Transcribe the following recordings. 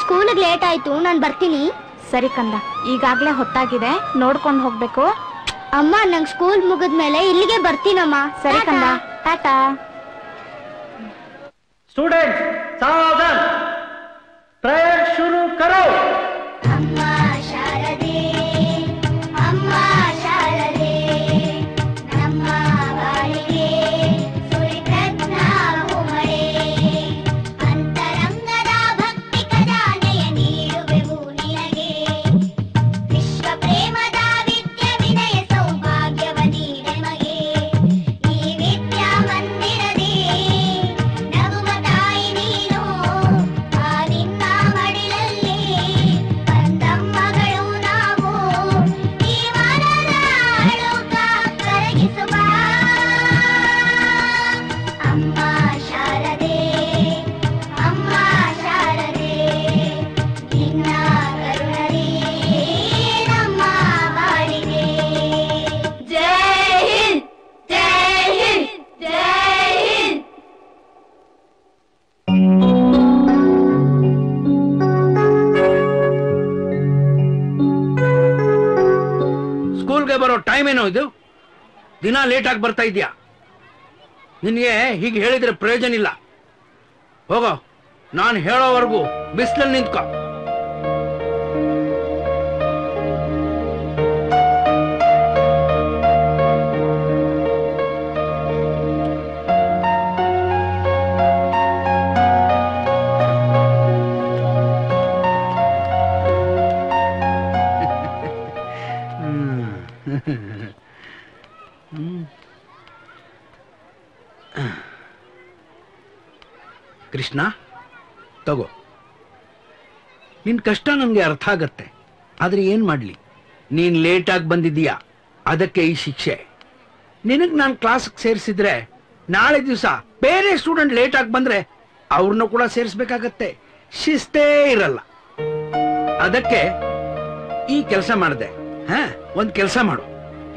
ಸ್ಕೂಲಿಗೆ ಲೇಟ್ ಆಯ್ತು, ನಾನು ಬರ್ತೀನಿ. ಸರಿ ಕಂದ, ಈಗಾಗ್ಲೇ ಹೊತ್ತಾಗಿದೆ, ನೋಡ್ಕೊಂಡು ಹೋಗ್ಬೇಕು. ಅಮ್ಮ, ನಂಗೆ ಸ್ಕೂಲ್ ಮುಗಿದ್ಮೇಲೆ ಇಲ್ಲಿಗೆ ಬರ್ತೀನಮ್ಮ. ಸರಿ ಕಂದ, ಟಾಟಾ. स्टूडेंट्स सावधान, प्रेयर शुरू करो. अम्मा शारदे, अम्मा शारदे, ನಮ್ಮ ಬಾಳಿಗೆ ಸುರಿತಜ್ಞ ಉಮಳೆ, ಅಂತರಂಗದ ಭಕ್ತಿ ಖಜಾನೆಯ ನೀಡುವೆವು ನಿನಗೆ, ವಿಶ್ವ ಪ್ರೇಮದ ವಿದ್ಯೆ ವಿನಯ ಸೌಭಾಗ್ಯವ ನೀಡೆ ಮಗೆ, ಈ ವಿದ್ಯಾ ಮಂದಿರದೇ ನಗುವ ತಾಯಿ ನೀನು, ಆ ನಿನ್ನ ಮಡಿಲಲ್ಲಿ ಬಂದಮ್ಮಗಳು ನಾವು, ಈ ಮನದ ಅಳುಕ ಕರಗಿಸುವ. ಅಮ್ಮ ಶಾರದೆ, ಅಮ್ಮ ಶಾರದೆ, ನಿನ್ನ ಕರುಣದಿ ನಮ್ಮ ಬಾಳಿಗೆ. ಜೈ ಹಿಂದ್, ಜೈ ಹಿಂದ್, ಜೈ ಹಿಂದ್. ಸ್ಕೂಲ್ಗೆ ಬರೋ ಟೈಮ್ ಏನೋ ಇದು? ದಿನ ಲೇಟ್ ಆಗಿ ಬರ್ತಾ ಇದೆಯಾ? ನಿನಗೆ ಹೀಗೆ ಹೇಳಿದ್ರೆ ಪ್ರಯೋಜನ ಇಲ್ಲ. ಹೋಗೋ, ನಾನು ಹೇಳೋವರೆಗೂ ಬಿಸಿಲಲ್ಲಿ ನಿಂತ್ಕೋ. ಕೃಷ್ಣ, ತಗೋ. ನಿನ್ ಕಷ್ಟ ನನಗೆ ಅರ್ಥ ಆಗತ್ತೆ, ಆದ್ರೆ ಏನ್ ಮಾಡ್ಲಿ, ನೀನ್ ಲೇಟ್ ಆಗಿ ಬಂದಿದ್ದೀಯಾ, ಅದಕ್ಕೆ ಈ ಶಿಕ್ಷೆ. ನಿನಗ್ ನಾನು ಕ್ಲಾಸ್ಗೆ ಸೇರಿಸಿದ್ರೆ ನಾಳೆ ದಿವಸ ಬೇರೆ ಸ್ಟೂಡೆಂಟ್ ಲೇಟ್ ಆಗಿ ಬಂದ್ರೆ ಅವ್ರನ್ನ ಕೂಡ ಸೇರಿಸ್ಬೇಕಾಗತ್ತೆ, ಶಿಸ್ತೇ ಇರಲ್ಲ. ಅದಕ್ಕೆ ಈ ಕೆಲಸ ಮಾಡಿದೆ. ಒಂದ್ ಕೆಲಸ ಮಾಡು,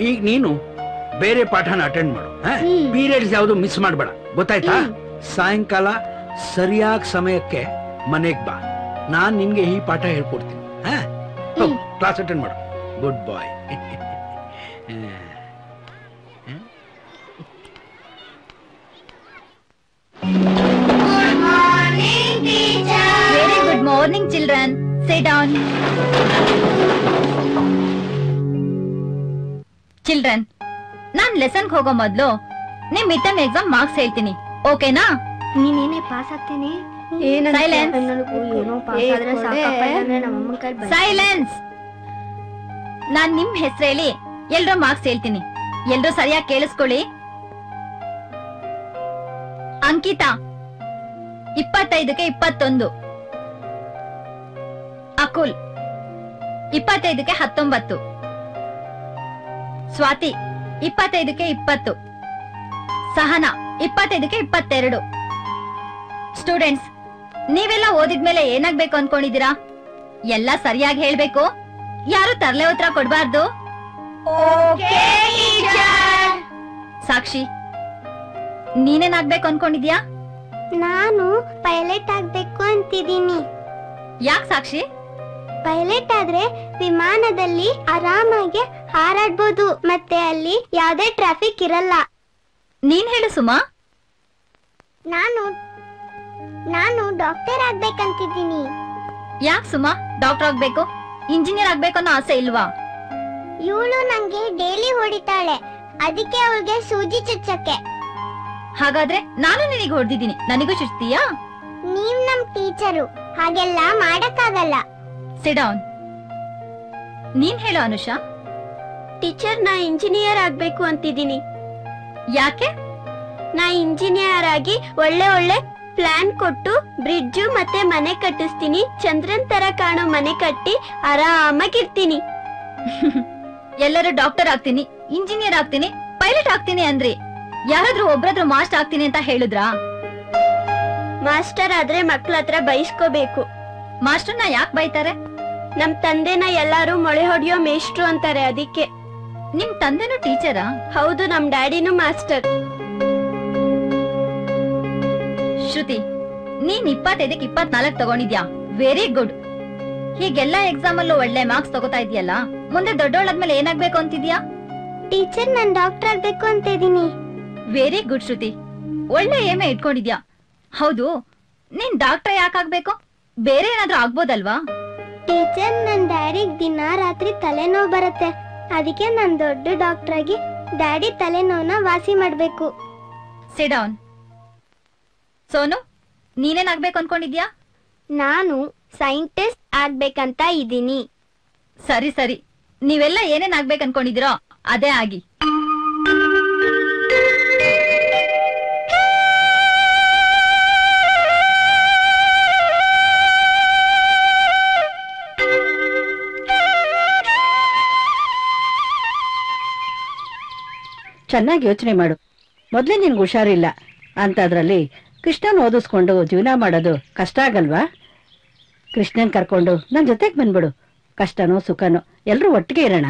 ಈಗ ನೀನು ಬೇರೆ ಪಾಠನ ಅಟೆಂಡ್ ಮಾಡು. ಪೀರಿಯಡ್ಸ್ ಯಾವುದು ಮಿಸ್ ಮಾಡಬೇಡ, ಗೊತ್ತಾಯ್ತಾ? ಸಾಯಂಕಾಲ ಸರಿಯಾದ ಸಮಯಕ್ಕೆ ಮನೆಗೆ ಬಾ, ನಾನ್ ನಿನ್ಗೆ ಈ ಪಾಠ ಹೇಳ್ಕೊಡ್ತೀನಿ. ಕ್ಲಾಸ್ ಅಟೆಂಡ್ ಮಾಡು. ಗುಡ್ ಬಾಯ್. Very good morning, children. Sit down. Children, ನಾನ್ ಲೆಸನ್ಗೆ ಹೋಗೋ ಮೊದ್ಲು ನಿಮ್ ಮಿಡ್ ಎಕ್ಸಾಮ್ ಮಾರ್ಕ್ಸ್ ಹೇಳ್ತೀನಿ, ಓಕೆನಾ? ನೀನೇನೇ ಪಾಸ್ ಆಗ್ತೇನೆ. ಸೈಲೆನ್ಸ್. ನಾನ್ ನಿಮ್ ಹೆಸರು ಹೇಳಿ ಎಲ್ರೂ ಮಾರ್ಕ್ಸ್ ಹೇಳ್ತೀನಿ, ಎಲ್ರೂ ಸರಿಯಾಗಿ ಕೇಳಿಸ್ಕೊಳ್ಳಿ. ಅಂಕಿತಾ 25ಕ್ಕೆ 21, ಅಕುಲ್ 25ಕ್ಕೆ 19, ಸ್ವಾತಿ 25ಕ್ಕೆ 20, ಸಹನಾ 25ಕ್ಕೆ 22. ಸ್ಟೂಡೆಂಟ್ಸ್, ನೀವೆಲ್ಲ ಓದಿದ್ಮೇಲೆ ಏನಾಗ್ಬೇಕು ಅನ್ಕೊಂಡಿದ್ದೀರಾ? ಎಲ್ಲ ಸರಿಯಾಗಿ ಹೇಳ್ಬೇಕು, ಯಾರು ತರಲೆ ಉತ್ತರ ಕೊಡ್ಬಾರ್ದು. ಸಾಕ್ಷಿ, ನೀನೇನಾಗ್ಬೇಕು ಅನ್ಕೊಂಡಿದ್ಯಾ? ನಾನು ಪೈಲಟ್ ಆಗ್ಬೇಕು ಅಂತಿದ್ದೀನಿ. ಯಾಕೆ ಸಾಕ್ಷಿ? ಪೈಲಟ್ ಆದ್ರೆ ವಿಮಾನದಲ್ಲಿ ಆರಾಮಾಗಿ ಹಾರಾಡ್ಬೋದು, ಮತ್ತೆ ಅಲ್ಲಿ ಯಾವ್ದೇ ಟ್ರಾಫಿಕ್ ಇರಲ್ಲ. ನೀನ್ ಹೇಳು ಸುಮಾ. ನಾನು ಡಾಕ್ಟರ್ ಆಗ್ಬೇಕಂತಿದ್ದೀನಿ. ಯಾಕೆ ಸುಮಾ ಡಾಕ್ಟರ್ ಆಗ್ಬೇಕು? ಇಂಜಿನಿಯರ್ ಆಗ್ಬೇಕು ಅನ್ನೋ ಆಸೆ ಇಲ್ವಾ? ಇವಳು ನಂಗೆ ಡೈಲಿ ಹೊಡಿತಾಳೆ, ಅದಕ್ಕೆ ಅವಳಿಗೆ ಸೂಜಿ ಚುಚ್ಚಕ್ಕೆ. ಹಾಗಾದ್ರೆ ನಾನು ನಿನಗೆ ಹೊಡೆದಿದ್ದೀನಿ, ನನಗೂ ಚುಚ್ತೀಯಾ? ನೀವ್ ನಮ್ ಟೀಚರು, ಹಾಗೆಲ್ಲ ಮಾಡಕ್ಕಾಗಲ್ಲ. Sit down. ನೀನ್ ಹೇಳು ಅನುಷಾ. ಟೀಚರ್, ನಾ ಇಂಜಿನಿಯರ್ ಆಗ್ಬೇಕು ಅಂತಿದ್ದೀನಿ. ಯಾಕೆ? ನಾ ಇಂಜಿನಿಯರ್ ಆಗಿ ಒಳ್ಳೆ ಪ್ಲಾನ್ ಕೊಟ್ಟು ಬ್ರಿಡ್ಜು ಮತ್ತೆ ಮನೆ ಕಟ್ಟಿಸ್ತೀನಿ, ಚಂದ್ರನ್ ತರ ಕಾಣೋ ಮನೆ ಕಟ್ಟಿ ಆರಾಮಾಗಿರ್ತೀನಿ. ಎಲ್ಲರೂ ಡಾಕ್ಟರ್ ಆಗ್ತೀನಿ, ಇಂಜಿನಿಯರ್ ಆಗ್ತೀನಿ, ಪೈಲಟ್ ಆಗ್ತೀನಿ ಅಂದ್ರಿ, ಯಾರಾದ್ರೂ ಒಬ್ರಾದ್ರೂ ಮಾಸ್ಟರ್ ಆಗ್ತೀನಿ ಅಂತ ಹೇಳಿದ್ರಾ? ಮಾಸ್ಟರ್ ಆದ್ರೆ ಮಕ್ಳ ಹತ್ರ ಬೈಸ್ಕೋಬೇಕು. ಮಾಸ್ಟರ್ನ ಯಾಕೆ ಬೈತಾರೆ? ನಮ್ ತಂದೆನ ಎಲ್ಲಾರು ಮೊಳೆ ಹೊಡಿಯೋ ಮೇಷ್ಟ್ರು ಅಂತಾರೆ, ಅದಕ್ಕೆ. ನಿಮ್ ತಂದೆನೂ ಟೀಚರಾ? ಹೌದು, ನಮ್ ಡ್ಯಾಡಿನೂ ಮಾಸ್ಟರ್. ಶ್ರುತಿ, ನೀನ್ 25ಕ್ಕೆ 24 ತಗೊಂಡಿದ್ಯಾ, ವೆರಿ ಗುಡ್. ಹೀಗೆಲ್ಲಾ ಎಕ್ಸಾಮ್ ಅಲ್ಲೂ ಒಳ್ಳೆ ಮಾರ್ಕ್ಸ್ ತಗೋತಾ ಇದೆಯಲ್ಲ, ಮುಂದೆ ದೊಡ್ಡೋಳಾದ್ಮೇಲೆ ಏನಾಗ್ಬೇಕು ಅಂತಿದ್ಯಾ? ಟೀಚರ್, ನಾನ್ ಡಾಕ್ಟರ್ ಆಗ್ಬೇಕು ಅಂತ ಇದೀನಿ. ವೆರಿ ಗುಡ್ ಶ್ರುತಿ, ಒಳ್ಳೆ ಏಮೆ ಇಟ್ಕೊಂಡಿದ್ಯಾ. ಹೌದು, ನೀನ್ ಡಾಕ್ಟರ್ ಯಾಕಾಗ್ಬೇಕು? ಬೇರೆ ಏನಾದ್ರೂ ಆಗ್ಬೋದಲ್ವಾ? ಟೀಚರ್, ನನ್ ಡ್ಯಾಡಿಗ್ ದಿನ ರಾತ್ರಿ ತಲೆನೋವು ಬರುತ್ತೆ. ಅದಕ್ಕೆ ನಾನ್ ದೊಡ್ಡ ಡಾಕ್ಟರ್ ಆಗಿ ಡ್ಯಾಡಿ ತಲೆನೋವನ್ನ ವಾಸಿ ಮಾಡ್ಬೇಕು. Sit down. ಸೋನು, ನೀನೇನಾಗ್ಬೇಕು ಅನ್ಕೊಂಡಿದ್ಯಾ? ನಾನು ಸೈಂಟಿಸ್ಟ್ ಆಗ್ಬೇಕಂತ ಇದೀನಿ. ಸರಿ ಸರಿ, ನೀವೆಲ್ಲ ಏನೇನ್ ಆಗ್ಬೇಕು ಅನ್ಕೊಂಡಿದಿರೋ ಅದೇ ಆಗಿ. ಚೆನ್ನಾಗಿ ಯೋಚನೆ ಮಾಡು. ಮೊದ್ಲೇ ನಿನ್ಗೆ ಹುಷಾರಿಲ್ಲ ಅಂತದ್ರಲ್ಲಿ ಕೃಷ್ಣನ್ ಓದಿಸ್ಕೊಂಡು ಜೀವನ ಮಾಡೋದು ಕಷ್ಟ ಆಗಲ್ವಾ? ಕೃಷ್ಣನ್ ಕರ್ಕೊಂಡು ನನ್ ಜೊತೆಗ್ ಬಂದ್ಬಿಡು. ಕಷ್ಟನೋ ಸುಖನೋ ಎಲ್ರೂ ಒಟ್ಟಿಗೆ ಇರೋಣ.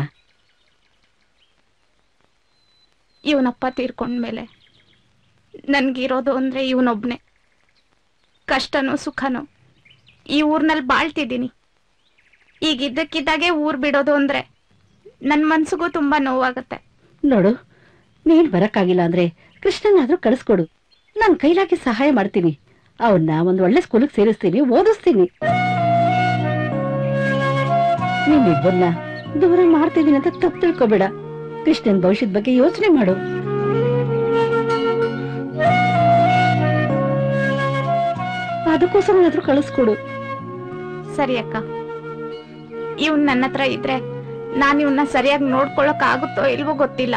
ಇವನಪ್ಪ ತೀರ್ಕೊಂಡ್ಮೇಲೆ ನನ್ಗಿರೋದು ಅಂದ್ರೆ ಇವನೊಬ್ನೇ. ಕಷ್ಟನೋ ಸುಖನೋ ಈ ಊರ್ನಲ್ಲಿ ಬಾಳ್ತಿದ್ದೀನಿ. ಈಗ ಇದ್ದಕ್ಕಿದ್ದಾಗೆ ಊರ್ ಬಿಡೋದು ಅಂದ್ರೆ ನನ್ ಮನ್ಸಿಗೂ ತುಂಬಾ ನೋವಾಗತ್ತೆ. ನೋಡು, ನೀನ್ ಬರಕ್ಕಾಗಿಲ್ಲ ಅಂದ್ರೆ ಕೃಷ್ಣನಾದ್ರೂ ಕಳಿಸ್ಕೊಡು. ನಾನ್ ಕೈಲಾಗಿ ಸಹಾಯ ಮಾಡ್ತೀನಿ. ಅವನ್ನ ಒಂದ್ ಒಳ್ಳೆ ಸ್ಕೂಲಿಗೆ ಸೇರಿಸ್ತೀನಿ, ಓದಿಸ್ತೀನಿ. ನೀನಿಬ್ಬರನ್ನ ದೂರ ಮಾಡ್ತಿದ್ದೀನಿ ಅಂತ ತಪ್ಪು ತಿಳ್ಕೊಬೇಡ. ಕೃಷ್ಣನ್ ಭವಿಷ್ಯದ ಬಗ್ಗೆ ಯೋಚನೆ ಮಾಡು. ಅದಕ್ಕೋಸ್ಕರ ಕಳಿಸ್ಕೊಡು. ಸರಿ ಅಕ್ಕ, ಇವನ್ ನನ್ನ ಹತ್ರ ಇದ್ರೆ ನಾನ್ ಇವನ್ನ ಸರಿಯಾಗಿ ನೋಡ್ಕೊಳಕ್ ಆಗುತ್ತೋ ಇಲ್ವೋ ಗೊತ್ತಿಲ್ಲ.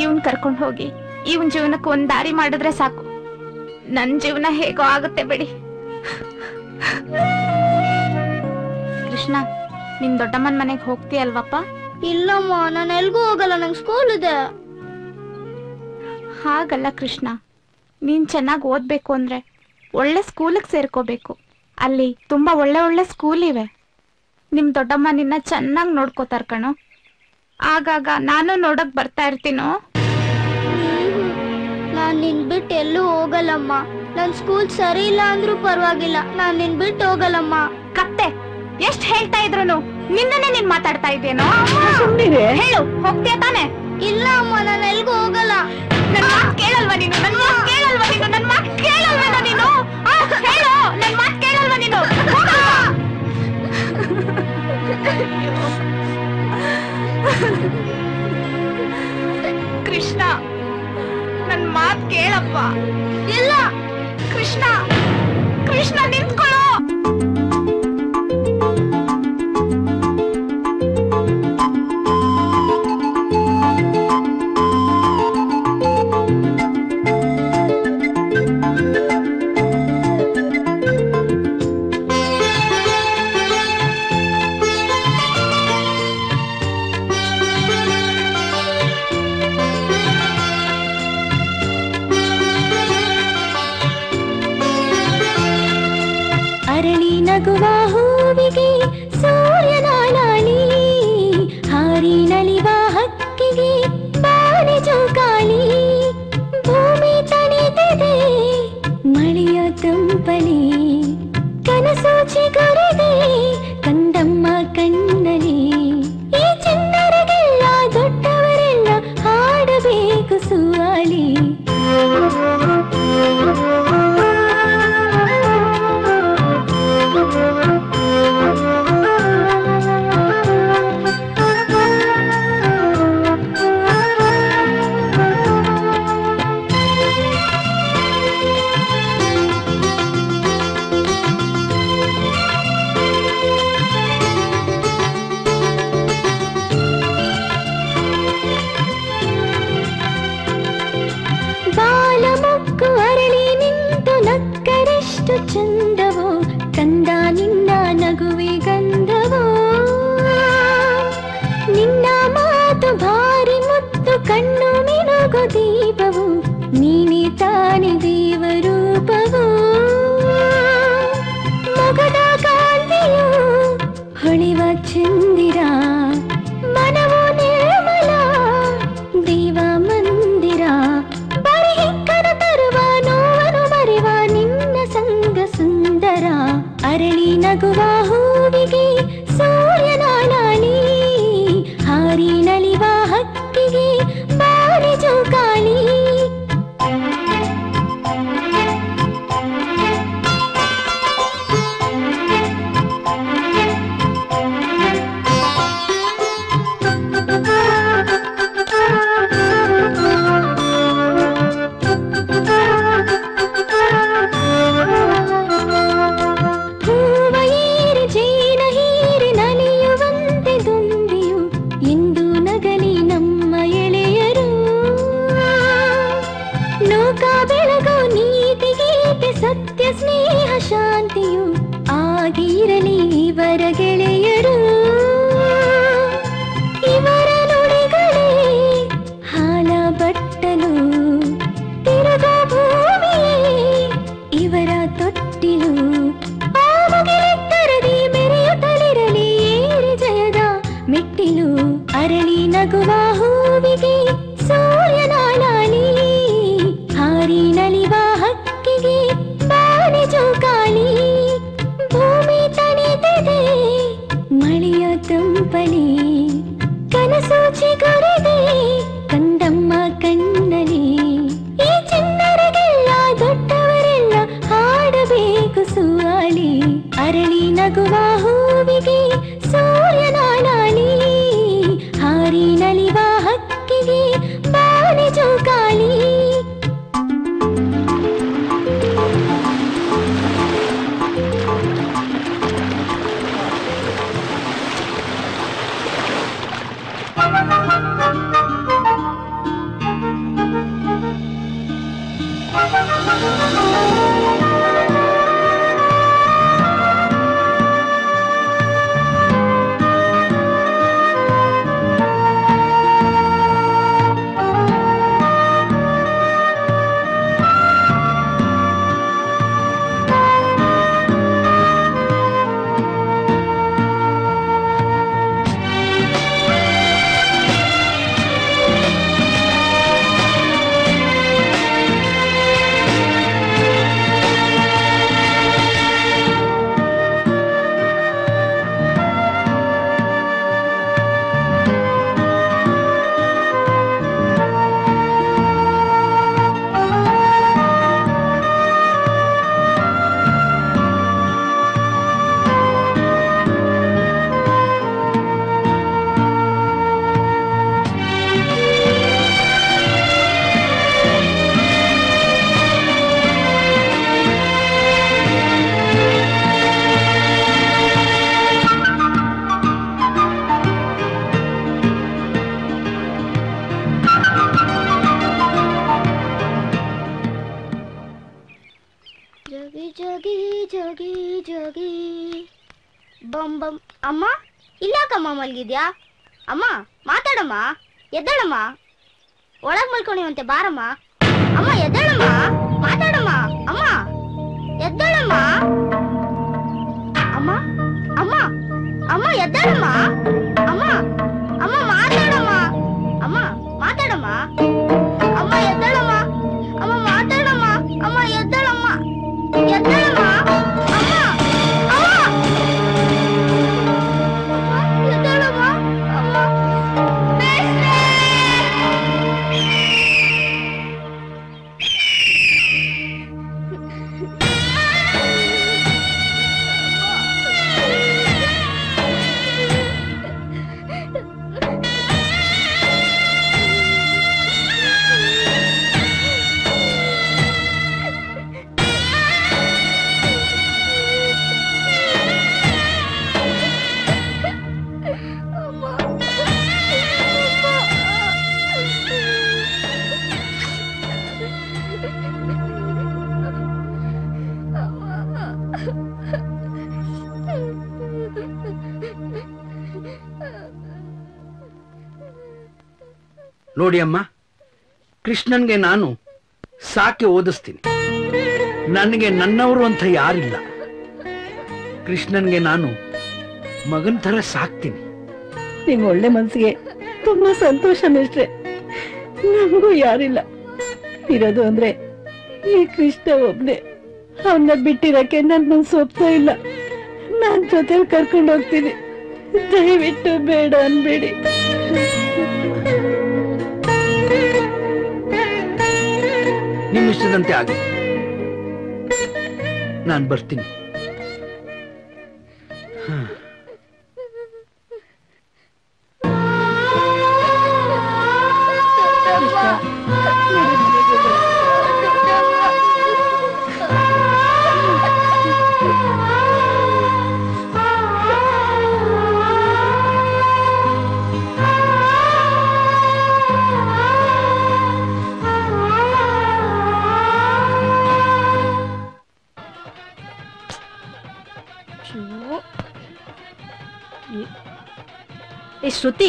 ಇವನ್ ಕರ್ಕೊಂಡ್ ಹೋಗಿ ಇವನ್ ಜೀವನಕ್ಕೆ ಒಂದ್ ದಾರಿ ಮಾಡಿದ್ರೆ ಸಾಕು. ನನ್ ಜೀವನ ಹೇಗೋ ಆಗುತ್ತೆ ಬಿಡಿ. ಕೃಷ್ಣ, ನಿಮ್ ದೊಡ್ಡಮ್ಮನ್ ಮನೆಗ್ ಹೋಗ್ತೀಯಲ್ವಪ್ಪ? ಇಲ್ಲಮ್ಮ, ನಾನು ಎಲ್ಗೂ ಹೋಗಲ್ಲ, ನಂಗೆ ಸ್ಕೂಲ್ ಇದೆ. ಹಾಗಲ್ಲ ಕೃಷ್ಣ, ನೀನ್ ಚೆನ್ನಾಗಿ ಓದ್ಬೇಕು ಅಂದ್ರೆ ಒಳ್ಳೆ ಸ್ಕೂಲಿಗೆ ಸೇರ್ಕೋಬೇಕು. ಅಲ್ಲಿ ತುಂಬಾ ಒಳ್ಳೆ ಒಳ್ಳೆ ಸ್ಕೂಲ್ ಇವೆ. ನಿಮ್ ದೊಡ್ಡಮ್ಮ ನಿನ್ನ ಚೆನ್ನಾಗಿ ನೋಡ್ಕೋತಾರ ಕಣೋ. ಆಗಾಗ ನಾನು ನೋಡಕ್ ಬರ್ತಾ ಇರ್ತೀನೋ. ನಾನ್ ನಿನ್ ಬಿಟ್ಟು ಎಲ್ಲೂ ಹೋಗಲ್ಲಮ್ಮ. ನನ್ ಸ್ಕೂಲ್ ಸರಿ ಇಲ್ಲ ಅಂದ್ರೂ ಪರವಾಗಿಲ್ಲ, ನಾನ್ ನಿನ್ ಬಿಟ್ಟು ಹೋಗಲ್ಲಮ್ಮ. ಕತ್ತೆ, ಎಷ್ಟ್ ಹೇಳ್ತಾ ಇದ್ರು ನಿನ್ನನ್ನೇ ನೀನ್ ಮಾತಾಡ್ತಾ ಇದ್ದೇನೋ? ಹೇಳು, ಹೋಗ್ತೀಯ ತಾನೆ? ಇಲ್ಲ ಅಮ್ಮ, ನಾನು ಎಲ್ಗೂ ಹೋಗಲ್ಲ. ನನ್ ಮಾತ್ ಕೇಳಲ್ವಾ ನೀನು? ನನ್ ಮಾತ್ ಕೇಳಲ್ವಾ ನೀನು? ನನ್ ಮಾತ್ ಕೇಳಲ್ವೇನೋ ನೀನು? ಹೇಳು, ನನ್ ಮಾತ್ ಕೇಳಲ್ವಾ ನೀನು? ಕೃಷ್ಣ, ನನ್ ಮಾತ್ ಕೇಳಪ್ಪ. ಇಲ್ಲ ಕೃಷ್ಣ, ಕೃಷ್ಣ ನಿಂತ್ಕೊಳ್ಳೋ. ನಗುವ ಹೂವಿಗೆ ಸೂರ್ಯನಾಳಾಳಿ, ಹಾರಿ ನಲಿವ ಹಕ್ಕಿಗೆ ಬಾನೆ ಜೋಕಾಲಿ. ಭೂಮಿ ತಣಿದಿದೆ ಮಳೆಯ ತಂಪಲಿ, ಕನಸು ಚಿಗುರಿದೆ ಕಂದಮ್ಮ ಕಣ್ಣಲಿ. ಈ ಚಿಣ್ಣರಿಗೆಲ್ಲ ದೊಡ್ಡವರೆಲ್ಲ ಹಾಡಬೇಕು ಸುವಾಲಿ. ಚಂದವೋ ಕಂದ ನಿನ್ನ ನಗುವೆ ಗಂಧವೋ, ನಿನ್ನ ಮಾತು ಭಾರಿ ಮುತ್ತು ಕಣ್ಣು ಮಿನುಗು ದೀಪವು, ನೀನೇ ತಾನೆ ದೇವರೂಪವು. ಮೊಗದ ಕಾಂತಿಯು ಹೊಳೆವ ಚಂದಿರ, ಮನವು ನಿರ್ಮಲ ದೇವ ಮಂದಿರ. ಬರೀ ಹಿಕ್ಕನ ತರುವ ನೋವನ್ನು ಮರೆವ ನಿನ್ನ ಸಂಗ ಸುಂದರ. ಅರಳಿ ನಗುವ ಹೂವಿ ಮೆಟ್ಟಿಲು ಅರಳಿ ನಗುವ ಹೂವಿಗೆ ಸೂರ್ಯನಾಳಾಲಿ ಹಾರಿ ನಲಿವ ಹಕ್ಕಿಗೆ ಬಾನೆ ಜೋಕಾಲಿ ಭೂಮಿ ತಣಿದಿದೆ ಮಳೆಯ ತಂಪಲಿ ಕನಸು ಚಿಗುರಿದೆ ಕಂದಮ್ಮ ಕಣ್ಣಲಿ ಈ ಚಿನ್ನರಿಗೆಲ್ಲ ದೊಡ್ಡವರೆಲ್ಲ ಹಾಡಬೇಕು ಸುವಾಲಿ ಅರಳಿ ನಗುವ ಹೂವಿಗೆ ಸೂರ್ಯನಾಳಾಲಿ ಹಾರಿ ನಲಿವ ಹಕ್ಕಿಗೆ ಬಾನೆ ಜೋಕಾಲಿ ಜೋಗಿ ಜೋಗಿ ಜೋಗಿ ಬಂ ಬಂ. ಅಮ್ಮ ಇಲ್ಲಾಕಮ್ಮ ಮಲ್ಗಿದ್ಯಾ? ಅಮ್ಮ ಮಾತಾಡಮ್ಮ, ಎದ್ದಳಮ್ಮ, ಒಳಗ್ ಮಲ್ಕೊಂಡಿವಂತೆ ಬಾರಮ್ಮ. ಅಮ್ಮ ಎದ್ದಳಮ್ಮ, ಮಾತಾಡಮ್ಮ. ಅಮ್ಮ ಎದ್ದಳಮ್ಮ. ಅಮ್ಮ ಅಮ್ಮ ಅಮ್ಮ ಎದ್ದಳಮ್ಮ. ಅಮ್ಮ ಅಮ್ಮ ಮಾತಾಡಮ್ಮ. ಅಮ್ಮ ಮಾತಾಡಮ್ಮ. ಅಮ್ಮ ಎದ್ದಳಮ್ಮ. ಅಮ್ಮ ಮಾತಾಡಮ್ಮ. ಅಮ್ಮ ಎದ್ದಳಮ್ಮ. ಎದ್ದಳಮ್ಮ. ಅಮ್ಮ ಅಮ್ಮ ಎದ್ದಳಮ್ಮ. ಅಮ್ಮ ನೋಡಿ ಅಮ್ಮ, ಕೃಷ್ಣನ್ಗೆ ನಾನು ಸಾಕಿ ಓದಿಸ್ತೀನಿ. ನನಗೆ ನನ್ನವರು ಅಂತ ಯಾರಿಲ್ಲ. ಕೃಷ್ಣನ್ಗೆ ನಾನು ಮಗನ ತರ ಸಾಕ್ತೀನಿ. ನಿಮ್ ಒಳ್ಳೆ ಮನ್ಸಿಗೆ ತುಂಬಾ ಸಂತೋಷ ಮಿಸ್ಟ್ರೆ. ನಮಗೂ ಯಾರಿಲ್ಲ. ಇರೋದು ಅಂದ್ರೆ ಈ ಕೃಷ್ಣ ಒಬ್ನೇ. ಅವನ್ನ ಬಿಟ್ಟಿರಕ್ಕೆ ನನ್ ಮನ್ಸು ಒಪ್ತಾ ಇಲ್ಲ. ನಾನ್ ಜೊತೆಲಿ ಕರ್ಕೊಂಡು ಹೋಗ್ತೀನಿ. ದಯವಿಟ್ಟು ಬೇಡ ಅನ್ಬೇಡಿ. ನಿಮ್ಮ ಇಷ್ಟದಂತೆ ಆಗಿ ನಾನು ಬರ್ತೀನಿ. ಶ್ರುತಿ,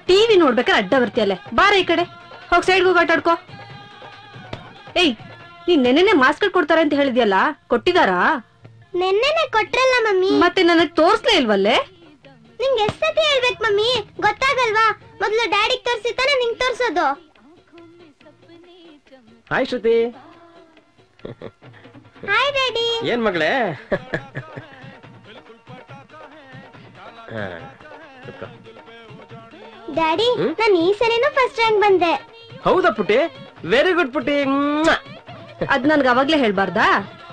ಟಿವಿ ನೋಡ್ಬೇಕಾದ್ರೆ ಅಡ್ಡ ಬರ್ತೀಯಲ್ಲೇ. ಬಾರ ಈ ಕಡೆ ಹೋಗ್ ಸೈಡ್ಗೆ ಹೋಗಿ ಆಟಾಡ್ಕೋ. ಏಯ್, ನೀನ್ ನೆನ್ನೆನೆ ಮಾಸ್ಕ್ ಕೊಡ್ತಾರೆ ಅಂತ ಹೇಳಿದ್ಯಲ್ಲ, ಕೊಟ್ಟಿದಾರಾ? ನೆನ್ನೆನೆ ಕೊಟ್ರಲ್ಲ ಮಮ್ಮಿ. ಮತ್ತೆ ನನಗ್ ತೋರ್ಸ್ಲೇ ಇಲ್ವಲ್ಲೇ? ನಿಂಗೆ ಎಷ್ಟ್ ಸತಿ ಹೇಳ್ಬೇಕು ಮಮ್ಮಿ ಗೊತ್ತಾಗಲ್ವಾ? ಮೊದ್ಲು ಡ್ಯಾಡಿಗ್ ತೋರ್ಸಿ ತಾನೆ ನಿಂಗ್ ತೋರ್ಸೋದು. ಹಾಯ್ ಶ್ರುತಿ. Hi daddy. ಏನ್ ಮಗಳೇ? ಡ್ಯಾಡಿ ನಾನು ಈ ಸರಿನೂ ಫಸ್ಟ್ ರ್ಯಾಂಕ್ ಬಂದೆ. ಹೌದಾ ಪುಟ್ಟಿ? ವೆರಿ ಗುಡ್ ಪುಟ್ಟಿ. ಅದ್ ನನ್ಗೆ ಅವಾಗ್ಲೇ ಹೇಳ್ಬಾರ್ದಾ?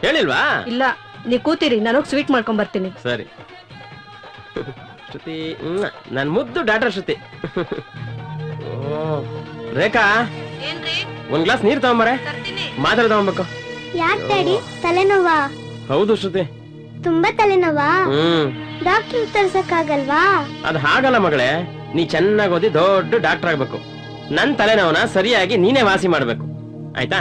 ಹೇಳಿಲ್ವಾ? ಇಲ್ಲ, ನೀವ್ ಕೂತಿರಿ, ನಾನು ಸ್ವೀಟ್ ಮಾಡ್ಕೊಂಡ್ ಬರ್ತೀನಿ. ಸರಿ ಶ್ರುತಿ, ನನ್ ಮುದ್ದು ಡಾಕ್ಟರ್ ಶ್ರುತಿ. ರೇಖಾ, ಒಂದ್ ಗ್ಲಾಸ್ ನೀರ್ ತಗೊಂಬರೆ, ಮಾತ್ರೆ ತಗೊಂಬೇಕು. ಯಾಕೆ ಡ್ಯಾಡಿ, ತಲೆನೋವಾ? ಹೌದು ಶ್ರುತಿ. ತುಂಬಾ ತಲೆನೋವಾ? ಡಾಕ್ಟರ್ ತೋರ್ಸಕ್ಕಾಗಲ್ವಾ? ಅದ್ ಹಾಗಲ್ಲ ಮಗಳೇ, ನೀ ಚೆನ್ನಾಗಿ ಓದಿ ದೊಡ್ಡ ಡಾಕ್ಟರ್ ಆಗ್ಬೇಕು. ನನ್ ತಲೆನೋವನ್ನ ಸರಿಯಾಗಿ ನೀನೇ ವಾಸಿ ಮಾಡ್ಬೇಕು, ಆಯ್ತಾ?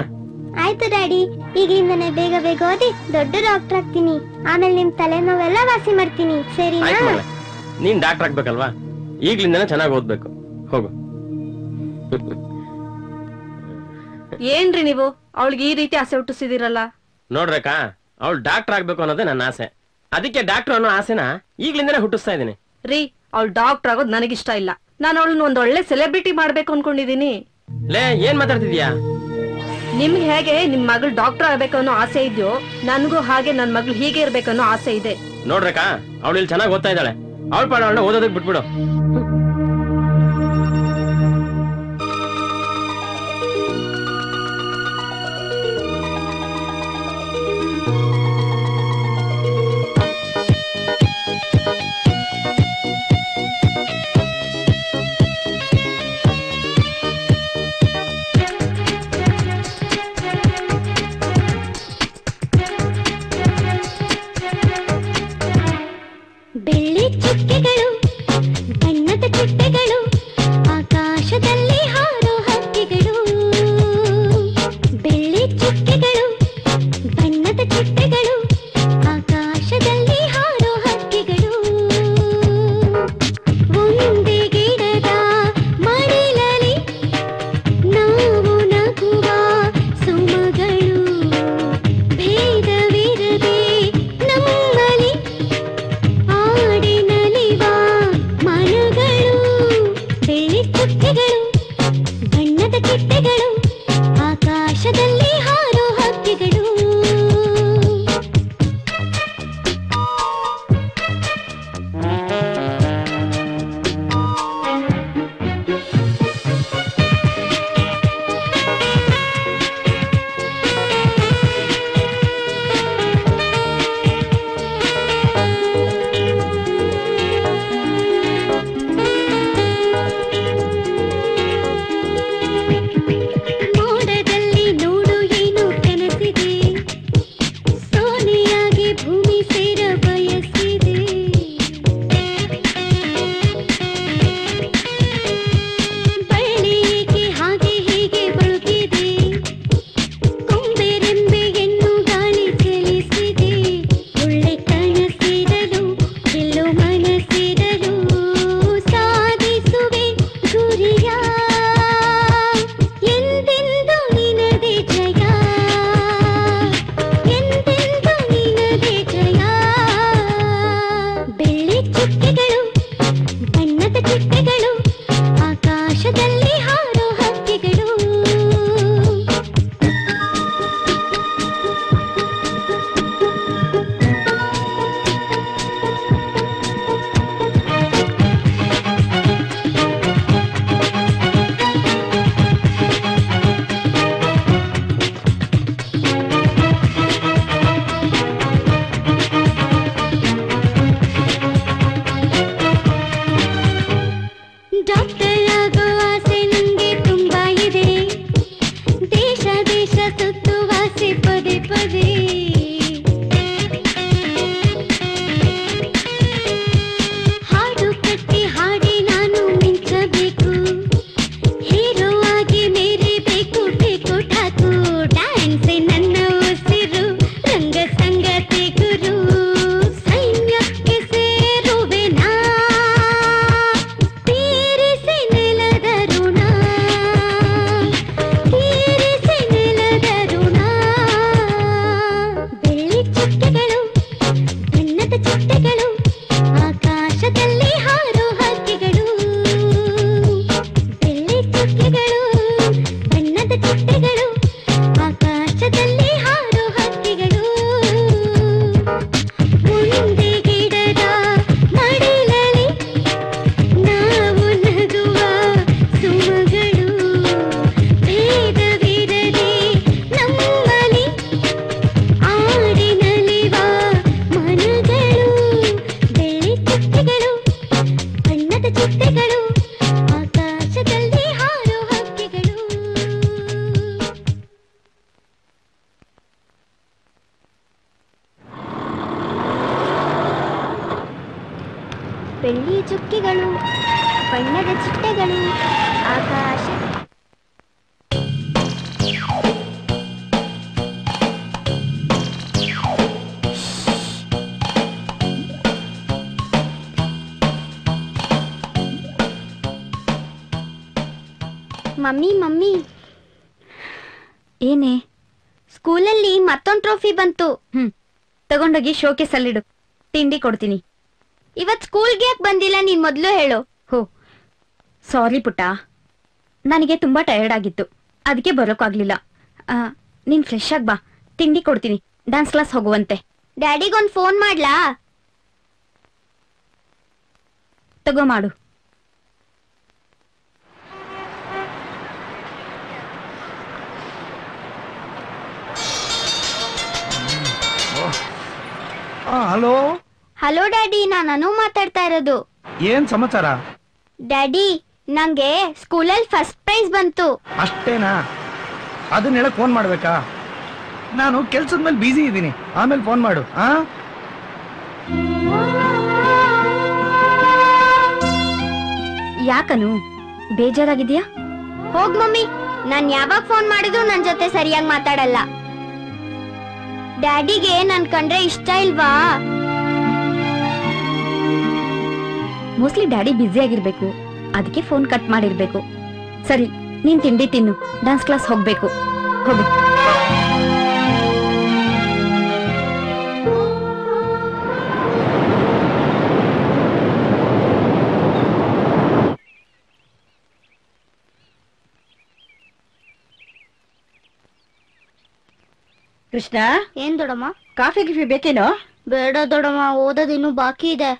ಆಯ್ತು ಡ್ಯಾಡಿ, ಈಗಿಂದನೇ ಬೇಗ ಬೇಗ ಓದಿ ದೊಡ್ಡ ಡಾಕ್ಟರ್ ಆಗ್ತೀನಿ. ಆಮೇಲೆ ನಿಮ್ ತಲೆನೋವೆಲ್ಲ ವಾಸಿ ಮಾಡ್ತೀನಿ, ಸರಿನಾ? ಆಯ್ತು ಮಗಳೇ, ನೀನ್ ಡಾಕ್ಟರ್ ಆಗ್ಬೇಕಲ್ವಾ, ಈಗ್ಲಿಂದನೇ ಚೆನ್ನಾಗಿ ಓದ್ಬೇಕು. ಹೋಗು. ಏನ್ರಿ ನೀವು ಅವಳಿಗೆ ಈ ರೀತಿ ಆಸೆ ಹುಟ್ಟಿಸಿದಿರಲ್ಲ? ನೋಡ್ರಕ್ಕ, ಅವಳು ಡಾಕ್ಟರ್ ಆಗ್ಬೇಕು ಅನ್ನೋದೇ ನನ್ನ ಆಸೆ. ಅದಕ್ಕೆ ಡಾಕ್ಟರ್ ಅನ್ನೋ ಆಸೆನ ಈಗ್ಲಿಂದನೇ ಹುಟ್ಟಿಸ್ತಾ ಇದೀನಿ. ರೀ, ಅವಳು ಡಾಕ್ಟರ್ ಆಗೋದು ನನಗಿಷ್ಟ ಇಲ್ಲ. ನಾನು ಅವಳನ್ನ ಒಂದ್ ಒಳ್ಳೆ ಸೆಲೆಬ್ರಿಟಿ ಮಾಡ್ಬೇಕು ಅನ್ಕೊಂಡಿದೀನಿ. ಲೇ, ಏನ್ ಮಾತಾಡ್ತಿದ್ಯಾ? ನಿಮ್ಗೆ ಹೇಗೆ ನಿಮ್ ಮಗಳು ಡಾಕ್ಟರ್ ಆಗ್ಬೇಕು ಅನ್ನೋ ಆಸೆ ಇದೆಯೋ, ನನ್ಗೂ ಹಾಗೆ ನನ್ ಮಗಳು ಹೀಗೆ ಇರ್ಬೇಕನ್ನೋ ಆಸೆ ಇದೆ. ನೋಡ್ರಕ್ಕ, ಅವಳು ಇಲ್ಲಿ ಚೆನ್ನಾಗಿ ಓದ್ತಾ ಇದ್ದಾಳೆ, ಅವಳ ಪಾಡ ಅವಳನ್ನ ಓದೋದಕ್ ಬಿಟ್ಬಿಡು. ಬೆಳ್ಳಿ ಚುಕ್ಕೆಗಳು, ಬಣ್ಣದ ಚಿಟ್ಟೆಗಳು, ಆಕಾಶದಲ್ಲಿ ಹಾರೋ ಹಕ್ಕಿಗಳು. ಬೆಳ್ಳಿ ಚುಕ್ಕೆಗಳು, ಬಣ್ಣದ ಚಿಟ್ಟೆಗಳು, ಆಕಾಶದಲ್ಲಿ ಹಾರೋ ಹಕ್ಕಿಗಳು. ಒಂದೇ ಗಿಡದ ಮಡಿಲಲ್ಲಿ ನಾವು ನಗುವ ಸುಮಗಳು, ಭೇದವಿರದೆ ನಮ್ಮಲ್ಲಿ ಆಡಿನಲಿವ ಮನಗಳು. ಬೆಳ್ಳಿ ಚುಕ್ಕೆಗಳು, ಬಣ್ಣದ ಚಿಟ್ಟೆಗಳು, ಆಕಾಶದಲ್ಲಿ ಹಾರೋ ಹಕ್ಕಿಗಳು. ಮೋಡದಲ್ಲಿ ನೋಡು ಏನು ಕನಸಿದೆ, ಸೋನೆಯಾಗಿ ಭೂಮಿ ಸೇರ ಬಯಸಿದೆ. ಬಳ್ಳಿಗೆ ಹಾಗೆ ಹೀಗೆ ಬಳುಕಿದೆ, ಕೊಂಬೆರೆಂಬೆಯನ್ನು ಗಾಳಿ ಚಲಿಸಿದೆ. ಒಳ್ಳೆ ಕನಸಿರಲು ಎಲ್ಲೋ ಮನಸ್ಸಿರಲು ಸಾಧಿಸುವೆ ಗುರಿಯ, ಎಂದೆಂದು ನಿನದೇ ಜಯ, ಎಂದೆಂದು ನಿನದೇ ಜಯ. ಬೆಳ್ಳಿ ಚುಕ್ಕೆಗಳು, ಬಣ್ಣದ ಚಿಟ್ಟೆಗಳು, ಆಕಾಶದಲ್ಲಿ ಹಾರೋ ಹಕ್ಕಿಗಳು. ಡಾಕ್ಟರ್ ಆಗೋ ಆಸೆ ನಂಗೆ ತುಂಬಾ ಇದೆ, ದೇಶ ದೇಶ ಸುತ್ತುವ ಆಸೆ ಪದೇ ಪದೇ. ಹಾಡು ಕಟ್ಟಿ ಹಾಡಿ ನಾನು ಮಿಂಚಬೇಕು, ಹೀರೋ ಆಗಿ ಮೇರಿಬೇಕು. ಬೇಕು ಠಾಕು ಡ್ಯಾನ್ಸ್ ನನ್ನ ಉಸಿರು, ರಂಗ ಸಂಗತಿ ಗುರು. ಸೈನ್ಯಕ್ಕೆ ಸೇರುವೆ ನಾ, ತೀರಿಸಿ ಚಿಟ್ಟೆಗಳು ಆಕಾಶದಲ್ಲಿ ಹಾರೋ ಹಕ್ಕಿಗಳು. ಬೆಳ್ಳಿ ಚುಕ್ಕಿಗಳು ಬಣ್ಣದ ಚಿಟ್ಟೆಗಳು ಆಕಾಶ. ಮಮ್ಮಿ ಮಮ್ಮಿ, ಏನೇ? ಸ್ಕೂಲಲ್ಲಿ ಮತ್ತೊಂದು ಟ್ರೋಫಿ ಬಂತು. ತಗೊಂಡೋಗಿ ಶೋಕೇಸ್ ಅಲ್ಲಿಡು, ತಿಂಡಿ ಕೊಡ್ತೀನಿ. ಇವತ್ ಸ್ಕೂಲ್ಗೆ ಯಾಕೆ ಬಂದಿಲ್ಲ? ನೀನ್ ಮೊದ್ಲು ಹೇಳು. ಹೋ ಸಾರಿ ಪುಟ್ಟ, ನನಗೆ ತುಂಬಾ ಟಯರ್ಡ್ ಆಗಿತ್ತು, ಅದಕ್ಕೆ ಬರೋಕ್ಕಾಗ್ಲಿಲ್ಲ. ನೀನ್ ಫ್ರೆಶ್ ಆಗಿ ಬಾ, ತಿಂಡಿ ಕೊಡ್ತೀನಿ, ಡ್ಯಾನ್ಸ್ ಕ್ಲಾಸ್ ಹೋಗುವಂತೆ. ಡ್ಯಾಡಿಗೊಂದು ಫೋನ್ ಮಾಡ್ಲಾ? ತಗೋ ಮಾಡು. ಹಲೋ ಹಲೋ ಡ್ಯಾಡಿ, ನಾನು ಮಾತಾಡ್ತಾ ಇರೋದು. ಏನ್ ಸಮಾಚಾರ? ಡ್ಯಾಡಿ, ನಂಗೆ ಸ್ಕೂಲಲ್ಲಿ ಫಸ್ಟ್ ಪ್ರೈಸ್ ಬಂತು. ಅಷ್ಟೇನಾ? ಅದನ್ನ ಹೇಳಕ್ ಫೋನ್ ಮಾಡ್ಬೇಕಾ? ನಾನು ಕೆಲ್ಸದ ಮೇಲೆ ಬಿಸಿ ಇದ್ದೀನಿ, ಆಮೇಲೆ ಫೋನ್ ಮಾಡು. ಯಾಕನು ಬೇಜಾರಾಗಿದ್ಯಾ? ಹೋಗ್ ಮಮ್ಮಿ, ನಾನ್ ಯಾವಾಗ ಫೋನ್ ಮಾಡಿದ್ರು ನನ್ ಜೊತೆ ಸರಿಯಾಗಿ ಮಾತಾಡಲ್ಲ. ಡ್ಯಾಡಿಗೆ ನನ್ ಕಂಡ್ರೆ ಇಷ್ಟ ಇಲ್ವಾ? ಮೋಸ್ಟ್ಲಿ ಡ್ಯಾಡಿ ಬ್ಯುಸಿ ಆಗಿರ್ಬೇಕು, ಅದಕ್ಕೆ ಫೋನ್ ಕಟ್ ಮಾಡಿರ್ಬೇಕು. ಸರಿ, ನೀನ್ ತಿಂಡಿ ತಿನ್ನು, ಡ್ಯಾನ್ಸ್ ಕ್ಲಾಸ್ ಹೋಗ್ಬೇಕು, ಹೋಗು. ಕೃಷ್ಣ, ಏನ್ ದೊಡಮ್ಮ? ಕಾಫಿ ಗಿಫಿ ಬೇಕೇನೋ? ಬೇಡ ದೊಡಮ್ಮ, ಓದೋದಿನ್ನು ಬಾಕಿ ಇದೆ.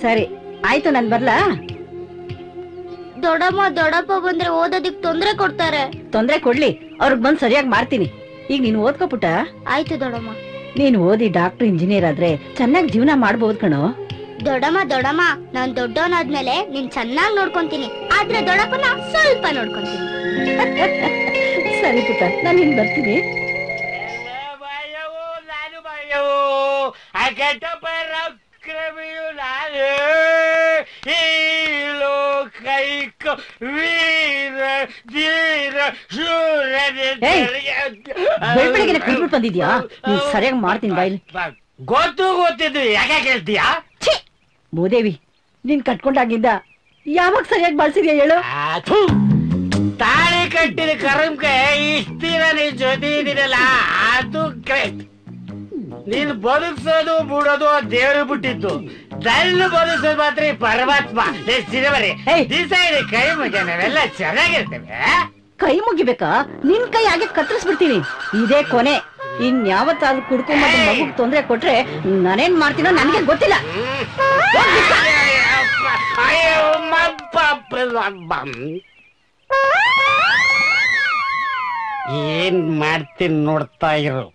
ಸರಿ ಆಯ್ತು, ನಾನ್ ಬರ್ಲಾ? ದೊಡಮ್ಮ, ದೊಡ್ಡಪ್ಪ ಬಂದ್ರೆ ಓದೋದಿಕ್ ತೊಂದ್ರೆ ಕೊಡ್ತಾರೆ. ತೊಂದ್ರೆ ಕೊಡ್ಲಿ, ಅವ್ರಿಗೆ ಬಂದ್ ಸರಿಯಾಗಿ ಮಾಡ್ತೀನಿ. ಈಗ ನೀನ್ ಓದ್ಕೋ ಪುಟ್ಟ. ಆಯ್ತು ದೊಡಮ್ಮ. ನೀನ್ ಓದಿ ಡಾಕ್ಟರ್ ಇಂಜಿನಿಯರ್ ಆದ್ರೆ ಚೆನ್ನಾಗಿ ಜೀವನ ಮಾಡ್ಬೋದು ಕಣೋ. ದೊಡಮ್ಮ, ನಾನ್ ದೊಡ್ಡವನಾದ್ಮೇಲೆ ನೀನ್ ಚೆನ್ನಾಗ್ ನೋಡ್ಕೊಂತೀನಿ, ಆದ್ರೆ ದೊಡ್ಡಪ್ಪನ ಸ್ವಲ್ಪ ನೋಡ್ಕೊಂತೀನಿ. ಸರಿ ಪುಟ್ಟ, ನಾನು ಇನ್ ಬರ್ತೀನಿ. ಬೆಳಬೆಳಗ್ಗೆ ಕುಡ್ಬಿಟ್ಟು ಬಂದಿದ್ಯಾ? ನೀನ್ ಸರಿಯಾಗಿ ಮಾಡ್ತೀನಿ ಬಾಯ್ಲಿ. ಗೊತ್ತಿದ್ದು ಯಾಕೆ ಕೇಳ್ತೀಯಾ? ಭೂದೇವಿ, ನೀನ್ ಕಟ್ಕೊಂಡಾಗಿಂದ ಯಾವಾಗ ಸರಿಯಾಗಿ ಬಳಸಿದ್ಯಾ ಹೇಳು? ತಾಳಿ ಕಟ್ಟಿದ ಕರಂಕೆ ಇಷ್ಟ ದಿನ ನಿನ್ ಜೊತೆ ಇದೀನಲ್ಲ, ಅದು ಕರೆಕ್ಟ್. ನೀನ್ ಬದುಕ್ಸೋದು ಬಿಡೋದು ದೇವ್ರು ಬಿಟ್ಟಿದ್ದು, ನನ್ನ ಬದುಕ್ಸೋದು ಮಾತ್ರ ಪರಮಾತ್ಮ. ದಿವಸ ಇದೆ ಕೈ ಮುಗಿಯ, ನಾವೆಲ್ಲ ಚೆನ್ನಾಗಿರ್ತೇವೆ. ಕೈ ಮುಗಿಬೇಕಾ? ನಿನ್ ಕೈ ಹಾಗೆ ಕತ್ತರಿಸ್ಬಿಡ್ತೀನಿ. ಇದೇ ಕೊನೆ. ಇನ್ಯಾವತ್ತಾದ್ರೂ ಕುಡ್ಕೊಂಡ್ ಮಗುಗ್ ತೊಂದ್ರೆ ಕೊಟ್ರೆ ನಾನೇನ್ ಮಾಡ್ತೀನೋ ನನಗೆ ಗೊತ್ತಿಲ್ಲ. ಏನ್ ಮಾಡ್ತೀನಿ ನೋಡ್ತಾ ಇರು.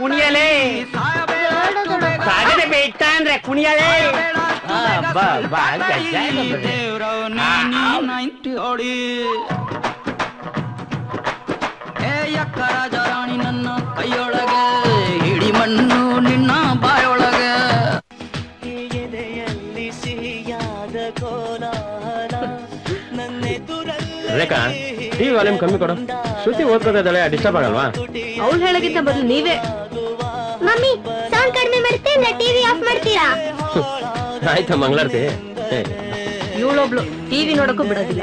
ಕುಣಿಯಲೇ ಸಾಗದೆ ಬೇಯ್ತ ಅಂದ್ರೆ ಕುಣಿಯಲೇ. ರಾಜರಾಣಿ ನನ್ನ ಕೈಯೊಳಗೆ ಹಿಡಿ ಮಣ್ಣು ನಿನ್ನ ಬಾಯೊಳಗೆ. ರೇಖಾ, ಟಿವಿ ವಾಲ್ಯೂಮ್ ಕಮ್ಮಿ ಕೊಡು. ಶ್ರುತಿ ಓದ್ಕೋತಿದ್ದಾಳೆ, ಡಿಸ್ಟರ್ಬ್ ಆಗಲ್ವಾ? ಅವ್ಳು ಹೇಳೋಕ್ಕಿಂತ ಬದಲು ನೀವೇ. ಮಮ್ಮಿ, ಸೌಂಡ್ ಕಡಿಮೆ ಮಾಡ್ತೀರಾ? ಟಿವಿ ಆಫ್ ಮಾಡ್ತೀರಾ? ಆಯ್ತಾ ಮಂಗಳಾರತಿ? ಇವಳೊಬ್ಳು ಟಿವಿ ನೋಡಕ್ಕೂ ಬಿಡೋದಿಲ್ಲ.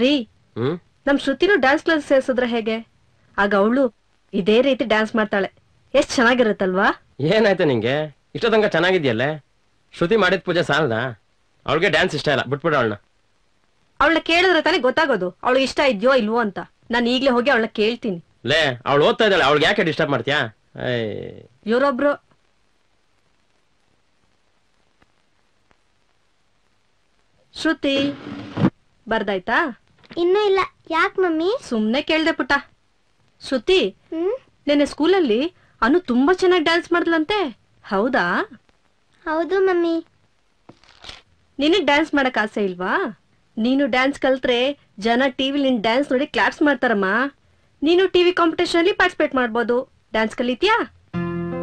ರೀ, ನಮ್ ಶ್ರುತಿನೂ ಡ್ಯಾನ್ಸ್ ಕ್ಲಾಸ್ ಸೇರ್ಸಿದ್ರೆ ಹೇಗೆ? ಆಗ ಅವಳು ಇದೇ ರೀತಿ ಡ್ಯಾನ್ಸ್ ಮಾಡ್ತಾಳೆ. ಎಷ್ಟ್ ಚೆನ್ನಾಗಿರುತ್ತಲ್ವಾ? ಏನಾಯ್ತು ನಿಂಗೆ? ಇಷ್ಟೋ ತನಕ ಚೆನ್ನಾಗಿದ್ಯಲ್ಲೇ. ಶ್ರುತಿ ಮಾಡಿದ ಪೂಜೆ ಸಾಲದ? ಅವಳಿಗೆ ಡ್ಯಾನ್ಸ್ ಇಷ್ಟ ಇಲ್ಲ, ಬಿಟ್ಬಿಡ ಅವಳನ್ನ. ಅವಳನ್ನ ಕೇಳಿದ್ರೆ ತಾನೇ ಗೊತ್ತಾಗೋದು ಅವಳು ಇಷ್ಟ ಇದ್ಯೋ ಇಲ್ವೋ ಅಂತ. ನಾನು ಈಗ್ಲೇ ಹೋಗಿ ಅವಳ ಕೇಳ್ತೀನಿ. ಲೇ ಅವಳು ಓದ್ತಾ ಇದ್ದಾಳೆ, ಅವಳಿಗೆ ಯಾಕೆ ಡಿಸ್ಟರ್ಬ್ ಮಾಡ್ತೀಯಾ? ಇವರೊಬ್ರು ಶ್ರುತಿ ಬರ್ದಾಯ್ತಾ? ಇನ್ನೂ ಇಲ್ಲ. ಯಾಕ್ ಮಮ್ಮಿ? ಸುಮ್ನೆ ಕೇಳ್ದೆ ಪುಟ್ಟ. ಶ್ರುತಿ, ನೆನ್ನೆ ಸ್ಕೂಲಲ್ಲಿ ಅನು ತುಂಬಾ ಚೆನ್ನಾಗಿ ಡ್ಯಾನ್ಸ್ ಮಾಡ್ಲಂತೆ, ಹೌದಾ? ಹೌದು ಮಮ್ಮಿ. ನಿನಗ್ ಡ್ಯಾನ್ಸ್ ಮಾಡಕ್ ಆಸೆ ಇಲ್ವಾ? ನೀನು ಡ್ಯಾನ್ಸ್ ಕಲ್ತ್ರೆ ಜನ ಟಿವಿ ನಿನ್ ಡ್ಯಾನ್ಸ್ ನೋಡಿ ಕ್ಲಾಪ್ಸ್ ಮಾಡ್ತಾರಮ್ಮ. ನೀನು ಟಿವಿ ಕಾಂಪಿಟೇಷನ್ ಅಲ್ಲಿ ಪಾರ್ಟಿಸಿಪೇಟ್ ಮಾಡ್ಬೋದು. ಡ್ಯಾನ್ಸ್ ಕಲಿತೀಯಾ?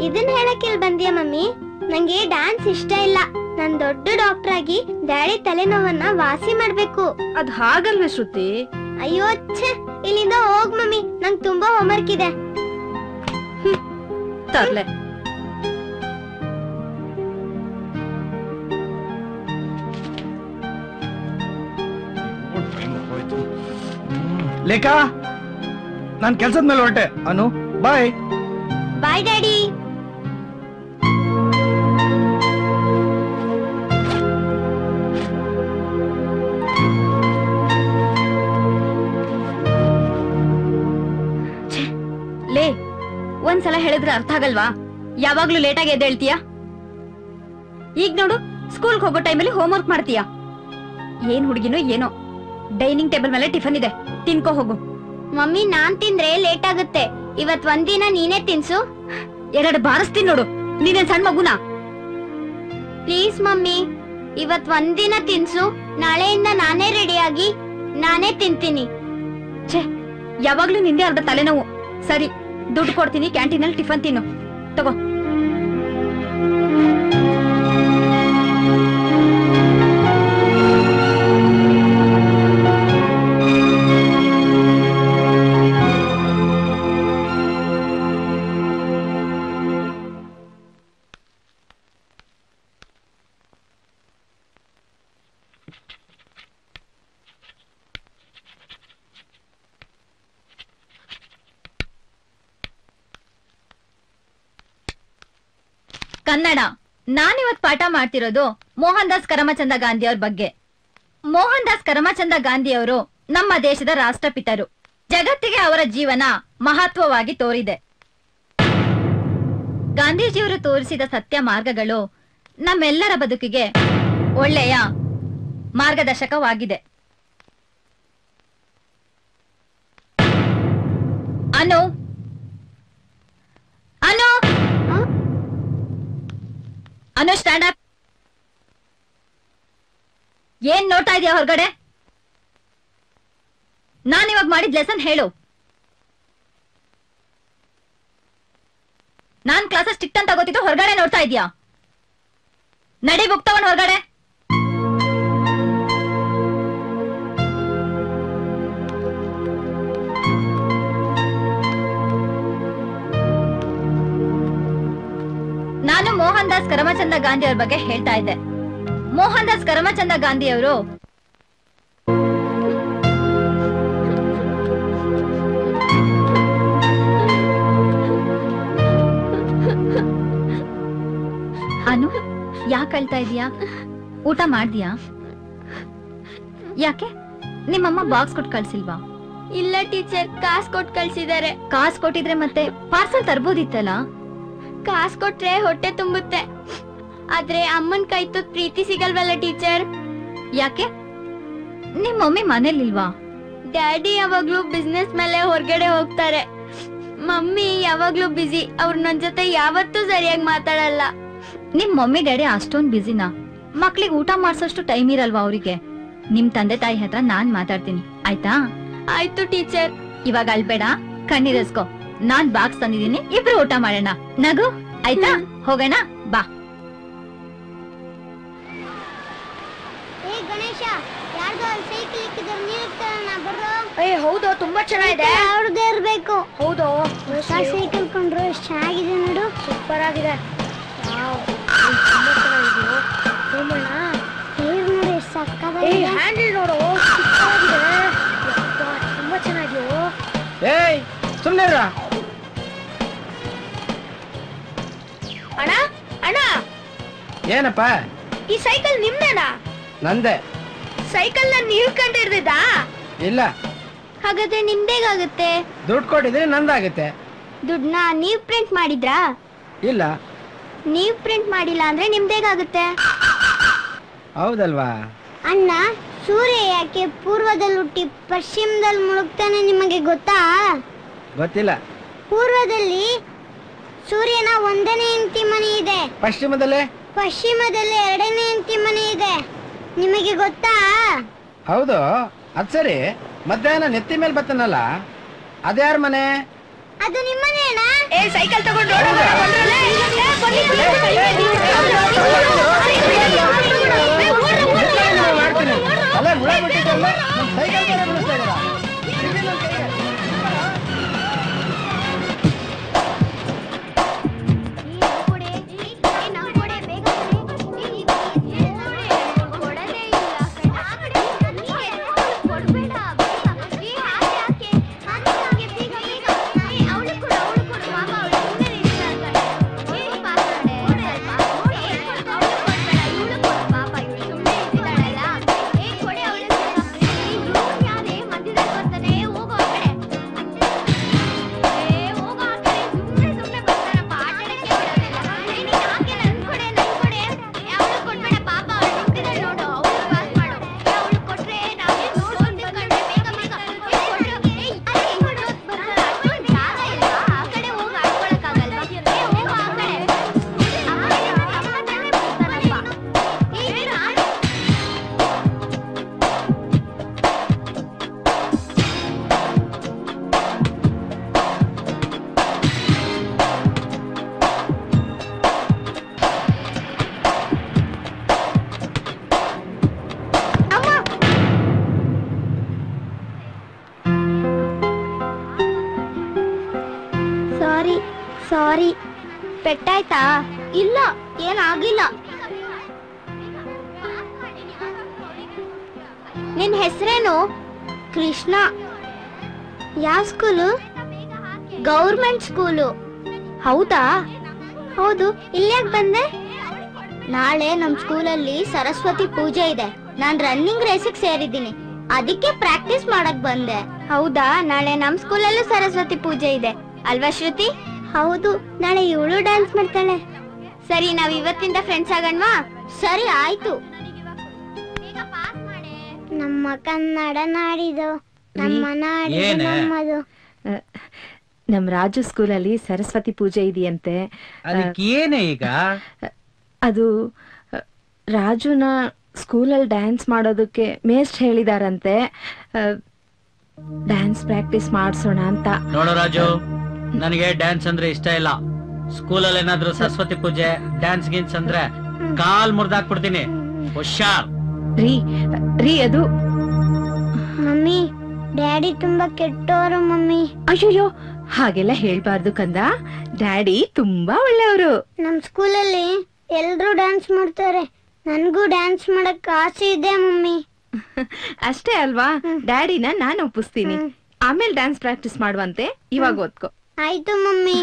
ಇದನ್ನ ಹೇಳಕ್ ಇಲ್ಲಿ ಬಂದ್ಯಾ ಮಮ್ಮಿ? ನಂಗೆ ಡ್ಯಾನ್ಸ್ ಇಷ್ಟ ಇಲ್ಲ. ನಾನ್ ದೊಡ್ಡ ಡಾಕ್ಟರ್ ಆಗಿ ಡ್ಯಾಡಿ ತಲೆನೋವನ್ನ ವಾಸಿ ಮಾಡ್ಬೇಕು. ಅದ್ ಹಾಗಲ್ವೇ ಶ್ರುತಿ? ಅಯ್ಯೋ ಛೆ, ಇಲ್ಲಿಂದ ಹೋಗ್ ಮಮ್ಮಿ, ನಂಗ್ ತುಂಬಾ ಹೋಮ್ವರ್ಕ್ ಇದೆ. ತರ್ಲೆ. ಲೇಖಾ, ನಾನ್ ಕೆಲ್ಸದ ಮೇಲೆ ಹೊರಟೆ. ಅನು ಬಾಯ್. Bye daddy. ಲೇ, ಒಂದ್ಸಲ ಹೇಳಿದ್ರೆ ಅರ್ಥ ಆಗಲ್ವಾ? ಯಾವಾಗ್ಲೂ ಲೇಟಾಗಿ ಎದ್ದೇಳ್ತೀಯಾ? ಈಗ ನೋಡು, ಸ್ಕೂಲ್ಗೆ ಹೋಗೋ ಟೈಮಲ್ಲಿ ಹೋಮ್ವರ್ಕ್ ಮಾಡ್ತೀಯಾ? ಏನ್ ಹುಡುಗಿನೋ ಏನೋ. ಡೈನಿಂಗ್ ಟೇಬಲ್ ಮೇಲೆ ಟಿಫನ್ ಇದೆ, ತಿನ್ಕೋ ಹೋಗು. ಮಮ್ಮಿ, ನಾನ್ ತಿಂದ್ರೆ ಲೇಟ್ ಆಗುತ್ತೆ. ಇವತ್ ಒಂದಿನ ನೀನೇ ತಿನ್ಸು. ಎರಡು ಬಾರಿಸ್ತೀನಿ ನೋಡು. ನೀನೇನ್ ಸಣ್ಣ ಮಗುನಾ? ಪ್ಲೀಸ್ ಮಮ್ಮಿ, ಇವತ್ ಒಂದಿನ ತಿನ್ಸು. ನಾಳೆಯಿಂದ ನಾನೇ ರೆಡಿಯಾಗಿ ನಾನೇ ತಿಂತೀನಿ. ಛೇ, ಯಾವಾಗ್ಲೂ ನಿಂದೆ ಅರ್ಧ ತಲೆನೋವು. ಸರಿ, ದುಡ್ಡು ಕೊಡ್ತೀನಿ, ಕ್ಯಾಂಟೀನಲ್ಲಿ ಟಿಫನ್ ತಿನ್ನು. ತಗೋ. ಕನ್ನಡ. ನಾನಿವತ್ ಪಾಠ ಮಾಡ್ತಿರೋದು ಮೋಹನ್ ದಾಸ್ ಕರಮಚಂದ ಗಾಂಧಿ ಅವ್ರ ಬಗ್ಗೆ. ಮೋಹನ್ ದಾಸ್ ಕರಮಚಂದ ಗಾಂಧಿ ಅವರು ನಮ್ಮ ದೇಶದ ರಾಷ್ಟ್ರಪಿತರು. ಜಗತ್ತಿಗೆ ಅವರ ಜೀವನ ಮಹತ್ವವಾಗಿ ತೋರಿದೆ. ಗಾಂಧೀಜಿಯವರು ತೋರಿಸಿದ ಸತ್ಯ ಮಾರ್ಗಗಳು ನಮ್ಮೆಲ್ಲರ ಬದುಕಿಗೆ ಒಳ್ಳೆಯ ಮಾರ್ಗದರ್ಶಕವಾಗಿದೆ. ಅನು ಅನು ಅನು, ಸ್ಟ್ಯಾಂಡ್ ಅಪ್. ಏನ್ ನೋಡ್ತಾ ಇದೀಯ ಹೊರಗಡೆ? ನಾನಿವಾಗ ಮಾಡಿದ ಲೆಸನ್ ಹೇಳು. ನಾನ್ ಕ್ಲಾಸಸ್ ಸ್ಟ್ರಿಕ್ಟ್ ಅಂತ ಗೊತ್ತಿದ್ದು ಹೊರಗಡೆ ನೋಡ್ತಾ ಇದೀಯಾ? ನಡಿ, ಬುಕ್ ತಗೊಂಡ್ ಹೊರಗಡೆ. ನಾನು ಮೋಹನ್ ದಾಸ್ ಕರಮಚಂದ ಗಾಂಧಿ ಅವ್ರ ಬಗ್ಗೆ ಹೇಳ್ತಾ ಇದ್ದೆ. ಮೋಹನ್ ದಾಸ್ ಕರಮಚಂದ ಗಾಂಧಿ ಅವರು ಅನು, ಯಾಕೆ ಅಳ್ತಾ ಇದೀಯಾ? ಊಟ ಮಾಡ್ದಿಯಾ? ಯಾಕೆ ನಿಮ್ಮಮ್ಮ ಬಾಕ್ಸ್ ಕೊಟ್ಟು ಕಳ್ಸಿಲ್ವಾ? ಇಲ್ಲ ಟೀಚರ್, ಕಾಸ್ ಕೊಟ್ಟು ಕಳ್ಸಿದ್ದಾರೆ. ಕಾಸ್ ಕೊಟ್ಟಿದ್ರೆ ಮತ್ತೆ ಪಾರ್ಸಲ್ ತರ್ಬೋದಿತ್ತಲ್ಲ. ಕಾಸ್ ಕೊಟ್ರೆ ಹೊಟ್ಟೆ ತುಂಬುತ್ತೆ, ಆದ್ರೆ ಅಮ್ಮನ್ ಕೈ ತುತ್ತು ಪ್ರೀತಿ ಸಿಗಲ್ವಲ್ಲ ಟೀಚರ್. ಯಾಕೆ ನಿಮ್ ಮಮ್ಮಿ ಮನೇಲಿಲ್ವಾ? ಡ್ಯಾಡಿ ಯಾವಾಗ್ಲೂ ಬಿಸ್ನೆಸ್ ಮೇಲೆ ಹೊರಗಡೆ ಹೋಗ್ತಾರೆ. ಮಮ್ಮಿ ಯಾವಾಗ್ಲೂ ಬಿಸಿ. ಅವ್ರ ನನ್ ಜೊತೆ ಯಾವತ್ತೂ ಸರಿಯಾಗಿ ಮಾತಾಡಲ್ಲ. ನಿಮ್ ಮಮ್ಮಿ ಡ್ಯಾಡಿ ಅಷ್ಟೊಂದ್ ಬಿಸಿನಾ? ಮಕ್ಳಿಗೆ ಊಟ ಮಾಡ್ಸೋಷ್ಟು ಟೈಮ್ ಇರಲ್ವಾ ಅವ್ರಿಗೆ? ನಿಮ್ ತಂದೆ ತಾಯಿ ಹತ್ರ ನಾನ್ ಮಾತಾಡ್ತೀನಿ, ಆಯ್ತಾ? ಆಯ್ತು ಟೀಚರ್. ಇವಾಗ ಅಳ್ಬೇಡ, ಕಣ್ಣೀರಿಸ್ಕೊ. ನಾನ್ ಬಾಕ್ಸ್ ತಂದಿದ್ದೀನಿ, ಇಬ್ರು ಊಟ ಮಾಡೋಣ. ನಗು, ಆಯ್ತಾ? ಹೋಗೋಣ ಬಾ. ಗಣೇಶ, ಯಾರ್ದೋ ಸೈಕಲ್ ಇಕ್ಕಿದ್ರೆ ನೀರು ತರೋಣ ಬರ್ರೋ. ಹೌದು, ತುಂಬಾ ಚೆನ್ನಾಗಿದೆ. ಅವ್ರದ್ದೇ ಇರ್ಬೇಕು. ಹೌದು, ಹೊಸ ಸೈಕಲ್ ಕೊಂಡ್ರು ಎಷ್ಟು ಚೆನ್ನಾಗಿದೆ ನೋಡು. ಸೂಪರ್ ಆಗಿದೆ. ತುಂಬಾ ಚೆನ್ನಾಗಿದೆಯೋ ಹೋಮಣ್ಣ. ಹೇರ್ ನೋಡಿ ಎಷ್ಟು ಸಕ್ಕತ್ತಾಗಿದೆ. ಹ್ಯಾಂಡಲ್ ನೋಡು, ಸೂಪರ್ ಆಗಿದೆ. ತುಂಬಾ ಚೆನ್ನಾಗಿದೆಯೋ. ಏಯ್ ಸುಮ್ಮನೆ ಅಣ್ಣ ಅಣ್ಣ, ಏನಪ್ಪ? ಈ ಸೈಕಲ್ ನಿಮ್ದೇನಾ? ನಂದೆ. ಸೈಕಲ್ ನ ನೀವ್ ಕಂಡಿರ್ದಿದ್ದಾ? ಇಲ್ಲ. ಹಾಗಾದ್ರೆ ನಿಮ್ದೇಗಾಗುತ್ತೆ? ದುಡ್ಡು ಕೊಟ್ಟಿದ್ರೆ ನಂದಾಗುತ್ತೆ. ದುಡ್ಡನ್ನ ನೀವ್ ಪ್ರಿಂಟ್ ಮಾಡಿದ್ರಾ? ಇಲ್ಲ. ನೀವ್ ಪ್ರಿಂಟ್ ಮಾಡಿಲ್ಲ ಅಂದ್ರೆ ನಿಮ್ದೇಗಾಗುತ್ತೆ? ಹೌದಲ್ವಾ? ಅಣ್ಣ, ಸೂರ್ಯ ಯಾಕೆ ಪೂರ್ವದಲ್ಲಿ ಹುಟ್ಟಿ ಪಶ್ಚಿಮದಲ್ಲಿ ಮುಳುಗ್ತಾನೆ ನಿಮಗೆ ಗೊತ್ತಾ? ಗೊತ್ತಿಲ್ಲ. ಪೂರ್ವದಲ್ಲಿ ಸೂರ್ಯನ 1ನೇ ಹೆಂಡತಿ ಮನೆ ಇದೆ. ಪಶ್ಚಿಮದಲ್ಲಿ 2ನೇ ಹೆಂಡತಿ ಮನೆ ಇದೆ. ನಿಮಗೆ ಗೊತ್ತಾ? ಹೌದು. ಅದ್ ಸರಿ, ಮಧ್ಯಾಹ್ನ ನೆತ್ತಿ ಮೇಲೆ ಬತ್ತನಲ್ಲ, ಅದ್ಯಾರ ಮನೆ? ಅದು ನಿಮ್ಮನೆ ಅಣ್ಣ. ಸೈಕಲ್ ತಗೊಂಡು ಅಲ್ಲ, ಹುಳ ಬಿಟ್ಟಿದ್ದಲ್ಲ, ನಮ್ ಸೈಕಲ್ ಬೇರೆ ಬಿಡಿಸ್ತಾ ಇದ್ದೀರಾ? ಸಾರಿ, ಪೆಟ್ಟಾಯ್ತಾ? ಇಲ್ಲ, ಏನಾಗಿಲ್ಲ. ನಿನ್ ಹೆಸರೇನು? ಕೃಷ್ಣ. ಯಾವ ಸ್ಕೂಲು? Government school. ಹೌದಾ? ಹೌದು. ಇಲ್ಯಾಕ್ ಬಂದೆ? ನಾಳೆ ನಮ್ ಸ್ಕೂಲಲ್ಲಿ ಸರಸ್ವತಿ ಪೂಜೆ ಇದೆ. ನಾನ್ ರನ್ನಿಂಗ್ ರೇಸಿಗೆ ಸೇರಿದ್ದೀನಿ, ಅದಕ್ಕೆ ಪ್ರಾಕ್ಟೀಸ್ ಮಾಡಕ್ ಬಂದೆ. ಹೌದಾ? ನಾಳೆ ನಮ್ ಸ್ಕೂಲಲ್ಲೂ ಸರಸ್ವತಿ ಪೂಜೆ ಇದೆ ಅಲ್ವಾ ಶ್ರುತಿ? ಹೌದು, ನಾಳೆ ಇವಳು ಡ್ಯಾನ್ಸ್ ಮಾಡ್ತಾಳೆ. ಸರಿ, ನಾವ್ ಇವತ್ತಿಂದ ಫ್ರೆಂಡ್ಸ್ ಆಗೋಣವಾ? ಸರಿ, ಆಯ್ತು. ನಮ್ಮ ಕನ್ನಡ ನಾಡಿದು, ನಮ್ಮ ನಾಡಿದು ನಮ್ಮದು. ನಮ್ ರಾಜು ಸ್ಕೂಲಲ್ಲಿ ಸರಸ್ವತಿ ಪೂಜೆ ಇದೆಯಂತೆ. ಅದಕ್ಕೇನೆ ಈಗ? ಅದು ರಾಜುನ ಸ್ಕೂಲಲ್ಲಿ ಡ್ಯಾನ್ಸ್ ಮಾಡೋದಕ್ಕೆ ಮೇಸ್ಟ್ ಹೇಳಿದಾರಂತೆ. ಡ್ಯಾನ್ಸ್ ಪ್ರಾಕ್ಟೀಸ್ ಮಾಡ್ಸೋಣ ಅಂತ. ನೋಡೋ ರಾಜು, ನನಗೆ ಡ್ಯಾನ್ಸ್ ಅಂದ್ರೆ ಇಷ್ಟ ಇಲ್ಲ. ಸ್ಕೂಲಲ್ಲಿ ಏನಾದ್ರು ಸರಸ್ವತಿ ಪೂಜೆ ಡ್ಯಾನ್ಸ್ ಗೀನ್ಸ್ ಅಂದ್ರೆ ಕಾಲ್ ಮುರ್ದಾಕ್ಬಿಡ್ತೀನಿ. ಹುಷಾರ್. ರೀ ಅದು ಮಮ್ಮಿ, ಡ್ಯಾಡಿ ತುಂಬಾ ಕೆಟ್ಟವರು ಮಮ್ಮಿ. ಅಯ್ಯೋ, ಹಾಗೆಲ್ಲ ಹೇಳ್ಬಾರ್ದು ಕಂದ. ಡ್ಯಾಡಿ ತುಂಬಾ ಒಳ್ಳೆಯವರು. ನಮ್ ಸ್ಕೂಲಲ್ಲಿ ಎಲ್ರು ಡ್ಯಾನ್ಸ್ ಮಾಡ್ತಾರೆ, ನನ್ಗೂ ಡ್ಯಾನ್ಸ್ ಮಾಡಕ್ ಆಸೆ ಇದೆ ಮಮ್ಮಿ. ಅಷ್ಟೇ ಅಲ್ವಾ? ಡ್ಯಾಡಿನ ನಾನು ಒಪ್ಪಿಸ್ತೀನಿ. ಆಮೇಲೆ ಡ್ಯಾನ್ಸ್ ಪ್ರಾಕ್ಟೀಸ್ ಮಾಡುವಂತೆ. ಇವಾಗ ಓದ್ಕೋ. ಆಯ್ತು ಮಮ್ಮಿ.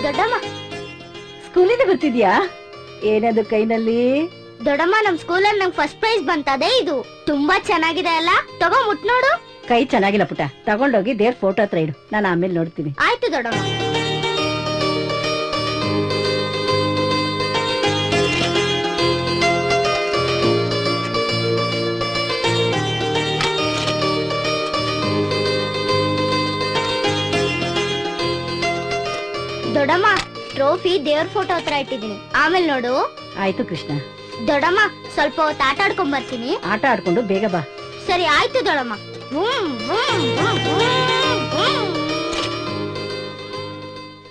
ದೊಡ್ಡಮ್ಮ ಸ್ಕೂಲಿಂದ ಬರ್ತಿದ್ಯಾ? ಏನದು ಕೈನಲ್ಲಿ? ದೊಡ್ಡಮ್ಮ, ನಮ್ ಸ್ಕೂಲಲ್ಲಿ ನಂಗೆ ಫಸ್ಟ್ ಪ್ರೈಸ್ ಬಂತದೆ. ಇದು ತುಂಬಾ ಚೆನ್ನಾಗಿದೆ ಅಲ್ಲ? ತಗೋ ಮುಟ್ ನೋಡು. ಕೈ ಚೆನ್ನಾಗಿಲ್ಲ ಪುಟ್ಟ, ತಗೊಂಡೋಗಿ ದೇವ್ರ ಫೋಟೋ ಹತ್ರ ಇಡು, ನಾನು ಆಮೇಲೆ ನೋಡ್ತೀನಿ. ಆಯ್ತು ದೊಡ್ಡಮ್ಮ. ದೊಡ್ಡಮ್ಮ, ಟ್ರೋಫಿ ದೇವ್ರ ಫೋಟೋ ಹತ್ರ ಇಟ್ಟಿದ್ದೀನಿ, ಆಮೇಲೆ ನೋಡು. ಆಯ್ತು ಕೃಷ್ಣ. ದೊಡ್ಡಮ್ಮ, ಸ್ವಲ್ಪ ಹೊತ್ತು ಆಟ ಆಡ್ಕೊಂಡ್ ಬರ್ತೀನಿ. ಆಟ ಆಡ್ಕೊಂಡು ಬೇಗ ಬಾ. ಸರಿ ಆಯ್ತು ದೊಡ್ಡಮ್ಮ.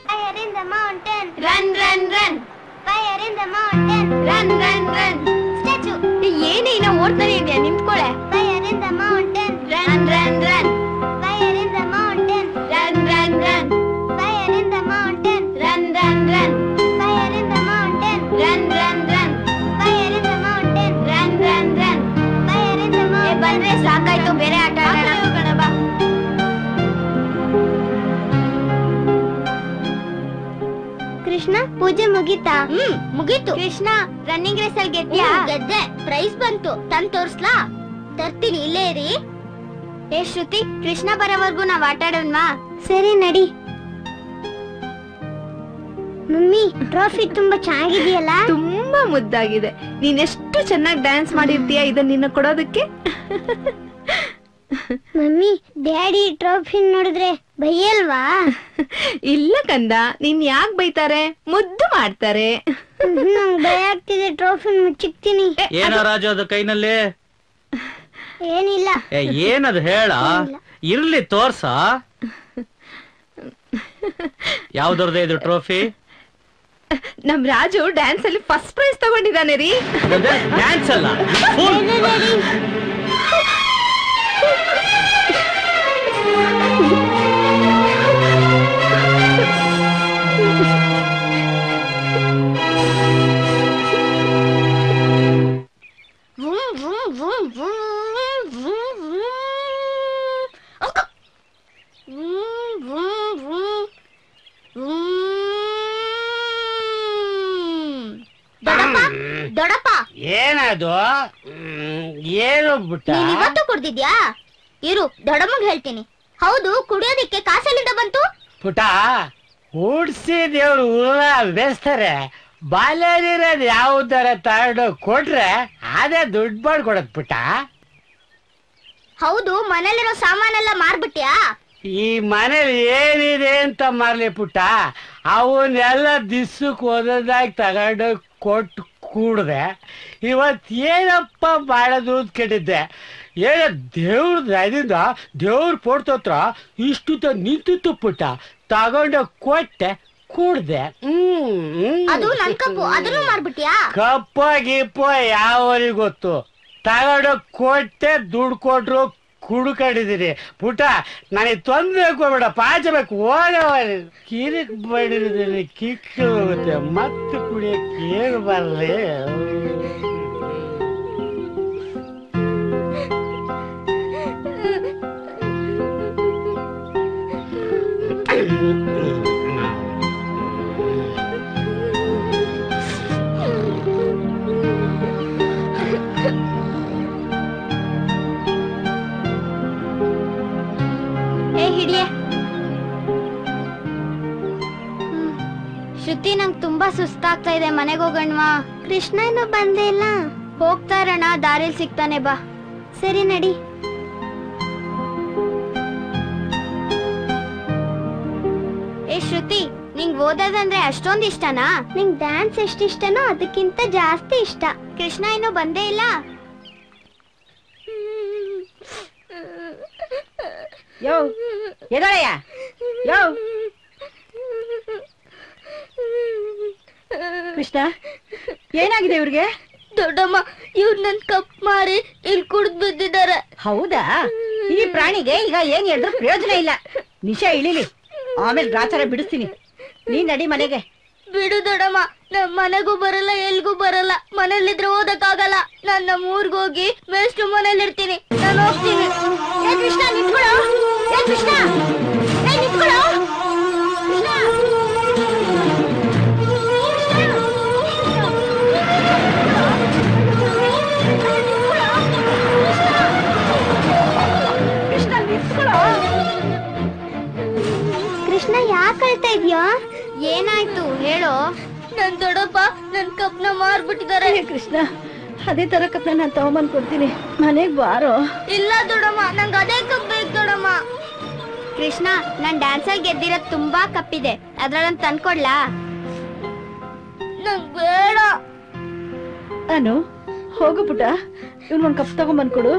Fire in the mountain, run run run. Fire in the mountain, run run run. Statue. ಏನೇ ಇನ್ನ ಓಡ್ತಾನೆ ಇದೆಯಾ? ನಿಂತ್ಕೊಳ್ಳೆ. Fire in the mountain, run run run. Fire in the mountain, run run run. Fire in the mountain, run run run. Fire in the mountain, run run run. Fire in the mountain, run run run. Fire in the mountain. ಬಂದ್ರೆ ಸಾಕಾಯ್ತು, ಬೇರೆ ಆಟ ಆಡೋಣ ಬಾ. ಕೃಷ್ಣ, ಪೂಜೆ ಮುಗೀತಾ? ಮುಗೀತು. Krishna, running race ಅಲ್ಲಿ ಗೆದ್ದ್ಯಾ? ಗೆದ್ದೆ, ಪ್ರೈಸ್ ಬಂತು. ತಂದ್ ತೋರ್ಸ್ಲಾ? ತರ್ತೀನಿ, ಇಲ್ಲೇ ಇರಿ. ಏ ಶ್ರುತಿ, ಕೃಷ್ಣ ಬರೋವರೆಗೂ ನಾವ್ ಆಟ ಆಡೋಣವಾ? ಸರಿ ನಡಿ. ಮಮ್ಮಿ, ಟ್ರೋಫಿ ತುಂಬಾ ಚೆನ್ನಾಗಿದೆಯಲ್ಲ? ತುಂಬಾ ಮುದ್ದಾಗಿದೆ. ನೀನ್ ಎಷ್ಟು ಚೆನ್ನಾಗಿ ಡ್ಯಾನ್ಸ್ ಮಾಡಿರ್ತೀಯ ಇದನ್ನ ನಿನ್ನ ಕೊಡೋದಕ್ಕೆ. ಮಮ್ಮಿ, ಡ್ಯಾಡಿ ಟ್ರೋಫಿ ನೋಡಿದ್ರೆ ಬೈಯಲ್ವಾ? ಇಲ್ಲ ಕಂದ, ನೀನ್ ಯಾಕೆ ಬೈತಾರೆ? ಮುದ್ದು ಮಾಡ್ತಾರೆ. ನಂಗ್ ಭಯ ಆಗ್ತಿದೆ, ಟ್ರೋಫಿ ಮುಚ್ಚಿಕ್ತೀನಿ. ಏನೋ ರಾಜು ಅದು ಕೈನಲ್ಲಿ? ಏನಿಲ್ಲ. ಏನದು ಹೇಳ? ಇರ್ಲಿ ತೋರ್ಸ. ಯಾವ್ದವ್ರದ್ದು ಇದು ಟ್ರೋಫಿ? ನಮ್ ರಾಜು ಡ್ಯಾನ್ಸ್ ಅಲ್ಲಿ ಫಸ್ಟ್ ಪ್ರೈಸ್ ತಗೊಂಡಿದ್ದಾನೆ ರೀ. ಡ್ಯಾನ್ಸ್ ಅಲ್ಲ, ದೊಡ್ಡಪ್ಪ, ಏನದು? ಏನು ಬಿಟ್ಟ? ನೀನ್ ಇವತ್ತು ಕುಡ್ದಿದ್ಯಾ? ಇರು, ದೊಡ್ಡಮ್ಮಗ್ ಹೇಳ್ತೀನಿ. ಹೌದು, ಕುಡಿಯೋದಿಕ್ಕೆ ಕಾಸೆಲ್ಲಿಂದ ಬಂತು? ಪುಟ, ಹುಡ್ಸಿ ದೇವ್ರು ಉಲ್ಲ ಬೇಸ್ತಾರೆ. ಬಾಲ್ಯದಿರೋದು ಯಾವ್ದಾರ ತಗೊಂಡು ಕೊಟ್ರೆ ಅದೇ ದುಡ್ಡು ಮಾಡ್ಕೊಡತ್ ಪುಟ. ಹೌದು, ಮನೇಲಿರೋ ಸಾಮಾನೆಲ್ಲ ಮಾರ್ಬಿಟ್ಯಾ? ಈ ಮನೇಲಿ ಏನಿದೆ ಅಂತ ಮಾರ್ಲಿ ಪುಟ್ಟ, ಅವನ್ನೆಲ್ಲ ದಿಸ್ಸಕ್ಕೆ ಓದೋದಾಗಿ ತಗೊಂಡು ಕೊಟ್ಟು ಕೂಡ್ದೆ. ಇವತ್ತೇನಪ್ಪ ಮಾಡೋದು ಅಂತ ಕೇಳಿದ್ದೆ. ಏನ ದೇವ್ರ ದಯದಿಂದ ದೇವ್ರ ಪೋಡ್ತತ್ರ ಇಷ್ಟು ನಿಂತಿತ್ತು ಪುಟ್ಟ, ತಗೊಂಡು ಕೊಟ್ಟೆ ಕೂಡ್ದೆ. ಅದು ನನ್ ಕಪ್ಪು, ಅದನ್ನು ಮಾರ್ಬಿಟ್ಯಾ? ಕಪ್ಪ ಗಿಪ್ಪ ಯಾವನಿಗೆ ಗೊತ್ತು? ತಗೊಂಡು ಕೊಟ್ಟೆ, ದುಡ್ಡು ಕೊಟ್ರು ಕುಡ್ಕೊಂಡಿದೀನಿ ಪುಟ. ನನಗೆ ತೊಂದರೆ ಕೊಡ್ಬೇಡ, ಪಾಚಬೇಕು, ಹೋಗವ. ಕಿರಿಕ್ ಬಡಿದಿದ್ದೀನಿ, ಕಿಕ್ಕು ಹೋಗುತ್ತೆ. ಮತ್ತೆ ಕುಡಿಯಕ್ಕೆ ಏನು ಬರ್ಲಿ? ಹಿಡಿಯೇ. ಶ್ರುತಿ, ನಂಗೆ ತುಂಬಾ ಸುಸ್ತಾಗ್ತಾ ಇದೆ, ಮನೆಗೆ ಹೋಗೋಣವಾ? ಕೃಷ್ಣ ಇನ್ನೂ ಬಂದೇ ಇಲ್ಲ. ಹೋಗ್ತಾ ಇರೋಣ, ದಾರಿಲ್ ಸಿಗ್ತಾನೆ, ಬಾ. ಸರಿ ನಡಿ. ಏ ಶ್ರುತಿ, ನಿಂಗ್ ಓದೋದಂದ್ರೆ ಅಷ್ಟೊಂದ್ ಇಷ್ಟನಾ? ನಿಂಗ್ ಡ್ಯಾನ್ಸ್ ಎಷ್ಟಿಷ್ಟನೋ ಅದಕ್ಕಿಂತ ಜಾಸ್ತಿ ಇಷ್ಟ. ಕೃಷ್ಣ ಇನ್ನೂ ಬಂದೇ ಇಲ್ಲ. ಯೋ ಎದಳಯ್ಯ, ಯೋ ಕೃಷ್ಣ, ಏನಾಗಿದೆ ಇವ್ರಿಗೆ? ದೊಡ್ಡಮ್ಮ, ಇವ್ರು ನನ್ ಕಪ್ ಮಾರಿ ಇಲ್ಲಿ ಕುಡ್ದು ಬಿದ್ದಿದ್ದಾರೆ. ಹೌದಾ? ಈ ಪ್ರಾಣಿಗೆ ಈಗ ಏನ್ ಹೇಳಿದ್ರು ಪ್ರಯೋಜನ ಇಲ್ಲ. ನಿಶಾ ಇಳಿಲಿ, ಆಮೇಲೆ ಗ್ರಾಚಾರ ಬಿಡಿಸ್ತೀನಿ. ನೀನ್ ನಡಿ ಮನೆಗೆ. ಬಿಡು ದೊಡ್ಡಮ್ಮ, ನಮ್ ಮನೆಗೂ ಬರಲ್ಲ, ಎಲ್ಗೂ ಬರಲ್ಲ. ಮನೇಲಿದ್ರೆ ಓದಕ್ಕಾಗಲ್ಲ. ನಾನ್ ನಮ್ಮ ಊರ್ಗ್ ಹೋಗಿ ಮೇಷ್ಟ್ರು ಮನೇಲಿ ಇರ್ತೀನಿ. ನಾನು ಹೋಗ್ತೀನಿ. ಏ ಕೃಷ್ಣ, ನಿಂತ್ಕೊಳ್ಳೋ. ಏ ಕೃಷ್ಣ, ಏ ನಿಂತ್ಕೊಳ್ಳೋ. ಕೃಷ್ಣ. ಕೃಷ್ಣ ಯಾಕೆ ಅಳ್ತಾ ಇದ್ಯಾ? ಏನಾಯ್ತು ಹೇಳೋ. ನನ್ ದೊಡ್ಡಪ್ಪ ನನ್ ಕಪ್ನ ಮಾರ್ಬಿಟ್ಟಿದ್ದಾರೆ. ಕೃಷ್ಣ, ಅದೇ ತರ ಕಪ್ನ ನಾನು ತಗೊಂಬಂದ್ ಕೊಡ್ತೀನಿ, ಮನೆಗ್ ಬಾರೋ. ಇಲ್ಲ ದೊಡ್ಡಮ್ಮ, ನಂಗೆ ಅದೇ ಕಪ್ ಬೇಕು ದೊಡ್ಡಮ್ಮ. ಕೃಷ್ಣ, ನಾನ್ ಡ್ಯಾನ್ಸಲ್ಲಿ ಗೆದ್ದಿರೋದ್ ತುಂಬಾ ಕಪ್ಪಿದೆ, ಅದ್ರಲ್ಲಿ ತಂದ್ಕೊಡ್ಲಾ? ನಂಗ್ ಬೇಡ. ಅನು, ಹೋಗು ಪುಟ, ಇವ್ನ್ ಒಂದ್ ಕಪ್ ತಗೊಂಬಂದ್ ಕೊಡು.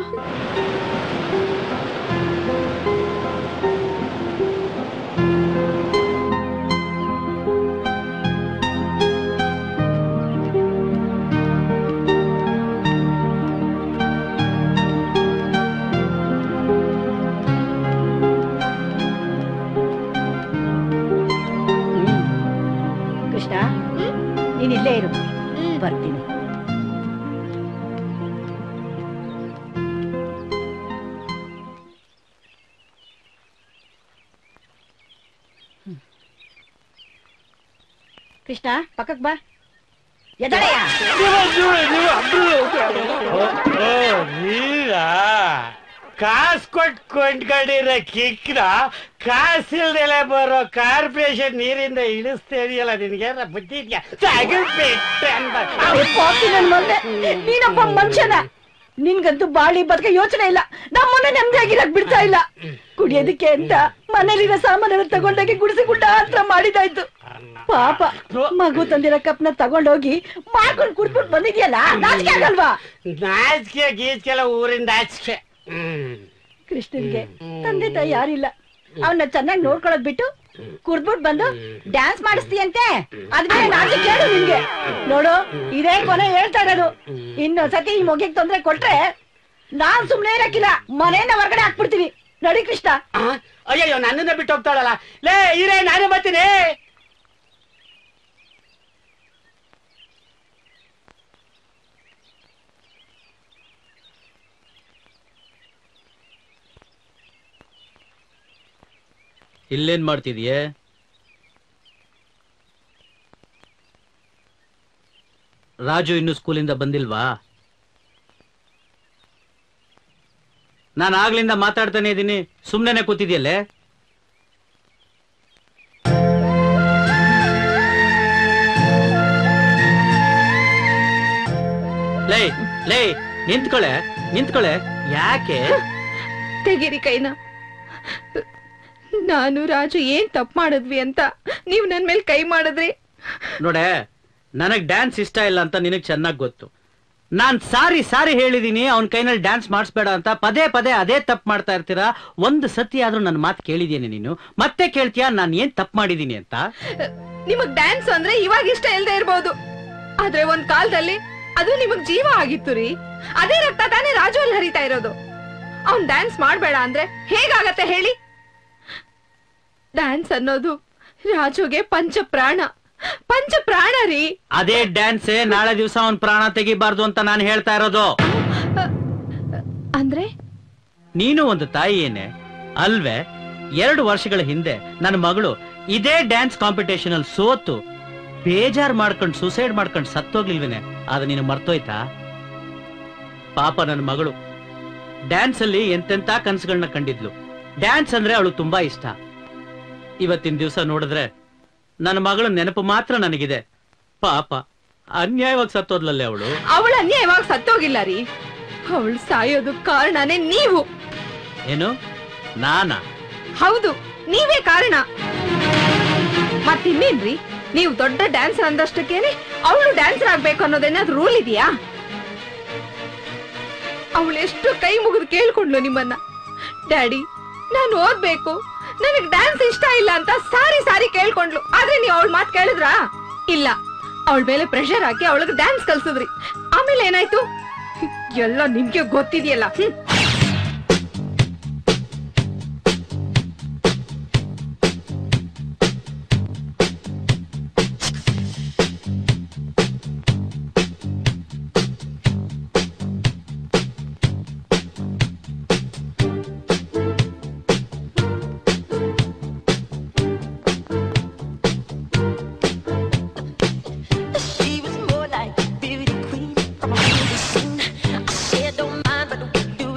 ಕೃಷ್ಣ, ನೀನ್ ಇಲ್ಲೇ ಇರು, ಬರ್ತೀನಿ. ಕೃಷ್ಣ, ಪಕ್ಕಕ್ ಬಾ. ಎದಳೆಯ ಕಾಸು ಕೊಟ್ಟು ಕೊಂಡ್ಕೊಂಡಿರೋ ಕಿಕ್ನ ಕಾಸಿಲ್ದೆಲೆ ಬರೋ ಕಾರ್ಪೊರೇಷನ್ ನೀರಿಂದ ಇಳಿಸ್ತಾ ಇದೆಯಲ್ಲ, ನಿನ್ಗೇನ ಬುದ್ಧಿ ಇದೆಯಾ? ನೀನೊಬ್ಬ ಮನುಷ್ಯನ, ನಿನ್ಗಂತೂ ಬಾಳಿ ಬದುಕ ಯೋಚನೆ ಇಲ್ಲ. ನಮ್ಮನ್ನ ನೆಮ್ಮದಿಯಾಗಿರಕ್ ಬಿಡ್ತಾ ಇಲ್ಲ. ಕುಡಿಯೋದಕ್ಕೆ ಅಂತ ಮನೇಲಿರೋ ಸಾಮಾನೆಲ್ಲ ತಗೊಂಡೋಗಿ ಗುಡಿಸಿ ಗುಡ್ಡ ಹತ್ರ ಮಾಡಿದಾಯ್ತು. ಪಾಪ, ಮಗು ತಂದಿರೋ ಕಪ್ನ ತಗೊಂಡೋಗಿ ಮಾಡ್ಕೊಂಡು ಕುಡ್ಬಿಟ್ಟು ಬಂದಿದ್ಯಲ್ಲ, ನಾಚಿಕೆ ಆಗಲ್ವಾ? ನಾಚಿಕೆ ಗೀಚ್ಕೆಲ್ಲ ಊರಿಂದ ಆಚಿಕೆ. ಕೃಷ್ಣನ್ಗೆ ತಂದೆ ತಾಯಿ ಯಾರಿಲ್ಲ, ಅವನ್ನ ಚೆನ್ನಾಗಿ ನೋಡ್ಕೊಳ್ಳೋದ್ ಬಿಟ್ಟು ಕುಡ್ಬಿಟ್ಟು ಬಂದು ಡ್ಯಾನ್ಸ್ ಮಾಡಿಸ್ತೀಯಂತೆ. ಅದ್ಮೇಲೆ ನಾಚಿಕೆ ಕೇಳು ನಿನ್ಗೆ. ನೋಡು, ಇದೇ ಕೊನೆ ಹೇಳ್ತಾ ಇರೋದು. ಇನ್ನೊಂದ್ಸತಿ ಈ ಮೊಗಿಗೆ ತೊಂದ್ರೆ ಕೊಟ್ರೆ ನಾನ್ ಸುಮ್ನೆ ಇರಕ್ಕಿಲ್ಲ, ಮನೆಯಿಂದ ಹೊರಗಡೆ ಹಾಕ್ಬಿಡ್ತೀನಿ. ನೋಡಿ ಕೃಷ್ಣ. ಅಯ್ಯೋ, ನನ್ನನ್ನ ಬಿಟ್ಟು ಹೋಗ್ತಾಳಲ್ಲ. ಲೇ ಇರೇ, ನಾನೇ ಬರ್ತೀನಿ. ಇಲ್ಲೇನ್ ಮಾಡ್ತಿದೀಯೇ? ರಾಜು ಇನ್ನು ಸ್ಕೂಲಿಂದ ಬಂದಿಲ್ವಾ? ನಾನು ಆಗ್ಲಿಂದ ಮಾತಾಡ್ತಾನೆ ಇದ್ದೀನಿ, ಸುಮ್ನೆ ಕೂತಿದ್ಯಲ್ಲೇ? ಲೇ ಲೇ, ನಿಂತ್ಕೊಳೆ. ಯಾಕೆ? ತೆಗೀರಿ ಕೈನ. ನಾನು ರಾಜು ಏನ್ ತಪ್ಪು ಮಾಡಿದ್ವಿ ಅಂತ ನೀವ್ ನನ್ ಮೇಲೆ ಕೈ ಮಾಡಿದ್ರಿ. ನೋಡೆ, ನನಗ್ ಡ್ಯಾನ್ಸ್ ಇಷ್ಟ ಇಲ್ಲ ಅಂತ ನಿನಗ್ ಚೆನ್ನಾಗ್ ಗೊತ್ತು. ನಾನ್ ಸಾರಿ ಹೇಳಿದೀನಿ ಅವನ್ ಕೈನಲ್ಲಿ ಡ್ಯಾನ್ಸ್ ಮಾಡಿಸ್ಬೇಡ ಅಂತ. ಪದೇ ಪದೇ ಅದೇ ತಪ್ಪು ಮಾಡ್ತಾ ಇರ್ತೀರಾ. ಒಂದು ಸತಿ ಆದ್ರೂ ನನ್ನ ಮಾತು ಕೇಳಿದೀನಿ ನೀನು? ಮತ್ತೆ ಕೇಳ್ತೀಯಾ ನಾನ್ ಏನ್ ತಪ್ಪು ಮಾಡಿದೀನಿ ಅಂತ? ನಿಮಗ್ ಡ್ಯಾನ್ಸ್ ಅಂದ್ರೆ ಇವಾಗ ಇಷ್ಟ ಇಲ್ದೇ ಇರ್ಬೋದು, ಆದ್ರೆ ಒಂದ್ ಕಾಲದಲ್ಲಿ ಅದು ನಿಮಗ್ ಜೀವ ಆಗಿತ್ತು ರೀ. ಅದೇ ರಕ್ತ ತಾನೇ ರಾಜು ಅಲ್ಲಿ ಹರಿತಾ ಇರೋದು. ಅವ್ನ್ ಡ್ಯಾನ್ಸ್ ಮಾಡ್ಬೇಡ ಅಂದ್ರೆ ಹೇಗಾಗತ್ತೆ ಹೇಳಿ? ಡ್ಯಾನ್ಸ್ ಅನ್ನೋದು ರಾಜುಗೆ ಪಂಚ ಪ್ರಾಣ ರೀ. ಅದೇ ಡ್ಯಾನ್ಸ್ ನಾಳೆ ದಿವಸ ಅವನ್ ಪ್ರಾಣ ತೆಗಿಬಾರ್ದು ಅಂತ ನಾನು ಹೇಳ್ತಾ ಇರೋದು. ಅಂದ್ರೆ ನೀನು ಒಂದು ತಾಯಿ ಏನೇ ಅಲ್ವೇ? 2 ವರ್ಷಗಳ ಹಿಂದೆ ನನ್ನ ಮಗಳು ಇದೇ ಡ್ಯಾನ್ಸ್ ಕಾಂಪಿಟೇಷನ್ ಅಲ್ಲಿ ಸೋತು ಬೇಜಾರ್ ಮಾಡ್ಕೊಂಡು ಸೂಸೈಡ್ ಮಾಡ್ಕೊಂಡು ಸತ್ತೋಗ್ಲಿಲ್ವೇನೆ? ಅದು ನೀನು ಮರ್ತೋಯ್ತಾ? ಪಾಪ ನನ್ನ ಮಗಳು ಡ್ಯಾನ್ಸ್ ಅಲ್ಲಿ ಎಂತೆಂತ ಕನಸುಗಳನ್ನ ಕಂಡಿದ್ಲು. ಡ್ಯಾನ್ಸ್ ಅಂದ್ರೆ ಅವಳು ತುಂಬಾ ಇಷ್ಟ. ಇವತ್ತಿನ ದಿವಸ ನೋಡಿದ್ರೆ ನನ್ನ ಮಗಳ ನೆನಪು ಮಾತ್ರ ನನಗಿದೆ. ಪಾಪ, ಅನ್ಯಾಯವಾಗಿ ಸತ್ತೋದ್ಲಲ್ಲೇ ಅವಳು. ಅವಳು ಅನ್ಯಾಯವಾಗಿ ಸತ್ತೋಗಿಲ್ಲ ರೀ, ಅವಳು ಸಾಯೋದು ಕಾರಣನೇ ನೀವು. ಏನು? ನಾನಾ? ಹೌದು, ನೀವೇ ಕಾರಣ. ಮತ್ತಿನ್ನೇನ್ರಿ, ನೀವು ದೊಡ್ಡ ಡ್ಯಾನ್ಸರ್ ಅಂದಷ್ಟಕ್ಕೇನೆ ಅವಳು ಡ್ಯಾನ್ಸರ್ ಆಗ್ಬೇಕು ಅನ್ನೋದೇನಾದ್ರು ರೂಲ್ ಇದೆಯಾ? ಅವಳು ಎಷ್ಟು ಕೈ ಮುಗಿದು ಕೇಳ್ಕೊಂಡ್ಲು ನಿಮ್ಮನ್ನ, ಡ್ಯಾಡಿ ನಾನು ಓದ್ಬೇಕು, ನನಗ್ ಡ್ಯಾನ್ಸ್ ಇಷ್ಟ ಇಲ್ಲ ಅಂತ ಸಾರಿ ಕೇಳ್ಕೊಂಡ್ಲು. ಆದ್ರೆ ನೀವು ಅವಳ ಮಾತು ಕೇಳಿದ್ರಾ? ಇಲ್ಲ, ಅವಳ ಮೇಲೆ ಪ್ರೆಷರ್ ಹಾಕಿ ಅವಳಿಗೆ ಡ್ಯಾನ್ಸ್ ಕಲ್ಸಿದ್ರಿ. ಆಮೇಲೆ ಏನಾಯ್ತು ಎಲ್ಲ ನಿಮ್ಗೆ ಗೊತ್ತಿದೆಯಲ್ಲ. She was more like a beauty queen from a movie scene. I said don't mind, but do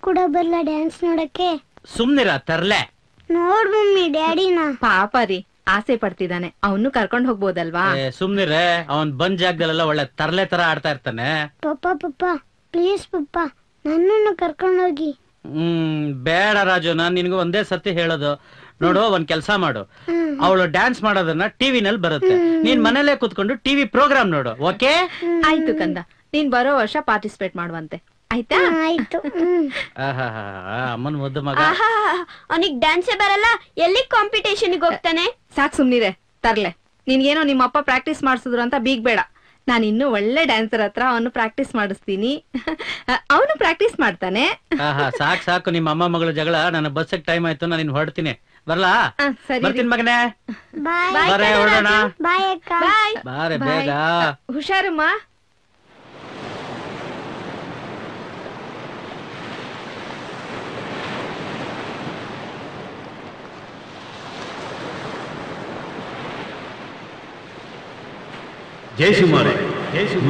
ಕೂಡ ಬರಲ್ಲ ಡ್ಯಾನ್ಸ್ ನೋಡಕ್ಕೆ? ಸುಮ್ನಿರ ತರ್ಲೆ. ನೋಡ್ ಮಮ್ಮಿ ಡ್ಯಾಡಿನ. ಪಾಪ ರೀ, ಆಸೆ ಪಡ್ತಿದ್ದಾನೆ, ಅವನು ಕರ್ಕೊಂಡ್ ಹೋಗ್ಬೋದಲ್ವಾ? ಸುಮ್ನಿರೆ, ಅವನ್ ಬಂದ್ ಜಾಗದಲ್ಲೆಲ್ಲ ಒಳ್ಳೆ ತರ್ಲೆ ತರ ಆಡ್ತಾ ಇರ್ತಾನೆ. ಪಪ್ಪ ಪ್ಲೀಸ್ ಪಪ್ಪ ನನ್ನನ್ನು ಕರ್ಕೊಂಡು ಹೋಗಿ. ಬೇಡ ರಾಜು, ನಾನ್ ನಿನ್ಗೂ ಒಂದೇ ಸತಿ ಹೇಳೋದು. ನೋಡು, ಒಂದ್ ಕೆಲ್ಸ ಮಾಡು, ಅವಳು ಡ್ಯಾನ್ಸ್ ಮಾಡೋದನ್ನ ಟಿವಿನಲ್ಲಿ ಬರುತ್ತೆ, ನೀನ್ ಮನೇಲೆ ಕುತ್ಕೊಂಡು ಟಿವಿ ಪ್ರೋಗ್ರಾಮ್ ನೋಡು. ಓಕೆ? ಆಯ್ತು ಕಂದ, ನೀನ್ ಬರೋ ವರ್ಷ ಪಾರ್ಟಿಸಿಪೇಟ್ ಮಾಡುವಂತೆ, ಆಯ್ತಾ? ಆಯ್ತು. ಅಮ್ಮನ್ ಮುದ್ದು ಮಗ. ಅವನಿಗೆ ಡ್ಯಾನ್ಸೇ ಬರಲ್ಲ, ಎಲ್ಲಿ ಕಾಂಪಿಟೇಷನ್ ಹೋಗ್ತಾನೆ? ಸಾಕ್ ಸುಮ್ನಿರೆ ತರ್ಲೆ. ನಿನ್ಗೇನೋ ನಿಮ್ಮಪ್ಪ ಪ್ರಾಕ್ಟೀಸ್ ಮಾಡಿಸಿದ್ರು ಅಂತ ಬೀಗ್ಬೇಡ. ನಾನು ಇನ್ನೂ ಒಳ್ಳೆ ಡ್ಯಾನ್ಸರ್ ಹತ್ರ ಅವನು ಪ್ರಾಕ್ಟೀಸ್ ಮಾಡಿಸ್ತೀನಿ, ಅವನು ಪ್ರಾಕ್ಟೀಸ್ ಮಾಡ್ತಾನೆ. ಸಾಕು ನಿಮ್ಮ ಅಮ್ಮ ಮಗಳ ಜಗಳ. ನನ್ನ ಬಸ್ಸಿಗೆ ಟೈಮ್ ಆಯ್ತು, ನಾನು ಹೊರಡ್ತೀನಿ. ಬರ್ಲಾ? ಬರ್ತೀನಿ ಮಗನೇ. ಬಾರೆ ಹೊರಡೋಣ. ಬಾರೆ ಬೇಗ. ಹುಷಾರಮ್ಮ. ಜಯಸುಮಾರೆ,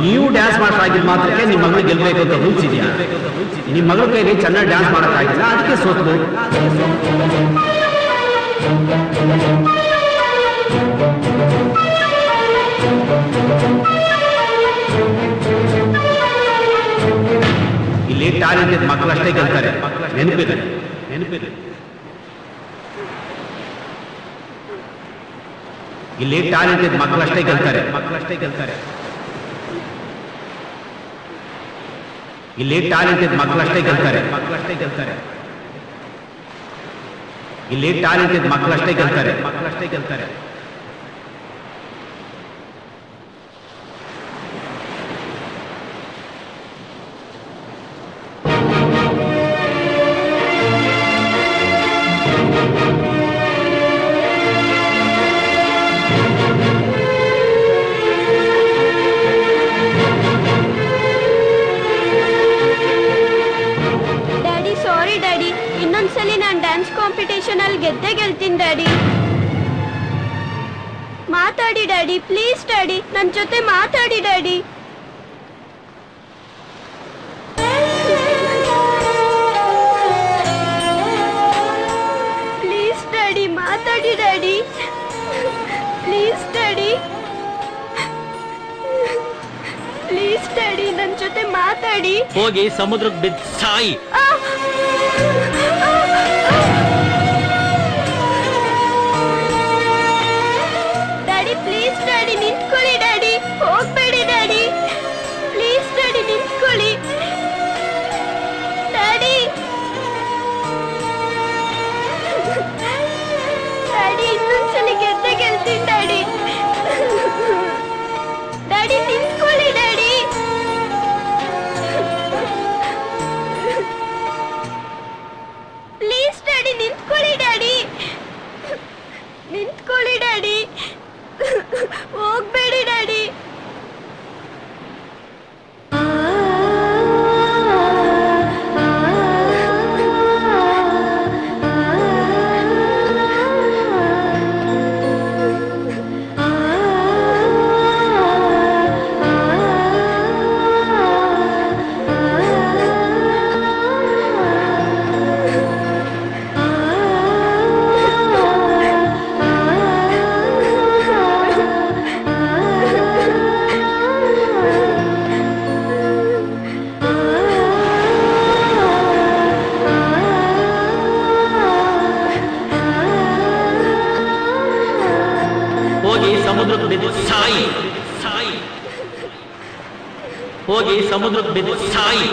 ನೀವು ಡ್ಯಾನ್ಸ್ ಮಾಸ್ಟರ್ ಆಗಿದ್ ಮಾತ್ರಕ್ಕೆ ನಿಮ್ಮ ಮಗಳು ಗೆಲ್ಬೇಕು ಅಂತ ರೂಲ್ಸ್ ಇದೆಯಾ? ನಿಮ್ಮ ಮಗಳ ಕೈಗೆ ಚೆನ್ನಾಗಿ ಡ್ಯಾನ್ಸ್ ಮಾಡಕ್ಕಾಗಿಲ್ಲ, ಅದಕ್ಕೆ ಸೋತು. ಇಲ್ಲಿ ಟ್ಯಾಲೆಂಟೆಡ್ ಮಕ್ಕಳಷ್ಟೇ ಗೆಲ್ತಾರೆ, ನೆನಪಿದೆ. ಇಲ್ಲಿ ಟ್ಯಾಲೆಂಟೆಡ್ ಮಕ್ಕಳಷ್ಟೇ ಗೆಲ್ತಾರೆ. ಇಲ್ಲಿ ಟ್ಯಾಲೆಂಟೆಡ್ ಮಕ್ಕಳಷ್ಟೇ ಗೆಲ್ತಾರೆ. ಇಲ್ಲಿ ಟ್ಯಾಲೆಂಟೆಡ್ ಮಕ್ಕಳಷ್ಟೇ ಗೆಲ್ತಾರೆ. ಇನ್ನೊಂದ್ಸಲಿ ನಾನ್ ಡ್ಯಾನ್ಸ್ ಕಾಂಪಿಟೇಷನ್ ಅಲ್ಲಿ ಗೆಲ್ತೀನಿ ಡ್ಯಾಡಿ. ಮಾತಾಡಿ ಡ್ಯಾಡಿ, ಪ್ಲೀಸ್ ಡ್ಯಾಡಿ, ನನ್ ಜೊತೆ ಮಾತಾಡಿ ಡ್ಯಾಡಿ. ಪ್ಲೀಸ್ ಡ್ಯಾಡಿ, ಮಾತಾಡಿ daddy, please daddy, please daddy, ನನ್ ಜೊತೆ ಮಾತಾಡಿ. ಹೋಗಿ ಸಮುದ್ರಕ್ಕೆ ಬಿದ್ದು ಸಾಯಿ. ಡ್ಯಾಡಿ ಪ್ಲೀಸ್ ಡ್ಯಾಡಿ, ನಿಂತ್ಕೊಳ್ಳಿ ಡ್ಯಾಡಿ, ಹೋಗ್ಬೇಡಿ ಡ್ಯಾಡಿ, ಪ್ಲೀಸ್ ಡ್ಯಾಡಿ ನಿಂತ್ಕೊಳ್ಳಿ ಡ್ಯಾಡಿ. ಡ್ಯಾಡಿ ಇನ್ನೊಂದ್ಸಲಿ ಗೆಲ್ತೀನಿ ಡ್ಯಾಡಿ. ಡ್ಯಾಡಿ ನಿಂತ್ಕೊಳ್ಳಿ ಡ್ಯಾಡಿ. ಪ್ಲೀಸ್ ಡ್ಯಾಡಿ ನಿಂತ್ಕೊಳ್ಳಿ ಡ್ಯಾಡಿ, ನಿಂತ್ಕೊಳ್ಳಿ ಡ್ಯಾಡಿ, ಹೋಗ್ಬೇಡಿ ಡ್ಯಾಡಿ. ಹೋಗಿ ಸಮುದ್ರಕ್ಕೆ ಬಿದ್ದು ಸಾಯಿ. ಹೋಗಿ ಸಮುದ್ರಕ್ಕೆ ಬಿದ್ದು ಸಾಯಿ.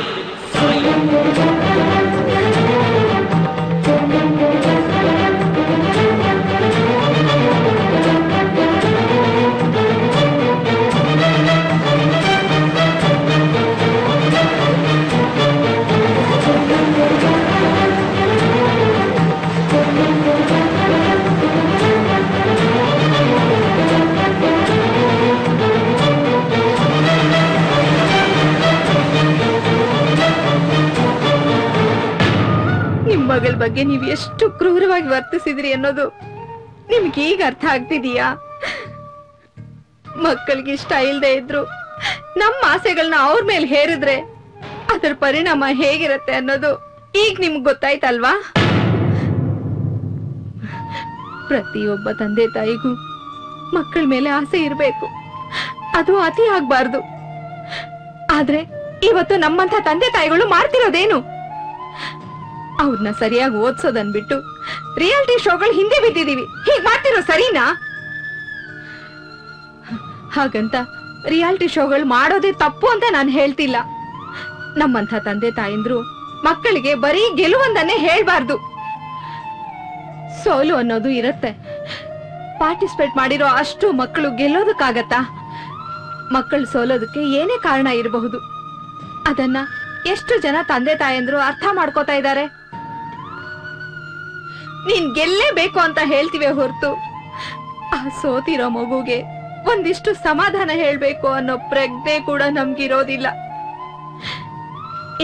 ಮಗಳ ಬಗ್ಗೆ ನೀವು ಎಷ್ಟು ಕ್ರೂರವಾಗಿ ವರ್ತಿಸಿದ್ರಿ ಅನ್ನೋದು ನಿಮ್ಗೆ ಈಗ ಅರ್ಥ ಆಗ್ತಿದೀಯಾ? ಮಕ್ಕಳಿಗೆ ಇಷ್ಟ ಇಲ್ದೇ ಇದ್ರು ನಮ್ಮ ಆಸೆಗಳನ್ನ ಅವ್ರ ಮೇಲೆ ಹೇರಿದ್ರೆ ಅದರ ಪರಿಣಾಮ ಹೇಗಿರತ್ತೆ ಅನ್ನೋದು ಈಗ ನಿಮ್ಗೆ ಗೊತ್ತಾಯ್ತಲ್ವಾ? ಪ್ರತಿಯೊಬ್ಬ ತಂದೆ ತಾಯಿಗೂ ಮಕ್ಕಳ ಮೇಲೆ ಆಸೆ ಇರಬೇಕು, ಅದು ಅತಿ ಆಗ್ಬಾರ್ದು. ಆದ್ರೆ ಇವತ್ತು ನಮ್ಮಂತ ತಂದೆ ತಾಯಿಗಳು ಮಾಡ್ತಿರೋದೇನು? ಅವ್ರನ್ನ ಸರಿಯಾಗಿ ಓದ್ಸೋದನ್ ಬಿಟ್ಟು ರಿಯಾಲಿಟಿ ಶೋಗಳು ಹಿಂದೆ ಬಿದ್ದಿದೀವಿ. ಹೀಗ್ ಮಾಡ್ತಿರೋ ಸರಿನಾ? ಹಾಗಂತ ರಿಯಾಲಿಟಿ ಶೋಗಳು ಮಾಡೋದೇ ತಪ್ಪು ಅಂತ ನಾನು ಹೇಳ್ತಿಲ್ಲ. ನಮ್ಮಂಥ ತಂದೆ ತಾಯಂದ್ರು ಮಕ್ಕಳಿಗೆ ಬರೀ ಗೆಲುವೊಂದನ್ನೇ ಹೇಳ್ಬಾರ್ದು. ಸೋಲು ಅನ್ನೋದು ಇರತ್ತೆ. ಪಾರ್ಟಿಸಿಪೇಟ್ ಮಾಡಿರೋ ಅಷ್ಟು ಮಕ್ಕಳು ಗೆಲ್ಲೋದಕ್ಕಾಗತ್ತಾ? ಮಕ್ಕಳು ಸೋಲೋದಕ್ಕೆ ಏನೇ ಕಾರಣ ಇರಬಹುದು. ಅದನ್ನ ಎಷ್ಟು ಜನ ತಂದೆ ತಾಯಂದ್ರು ಅರ್ಥ ಮಾಡ್ಕೋತಾ ಇದ್ದಾರೆ? ನೀನ್ ಗೆಲ್ಲೇಬೇಕು ಅಂತ ಹೇಳ್ತೀವಿ ಹೊರತು ಆ ಸೋತಿರೋ ಮಗುಗೆ ಒಂದಿಷ್ಟು ಸಮಾಧಾನ ಹೇಳ್ಬೇಕು ಅನ್ನೋ ಪ್ರಜ್ಞೆ ಕೂಡ ನಮ್ಗಿರೋದಿಲ್ಲ.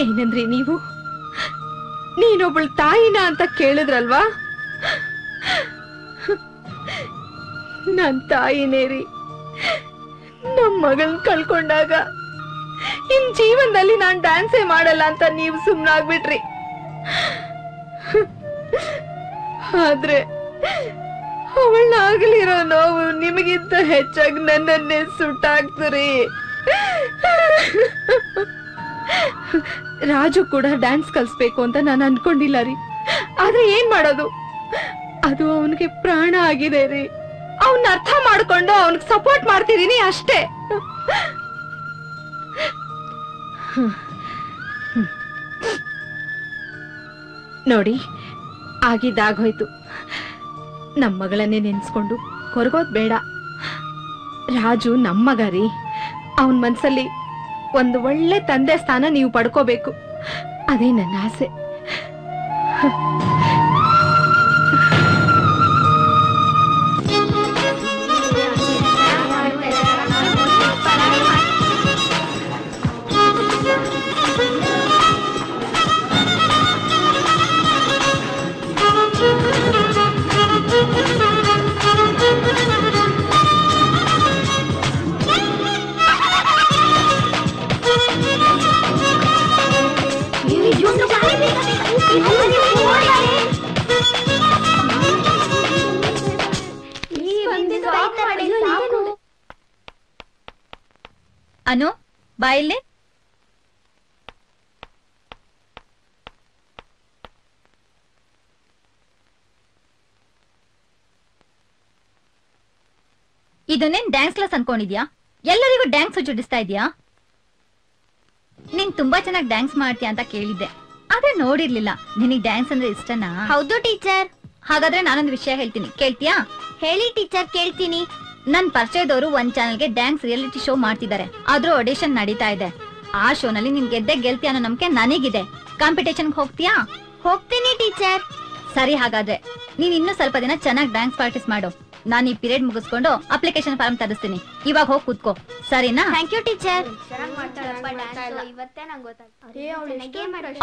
ಏನಂದ್ರಿ ನೀವು? ನೀನೊಬ್ಬಳ ತಾಯಿನ ಅಂತ ಕೇಳಿದ್ರಲ್ವಾ? ನನ್ ತಾಯಿನೇ ರೀ. ನಮ್ ಮಗಳನ್ ಕಳ್ಕೊಂಡಾಗ ಇನ್ ಜೀವನದಲ್ಲಿ ನಾನ್ ಡ್ಯಾನ್ಸೇ ಮಾಡಲ್ಲ ಅಂತ ನೀವು ಸುಮ್ನಾಗ್ಬಿಟ್ರಿ. ಆದ್ರೆ ಅವಳಾಗ್ಲಿರೋ ನೋವು ನಿಮಗಿಂತ ಹೆಚ್ಚಾಗಿ ನನ್ನನ್ನೇ ಸುಟ್ಟಾಕ್ತರಿ. ರಾಜು ಕೂಡ ಡ್ಯಾನ್ಸ್ ಕಲಿಸ್ಬೇಕು ಅಂತ ನಾನು ಅನ್ಕೊಂಡಿಲ್ಲ ರೀ. ಆದ್ರೆ ಏನ್ ಮಾಡೋದು, ಅದು ಅವನಿಗೆ ಪ್ರಾಣ ಆಗಿದೆ ರೀ. ಅವನ್ನ ಅರ್ಥ ಮಾಡ್ಕೊಂಡು ಅವನಿಗೆ ಸಪೋರ್ಟ್ ಮಾಡ್ತಿದೀನಿ ಅಷ್ಟೇ. ನೋಡಿ, ಆಗಿದ್ದಾಗೋಯ್ತು. ನಮ್ಮ ಮಗಳನ್ನೇ ನೆನ್ಸ್ಕೊಂಡು ಕೊರಗೋದ್ ಬೇಡ. ರಾಜು ನಮ್ಮ ಮಗ ರೀ. ಅವನ್ ಮನ್ಸಲ್ಲಿ ಒಂದು ಒಳ್ಳೆ ತಂದೆ ಸ್ಥಾನ ನೀವು ಪಡ್ಕೋಬೇಕು, ಅದೇ ನನ್ನ ಆಸೆ. ಅನು, ಬಾಯಿಲೆ. ಇದನ್ನೇನ್ ಡ್ಯಾನ್ಸ್ ಕ್ಲಾಸ್ ಅನ್ಕೊಂಡಿದ್ಯಾ? ಎಲ್ಲರಿಗೂ ಡ್ಯಾನ್ಸ್ ಜೋಡಿಸ್ತಾ ಇದೀಯಾ? ನೀನ್ ತುಂಬಾ ಚೆನ್ನಾಗಿ ಡ್ಯಾನ್ಸ್ ಮಾಡ್ತೀಯ ಅಂತ ಕೇಳಿದ್ದೆ, ಆದ್ರೆ ನೋಡಿರ್ಲಿಲ್ಲ. ನಿನಗ್ ಡ್ಯಾನ್ಸ್ ಅಂದ್ರೆ ಇಷ್ಟನಾ? ಹೌದು ಟೀಚರ್. ಹಾಗಾದ್ರೆ ನಾನೊಂದು ವಿಷಯ ಹೇಳ್ತೀನಿ, ಕೇಳ್ತೀಯಾ? ಹೇಳಿ ಟೀಚರ್, ಕೇಳ್ತೀನಿ. ನನ್ ಪರಿಚಯದವರು ಒಂದ್ ಚಾನೆಲ್ಗೆ ಡ್ಯಾನ್ಸ್ ರಿಯಾಲಿಟಿ ಶೋ ಮಾಡ್ತಿದ್ದಾರೆ. ಅದ್ರ ಆಡಿಷನ್ ನಡೀತಾ ಇದೆ. ಆ ಶೋನಲ್ಲಿ ನಿನ್ ಗೆಲ್ತೀಯ ಅನ್ನೋ ನಂಬಿಕೆ ನನಗಿದೆ. ಕಾಂಪಿಟೇಷನ್ ಹೋಗ್ತೀಯಾ? ಹೋಗ್ತೀನಿ ಟೀಚರ್. ಸರಿ, ಹಾಗಾದ್ರೆ ನೀನ್ ಇನ್ನೂ ಸ್ವಲ್ಪ ದಿನ ಚೆನ್ನಾಗಿ ಡ್ಯಾನ್ಸ್ ಪ್ರಾಕ್ಟೀಸ್ ಮಾಡು. ನಾನು ಈ ಪೀರಿಯಡ್ ಮುಗಿಸ್ಕೊಂಡು ಅಪ್ಲಿಕೇಶನ್ ಫಾರ್ಮ್ ತರಿಸ್ತೀನಿ. ಇವಾಗ ಹೋಗಿ ಕೂತ್ಕೋ, ಸರಿನಾ? Thank you teacher.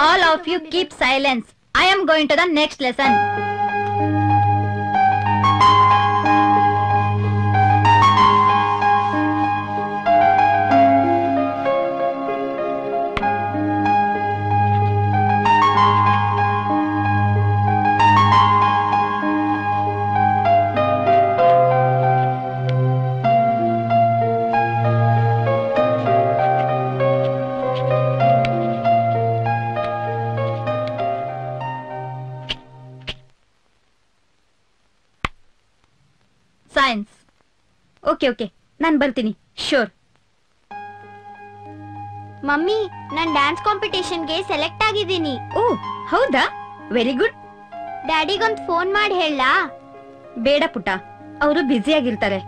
All of you keep silence. I am going to the next lesson. Science. Okay okay, ನಾನು ಬರ್ತೀನಿ. ಶೋರ್. ಮಮ್ಮಿ, ನಾನ್ ಡ್ಯಾನ್ಸ್ ಕಾಂಪಿಟೇಷನ್ಗೆ ಸೆಲೆಕ್ಟ್ ಆಗಿದ್ದೀನಿ. ಓ ಹೌದಾ? Very good. ಡ್ಯಾಡಿಗೊಂದು ಫೋನ್ ಮಾಡಿ ಹೇಳಲಾ? ಬೇಡ ಪುಟ್ಟ, ಅವರು ಬ್ಯುಸಿ ಆಗಿರ್ತಾರೆ.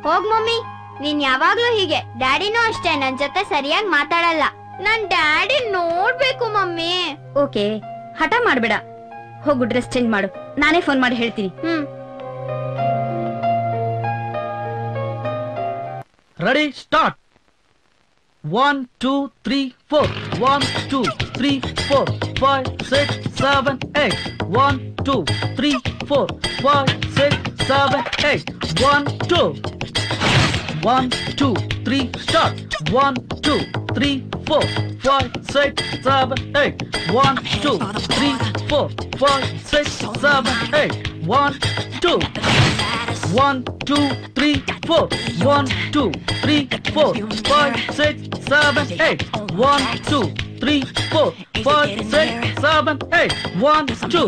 ಹೋಗ್ ಮಮ್ಮಿ, ನೀನ್ ಯಾವಾಗ್ಲೂ ಹೀಗೆ. ಡ್ಯಾಡಿನೂ ಅಷ್ಟೇ, ನನ್ ಜೊತೆ ಸರಿಯಾಗಿ ಮಾತಾಡಲ್ಲ. ನಾನ್ ಡ್ಯಾಡಿ ನೋಡ್ಬೇಕು ಮಮ್ಮಿ. ಓಕೆ, ಹಠ ಮಾಡ್ಬೇಡ. ಹೋಗು, ಡ್ರೆಸ್ ಚೇಂಜ್ ಮಾಡು. ನಾನೇ ಫೋನ್ ಮಾಡಿ ಹೇಳ್ತೀನಿ. Ready, start. 1 2 3 4 1 2 3 4 5 6 7 8 1 2 3 4 5 6 7 8 1 2 1 2 3 start 1 2 3 4, 5, 6, 7, 8. 1, 2, 3, 4, 5, 6, 7, 8. 1, 2. 1, 2, 3, 4. 1, 2, 3, 4. 5, 6, 7, 8. 1, 2, 3, 4. 5, 6, 7, 8. 1, 2.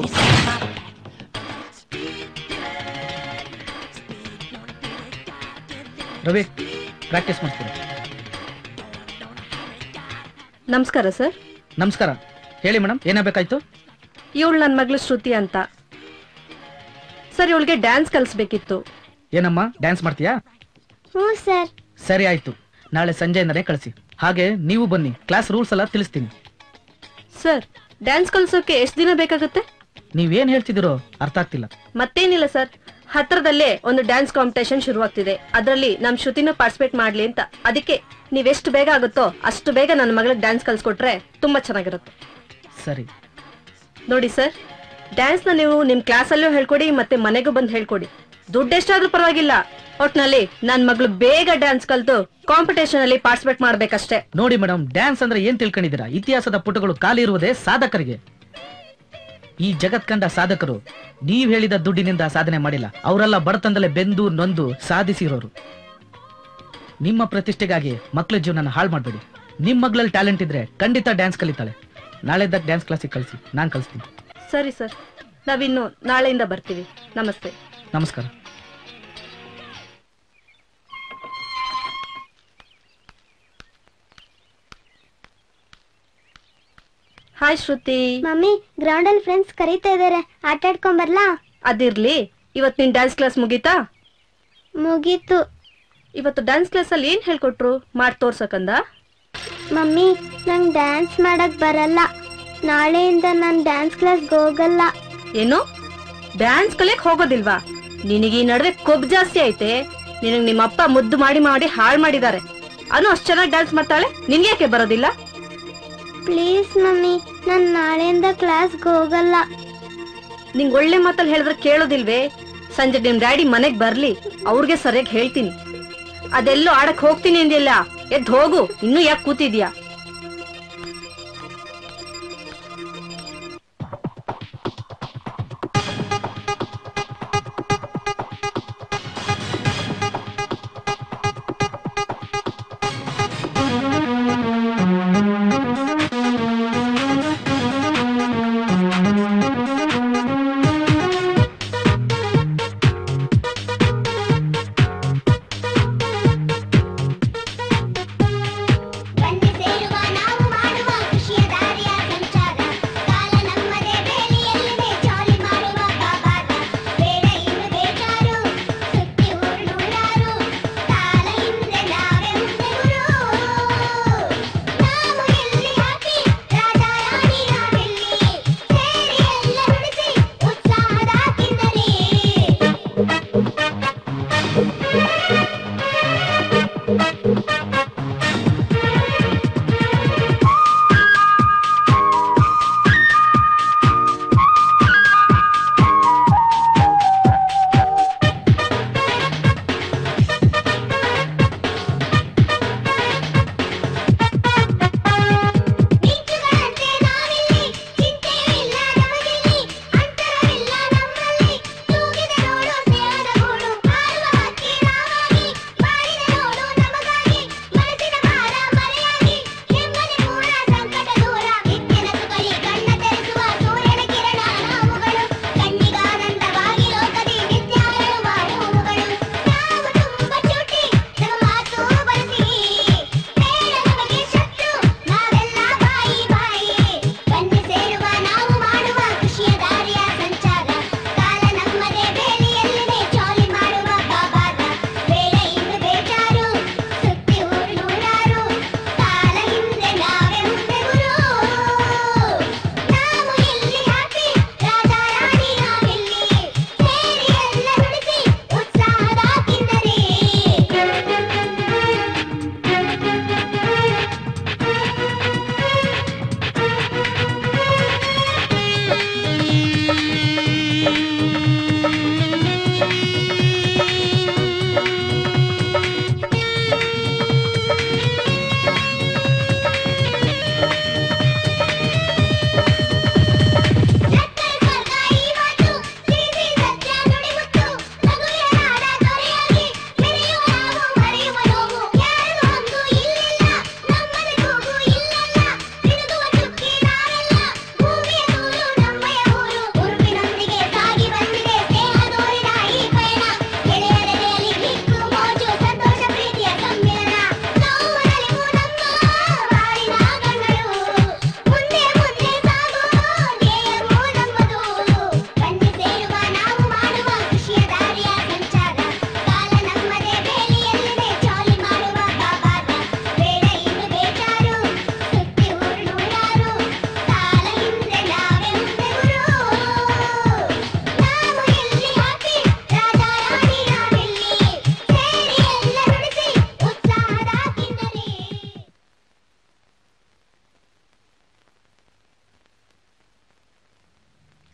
Ravi practice ಮಾಡ್ತೀನಿ. ನಮಸ್ಕಾರ ಸರ್. ನಮಸ್ಕಾರ. ಹೇಳಿ ಮೇಡಮ್, ಏನಾಗಬೇಕಾಯ್ತು? ಇವಳು ನನ್ನ ಮಗಳು ಶ್ರುತಿ ಅಂತ ಸರ್. ಇವಳಿಗೆ ಡ್ಯಾನ್ಸ್ ಕಲಿಸ್ಬೇಕಿತ್ತು. ಏನಮ್ಮ, ಡ್ಯಾನ್ಸ್ ಮಾಡ್ತೀಯಾ? ಹ್ಞೂ ಸರ್. ಸರಿ ಆಯ್ತು, ನಾಳೆ ಸಂಜೆಯಿಂದಲೇ ಕಳಿಸಿ. ಹಾಗೆ ನೀವು ಬನ್ನಿ, ಕ್ಲಾಸ್ ರೂಲ್ಸ್ ಎಲ್ಲ ತಿಳಿಸ್ತೀನಿ. ಸರ್, ಡ್ಯಾನ್ಸ್ ಕಲಿಸೋಕೆ ಎಷ್ಟು ದಿನ ಬೇಕಾಗುತ್ತೆ? ನೀವೇನ್ ಹೇಳ್ತಿದ್ದೀರೋ ಅರ್ಥ ಆಗ್ತಿಲ್ಲ. ಮತ್ತೇನಿಲ್ಲ ಸರ್, ಹತ್ರದಲ್ಲೇ ಒಂದು ಡ್ಯಾನ್ಸ್ ಕಾಂಪಿಟೇಷನ್ ಶುರುವಾಗ್ತಿದೆ. ಅದರಲ್ಲಿ ನಮ್ ಶ್ರುತಿನ ಪಾರ್ಟಿಸಿಪೇಟ್ ಮಾಡ್ಲಿ ಅಂತ. ಅದಕ್ಕೆ ನೀವೆಷ್ಟು ಬೇಗ ಆಗುತ್ತೋ ಅಷ್ಟು ಬೇಗ ನನ್ನ ಮಗಳಿಗೆ ಡ್ಯಾನ್ಸ್ ಕಲ್ಸ್ಕೊಟ್ರೆ ತುಂಬಾ ಚೆನ್ನಾಗಿರುತ್ತೆ. ಸರಿ. ನೋಡಿ ಸರ್, ಡ್ಯಾನ್ಸ್ ನ ನೀವು ನಿಮ್ ಕ್ಲಾಸಲ್ಲೂ ಹೇಳ್ಕೊಡಿ, ಮತ್ತೆ ಮನೆಗೂ ಬಂದು ಹೇಳ್ಕೊಡಿ. ದುಡ್ಡು ಎಷ್ಟಾದ್ರೂ ಪರವಾಗಿಲ್ಲ, ಒಟ್ನಲ್ಲಿ ನನ್ ಮಗಳು ಬೇಗ ಡ್ಯಾನ್ಸ್ ಕಲ್ತು ಕಾಂಪಿಟೇಷನ್ ಅಲ್ಲಿ ಪಾರ್ಟಿಸಿಪೇಟ್ ಮಾಡ್ಬೇಕಷ್ಟೇ. ನೋಡಿ ಮೇಡಮ್, ಡ್ಯಾನ್ಸ್ ಅಂದ್ರೆ ಏನ್ ತಿಳ್ಕೊಂಡಿದ್ದೀರಾ? ಇತಿಹಾಸದ ಪುಟಗಳು ಖಾಲಿ ಇರುವುದೇ ಸಾಧಕರಿಗೆ. ಈ ಜಗತ್ ಕಂಡ ಸಾಧಕರು ನೀವ್ ಹೇಳಿದ ದುಡ್ಡಿನಿಂದ ಸಾಧನೆ ಮಾಡಿಲ್ಲ. ಅವರೆಲ್ಲ ಬಡತನದಲ್ಲೇ ಬೆಂದು ನೊಂದು ಸಾಧಿಸಿರೋರು. ನಿಮ್ಮ ಪ್ರತಿಷ್ಠೆಗಾಗಿ ಮಕ್ಕಳ ಜೀವನ ಹಾಳು ಮಾಡಬೇಡಿ. ನಿಮ್ ಮಗಳಲ್ಲಿ ಟ್ಯಾಲೆಂಟ್ ಇದ್ರೆ ಖಂಡಿತ ಡ್ಯಾನ್ಸ್ ಕಲಿತಾಳೆ. ನಾಳೆದಾಗ ಡ್ಯಾನ್ಸ್ ಕ್ಲಾಸಿಗೆ ಕಳಿಸಿ, ನಾನ್ ಕಳಿಸ್ತೀನಿ. ಸರಿ ಸರ್, ನಾವಿನ್ನು ನಾಳೆಯಿಂದ ಬರ್ತೀವಿ. ನಮಸ್ತೆ. ನಮಸ್ಕಾರ. ಹಾಯ್ ಶ್ರುತಿ. ಮಮ್ಮಿ, ಗ್ರೌಂಡ್ ಅಲ್ಲಿ ಫ್ರೆಂಡ್ಸ್ ಕರೀತಾ ಇದಾರೆ, ಆಟ ಆಡ್ಕೊಂಡ್ ಬರ್ಲಾ? ಅದಿರ್ಲಿ, ಇವತ್ ನಿನ್ ಡ್ಯಾನ್ಸ್ ಕ್ಲಾಸ್ ಮುಗೀತಾ? ಮುಗೀತು. ಇವತ್ತು ಡ್ಯಾನ್ಸ್ ಕ್ಲಾಸ್ ಅಲ್ಲಿ ಏನ್ ಹೇಳ್ಕೊಟ್ರು? ಮಾಡಿ ತೋರ್ಸಕಂದ? ಮಮ್ಮಿ, ನಂಗ್ ಡ್ಯಾನ್ಸ್ ಮಾಡಕ್ ಬರಲ್ಲ. ನಾಳೆಯಿಂದ ನಾನ್ ಡ್ಯಾನ್ಸ್ ಕ್ಲಾಸ್ಗೆ ಹೋಗಲ್ಲ. ಏನು, ಡ್ಯಾನ್ಸ್ ಕಲಿಯಕ್ ಹೋಗೋದಿಲ್ವಾ? ನಿನಗೆ ಈ ನಡುವೆ ಕೊಬ್ಬು ಜಾಸ್ತಿ ಐತೆ. ನಿನಗ್ ನಿಮ್ಮಪ್ಪ ಮುದ್ದು ಮಾಡಿ ಮಾಡಿ ಹಾಳು ಮಾಡಿದ್ದಾರೆ. ಅನು ಅಷ್ಟ್ ಚೆನ್ನಾಗಿ ಡ್ಯಾನ್ಸ್ ಮಾಡ್ತಾಳೆ, ನಿನ್ಗೆ ಯಾಕೆ ಬರೋದಿಲ್ಲ? ಪ್ಲೀಸ್ ಮಮ್ಮಿ, ನಾನ್ ನಾಳೆಯಿಂದ ಕ್ಲಾಸ್ಗೆ ಹೋಗಲ್ಲ. ನಿಂಗ್ ಒಳ್ಳೆ ಮಾತಲ್ಲಿ ಹೇಳಿದ್ರೆ ಕೇಳೋದಿಲ್ವೇ? ಸಂಜೆ ನಿಮ್ ಡ್ಯಾಡಿ ಮನೆಗ್ ಬರ್ಲಿ, ಅವ್ರಿಗೆ ಸರಿಯಾಗಿ ಹೇಳ್ತೀನಿ. ಅದೆಲ್ಲೋ ಆಡಕ್ ಹೋಗ್ತೀನಿ ಅಂದಿಲ್ಲ, ಎದ್ದು ಹೋಗು. ಇನ್ನೂ ಯಾಕೆ ಕೂತಿದ್ಯಾ? ಬನ್ನಿ ಸೇರಿ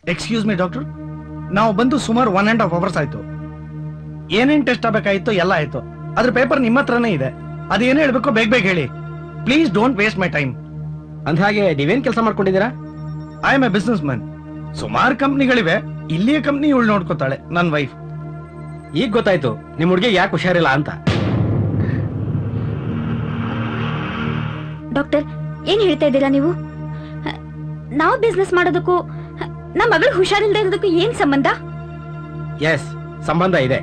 ಎಕ್ಸ್ಕ್ಯೂಸ್ ಮಿ ಡಾಕ್ಟರ್, ನಾವು ಬಂದು ಸುಮಾರು 1.5 hours ಆಯ್ತು. ಏನೇನ್ ಟೆಸ್ಟ್ ಆಗ್ಬೇಕಾಯ್ತು ಎಲ್ಲ ಆಯ್ತು. ಅದ್ರ ಪೇಪರ್ ನಿಮ್ಮ ಹತ್ರನೇ ಇದೆ. ಅದೇನು ಹೇಳ್ಬೇಕು ಬೇಗ ಬೇಗ ಹೇಳಿ. Please don't waste my time. ಅಂದ್ಹಾಗೆ ನೀವೇನ್ ಕೆಲಸ ಮಾಡ್ಕೊಂಡಿದ್ದೀರಾ? I am A business man. ಸುಮಾರು ಕಂಪ್ನಿಗಳಿವೆ. ಇಲ್ಲಿಯ ಕಂಪ್ನಿ ಇವಳು ನೋಡ್ಕೋತಾಳೆ, ನನ್ ವೈಫ್. ಈಗ ಗೊತ್ತಾಯ್ತು ನಿಮ್ ಹುಡುಗಿ ಯಾಕೆ ಹುಷಾರಿಲ್ಲ ಅಂತ. ಡಾಕ್ಟರ್, ಏನ್ ಹೇಳ್ತಾ ಇದ್ದೀರಾ ನೀವು? ನಾವು ಬಿಸ್ನೆಸ್ ಮಾಡೋದಕ್ಕೂ ನಮ್ಮ ಮಗಳು ಹುಷಾರಿಲ್ಲದೆ ಇರೋದಕ್ಕೂ ಏನ್ ಸಂಬಂಧ? ಎಸ್, ಸಂಬಂಧ ಇದೆ.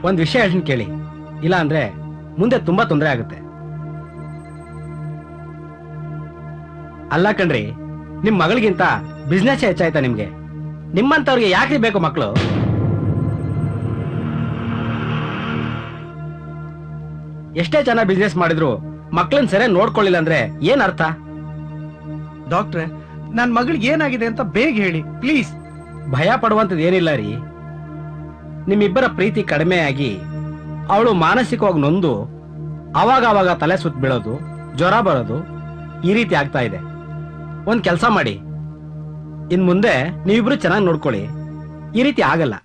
ಒಂದ್ ವಿಷಯ ಹೇಳ್ತೀನಿ ಕೇಳಿ, ಇಲ್ಲ ಅಂದ್ರೆ ಮುಂದೆ ತುಂಬಾ ತೊಂದರೆ ಆಗುತ್ತೆ. ಅಲ್ಲ ಕಣ್ರಿ, ನಿಮ್ ಮಗಳಿಗಿಂತ ಬಿಸ್ನೆಸ್ ಹೆಚ್ಚಾಯ್ತಾ ನಿಮ್ಗೆ? ನಿಮ್ಮಂತವ್ರಿಗೆ ಯಾಕ್ರಿ ಬೇಕು ಮಕ್ಕಳು? ಎಷ್ಟೇ ಚೆನ್ನಾಗಿ ಬಿಸ್ನೆಸ್ ಮಾಡಿದ್ರು ಮಕ್ಕಳನ್ನ ಸರಿಯಾಗಿ ನೋಡ್ಕೊಳ್ಳಿಲ್ಲ ಅಂದ್ರೆ ಏನ್ ಅರ್ಥ? ಡಾಕ್ಟ್ರೆ, ನನ್ ಮಗಳಿಗೆ ಏನಾಗಿದೆ ಅಂತ ಬೇಗ ಹೇಳಿ ಪ್ಲೀಸ್. ಭಯ ಪಡುವಂತದ್ದು ಏನಿಲ್ಲ ರೀ. ನಿಮ್ಮಿಬ್ಬರ ಪ್ರೀತಿ ಕಡಿಮೆ ಆಗಿ ಅವಳು ಮಾನಸಿಕವಾಗಿ ನೊಂದು ಅವಾಗ ತಲೆ ಸುತ್ತ ಬೀಳೋದು, ಜ್ವರ ಬರೋದು, ಈ ರೀತಿ ಆಗ್ತಾ ಇದೆ. ಒಂದ್ ಕೆಲಸ ಮಾಡಿ, ಇನ್ ಮುಂದೆ ನೀವಿಬ್ರು ಚೆನ್ನಾಗಿ ನೋಡ್ಕೊಳ್ಳಿ, ಈ ರೀತಿ ಆಗಲ್ಲ.